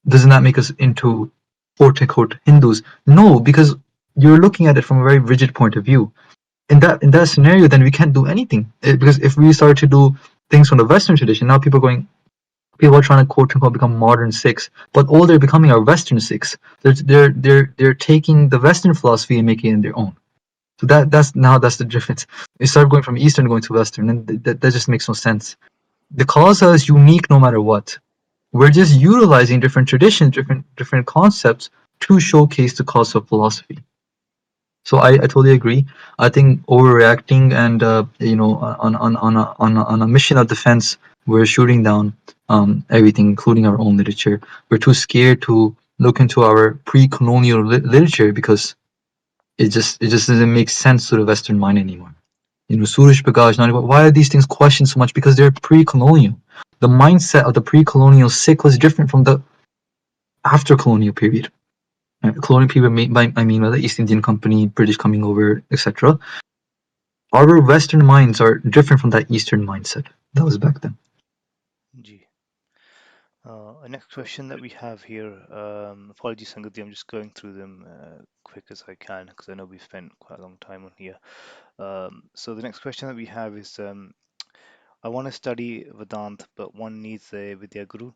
B: doesn't that make us into quote-unquote Hindus? No, because you're looking at it from a very rigid point of view. In that scenario, then we can't do anything. Because if we start to do things from the Western tradition, now people are trying to quote unquote become modern Sikhs, but all they're becoming are Western Sikhs. They're taking the Western philosophy and making it their own. So that's the difference. You start going from Eastern going to Western, and that just makes no sense. The Khalsa is unique no matter what. We're just utilizing different traditions, different concepts to showcase the Khalsa philosophy. So I totally agree. I think overreacting and on a mission of defense, we're shooting down everything, including our own literature. We're too scared to look into our pre-colonial literature because it just doesn't make sense to the Western mind anymore. Suraj Prakash, why are these things questioned so much? Because they're pre-colonial. The mindset of the pre-colonial Sikh was different from the after-colonial period. Colonial period, I mean by the East Indian Company, British coming over, etc. Our Western minds are different from that Eastern mindset that was back then.
A: G. A next question that we have here, apologies, Sangati, I'm just going through them quick as I can because I know we've spent quite a long time on here. So the next question that we have is I want to study Vedant, but one needs a Vidya Guru.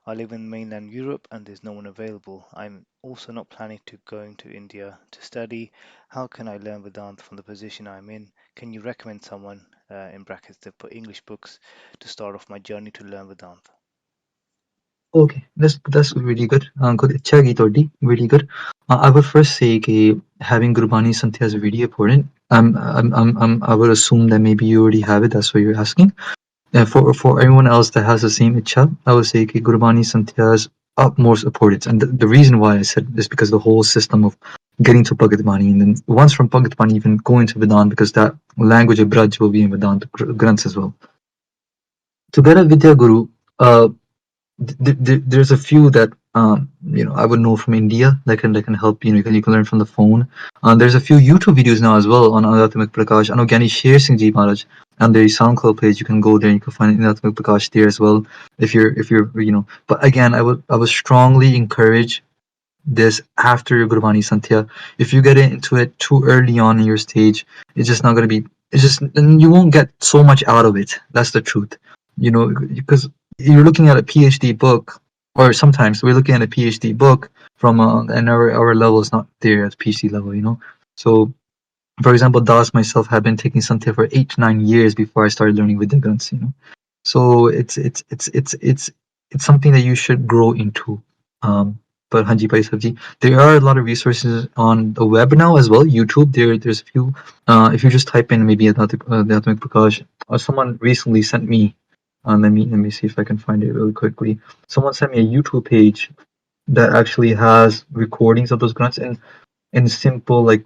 A: I live in mainland Europe and there's no one available. I'm also not planning to going to India to study. How can I learn Vedanta from the position I'm in? Can you recommend someone, in brackets, to put English books to start off my journey to learn Vedanta?
B: Okay, that's really good. Good. अच्छा की थोड़ी really good. I would first say कि having Gurbani Santhya is really important. I would assume that maybe you already have it. That's what you're asking. For everyone else that has the same itcha, I would say कि Gurbani Santhya is utmost important. And the reason why I said this because the whole system of getting to Bhagat Bani and then once from Bhagat Bani even going to Vedant because that language of Braj will be in Vedanta Granths as well. To get a Vidya Guru, uh, there's a few that I would know from India that can help you can learn from the phone. There's a few YouTube videos now as well on Anatmik Prakash. I know Gyani Sher Singh Ji Maharaj and their SoundCloud page. You can go there and you can find Anatmik Prakash there as well if you're. But again, I would strongly encourage this after your Gurbani Santhya. If you get into it too early on in your stage, it's just not gonna be. It's just and you won't get so much out of it. That's the truth. Because you're looking at a PhD book, or sometimes we're looking at a PhD book from and our level is not there at PhD level. So for example, Das myself have been taking Santhya for 8 to 9 years before I started learning Vidya Granths. So it's something that you should grow into. Um, but Hanji Pai Sabji, there are a lot of resources on the web now as well. YouTube, there's a few. If you just type in maybe the Atomic Prakash, or someone recently sent me. Let me see if I can find it really quickly. Someone sent me a YouTube page that actually has recordings of those grunts in simple like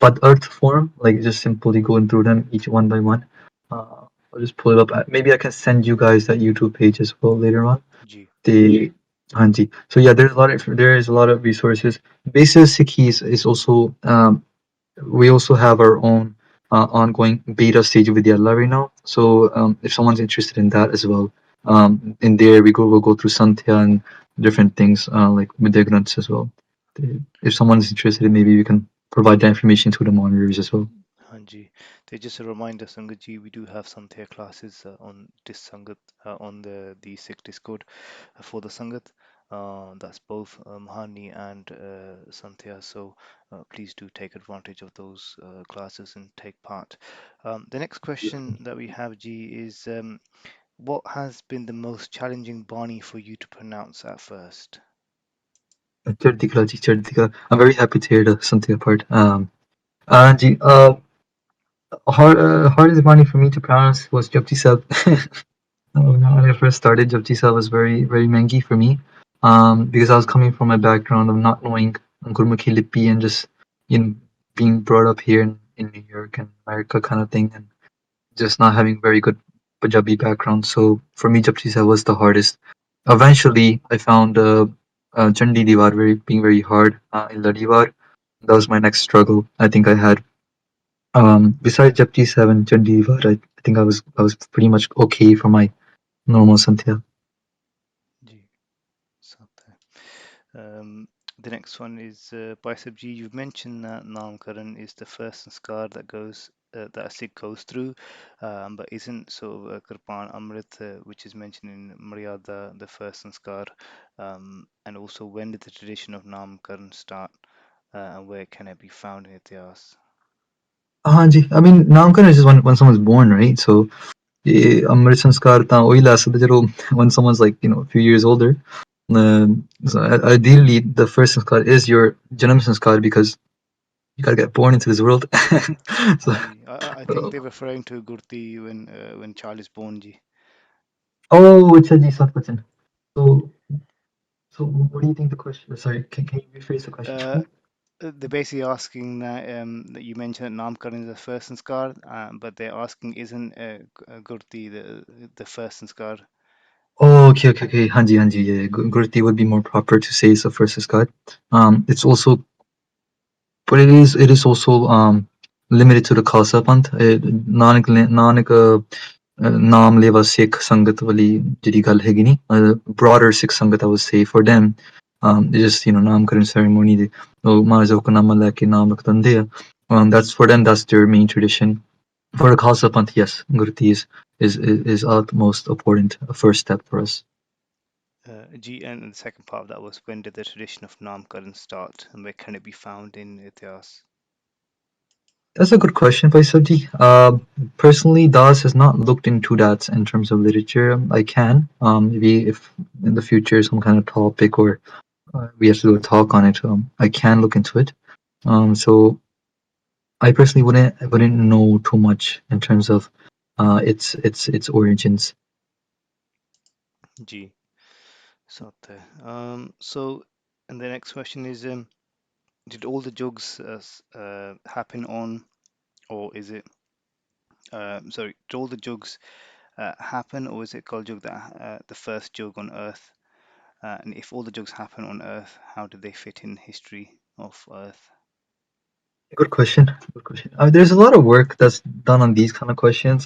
B: but earth form, like just simply going through them each one by one. I'll just pull it up. Maybe I can send you guys that YouTube page as well later on.
A: Ji.
B: The Hanji. So yeah, there is a lot of resources. Basis Sikhi is also we also have our own ongoing beta stage of Vidyalaya right now. So if someone's interested in that as well, in there we'll go through Santhya and different things like Vidya Granths as well. If someone's interested, maybe we can provide that information to the monitors as well.
A: Hanji. They just a reminder, Sangatji, we do have Santhya classes on this Sangat on the Sikh Discord for the Sangat. That's both Mahani and Santhya. So please do take advantage of those classes and take part. The next question that we have, G, is what has been the most challenging Bani for you to pronounce at first?
B: Chardikala ji, Chardikala. I'm very happy to hear the Santhya part. Ji, hardest Bani for me to pronounce was Japji Sab. When I first started, Japji Sab was very, very mangy for me. Because I was coming from a background of not knowing Gurmukhi Lipi and just, you know, being brought up here in New York and America kind of thing, and just not having very good Punjabi background. So for me, Japji Sab was the hardest. Eventually, I found Chandi Diwar being very hard in Ladiwar. That was my next struggle. I think I had. Besides Japji Sab and Chandi Diwar, I think I was pretty much okay for my normal Santhya.
A: Ji, Satya. Um, the next one is Paisabji. You've mentioned that Namkaran is the first sanskar that a Sikh goes through, but isn't sort of Kirpan Amrit, which is mentioned in Maryada, the first sanskar. And also, when did the tradition of Namkaran start, and where can it be found in Ityas?
B: Ji. I mean, Namkaran is just when someone's born, right? So Amrit Sanskar ਤਾਂ ਉਹੀ ਲੈ ਸਕਦੇ ਜਦੋਂ when someone's like a few years older. So ideally, the first sanskar is your janam sanskar because you gotta get born into this world. so,
A: Ji, I think they're referring to Gurti when child is born. Ji.
B: oh, it's a Ji Satwachan. So, so what do you think the question? Sorry, can you rephrase the question for
A: Uh,
B: me?
A: they're basically asking that you mentioned that Namkaran is the first sanskar, but they're asking isn't Gurti the first sanskar?
B: Oh, okay. Hanji, Hanji, yeah. Gurti would be more proper to say it's the first sanskar. It's also, but it is also limited to the Khalsa Panth. Nanak ਨਾਮ ਲੇਵਾ ਸਿੱਖ ਸੰਗਤ ਵਾਲੀ ਜਿਹੜੀ ਗੱਲ ਹੈਗੀ ਨੀ broader Sikh ਸੰਗਤ I would say for them they just ਨਾਮਕਰਨ ceremony ਦੇ ਉਹ ਮਹਾਰਾਜ ਦਾ ਹੁਕਮਨਾਮਾ ਲੈ ਕੇ ਨਾਮ ਰੱਖ ਦਿੰਦੇ ਆ that's for them that's their main tradition for the Khalsa Panth yes Gurti is is utmost important first step for us.
A: G, and the second part of that was when did the tradition of Namkaran start and where can it be found in Ityas?
B: That's a good question, Faisal. Personally, Das has not looked into that in terms of literature. I can, maybe if in the future some kind of topic or we have to do a talk on it, I can look into it. So I personally wouldn't know too much in terms of its origins.
A: G. Satya. So, and the next question is, did all the jugs happen on, or is it, sorry, did all the jugs happen, or is it Kal Jug that the first jug on Earth? And if all the jugs happen on Earth, how do they fit in history of Earth?
B: Good question. Good question. There's a lot of work that's done on these kind of questions.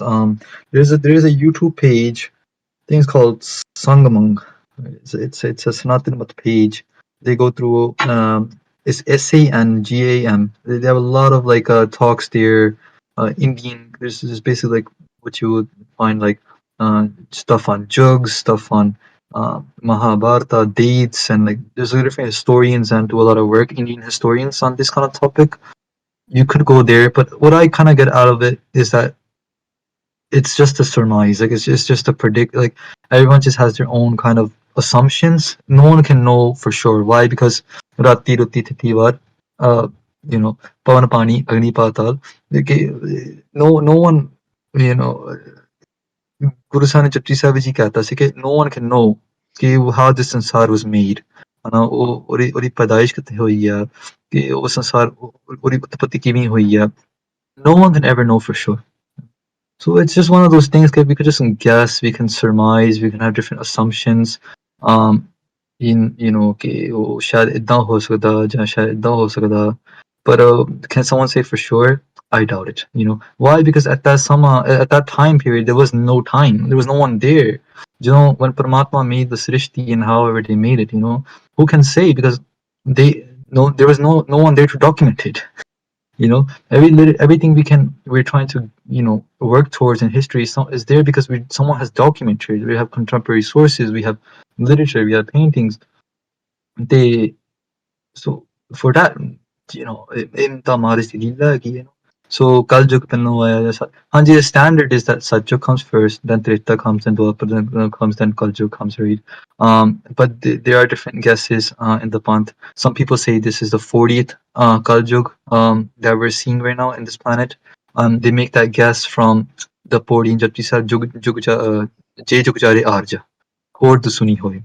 B: There's a YouTube page. I think it's called Sangamang. It's a Sanatan Mat page. They go through it's SA and GAM. They have a lot of like talks there. Indian. There's basically like what you would find like stuff on jugs, stuff on Mahabharata dates, and like there's different historians and do a lot of work. Indian historians on this kind of topic. You could go there, but what I kind of get out of it is that it's just a surmise. Like it's just a predict. Like everyone just has their own kind of assumptions. No one can know for sure. Why? Because Rati Ruti Titivar, uh, you know, Pavan Pani Agni Patal. No one, you know, Guru Sahib Chatri Sahib ji कहता ਸੀ कि no one can know कि how this ਸੰਸਾਰ was made. ਹਨਾ ਉਹਦੀ ਪੈਦਾਇਸ਼ ਕਿੱਥੇ ਹੋਈ ਆ ਕਿ ਉਹ ਸੰਸਾਰ ਉਹਦੀ ਉਤਪਤੀ ਕਿਵੇਂ ਹੋਈ ਆ. No one can ever know for sure. So it's just one of those things that we could just guess, we can surmise, we can have different assumptions. Um, you know, कि वो शायद इतना हो सकता या शायद इतना हो सकता. But can someone say for sure? I doubt it. You know why? Because at that time period, there was no time. There was no one there. You know, when Paramatma made the Srishti and however they made it, you know, who can say? Because they no, there was no one there to document it. You know, everything we're trying to work towards in history is there because someone has documented. We have contemporary sources, we have literature, we have paintings. They so for that, in Tamara's so Kaljug Penno Hanji, the standard is that Satya comes first, then Treta comes, then Dwapara comes, then Kaljug comes, right? But there are different guesses in the Panth. Some people say this is the 40th Kaljug that we're seeing right now in this planet. They make that guess from the Podi Japti Jay Jugjare Arja. Hord Suni Hoy.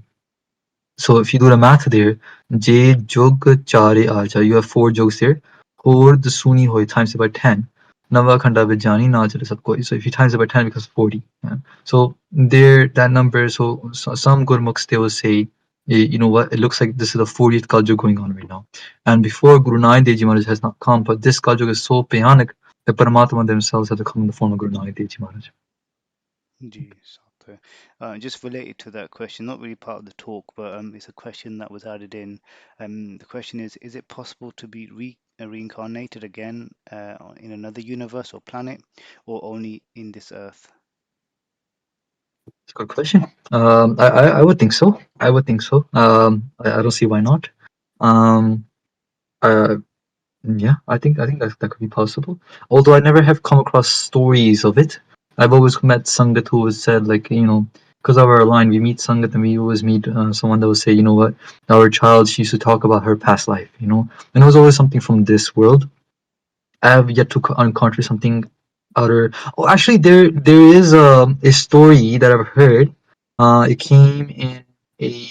B: So if you do the math there, J jog chare aja, you have 4 jogs there. Hord suni hoy times it by 10. Nava khanda vijani na chale sab koi. So if you times it by 10 it becomes 40. Yeah. So there that number, so some Gurmukhs they will say, you know what, it looks like this is the 40th Kaljug going on right now. And before Guru Nanak Dev Ji Maharaj has not come, but this Kaljug is so bhayanak that Paramatma themselves have to come in the form of Guru Nanak Dev Ji Maharaj.
A: G. Satya. Just related to that question, not really part of the talk, but it's a question that was added in. The question is it possible to be reincarnated again in another universe or planet, or only in this Earth?
B: It's a good question. I would think so. I would think so. I don't see why not. Um, uh, yeah, I think that could be possible. Although I never have come across stories of it. I've always met Sangat who has said like because of our line we meet Sangat and we always meet someone that will say you know what our child she used to talk about her past life and it was always something from this world. I have yet to encounter something other. Oh, actually, there is a story that I've heard. It came in a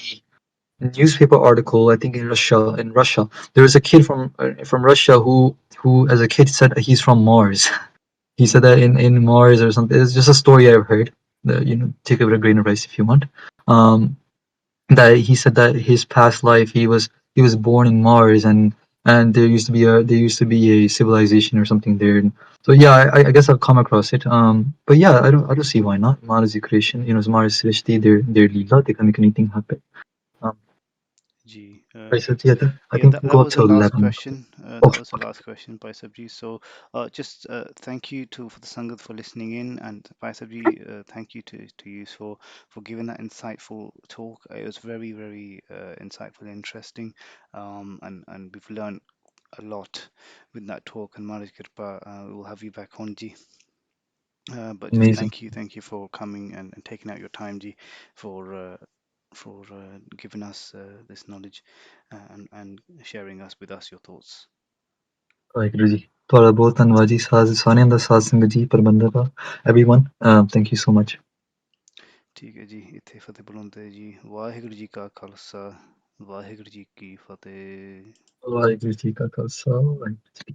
B: newspaper article, I think in Russia. In Russia, there was a kid from Russia who, as a kid, said he's from Mars. He said that in Mars or something. It's just a story I've heard. Take it with a grain of rice if you want. Um, that he said that his past life he was born in Mars and there used to be a civilization or something there. And so yeah, I guess I've come across it. But yeah, I don't see why not. Mars is creation. Mars is their leela. They can make anything happen. Um,
A: G.
B: right, so yeah, I
A: Yeah,
B: think
A: that
B: we go up
A: was the
B: to
A: last
B: 11.
A: question. that was the last question, Bhai Sabji. So just thank you to for the Sangat for listening in, and Bhai Sabji, thank you to you for giving that insightful talk. It was very, very insightful and interesting, and we've learned a lot with that talk. And Maharaj Kirpa, we'll have you back on, Ji. But just
B: Amazing.
A: thank you for coming and taking out your time, Ji, for giving us this knowledge and sharing us with us your thoughts.
B: Waheguru ji ਤੁਹਾਡਾ ਬਹੁਤ ਧੰਨਵਾਦ ਜੀ ਸਾਰਿਆਂ ਦਾ ਸਾਧ ਸੰਗਤ ਜੀ ਪ੍ਰਬੰਧਕ everyone thank you so much
A: ਠੀਕ ਹੈ ਜੀ ਇੱਥੇ ਫਤਿਹ ਬੁਲਾਉਂਦੇ ਜੀ ਵਾਹਿਗੁਰੂ ਜੀ ਕਾ ਖਾਲਸਾ ਵਾਹਿਗੁਰੂ ਜੀ ਕੀ ਫਤਿਹ
B: ਵਾਹਿਗੁਰੂ ਜੀ ਕਾ ਖਾਲਸਾ ਵਾਹਿਗੁਰੂ ਜੀ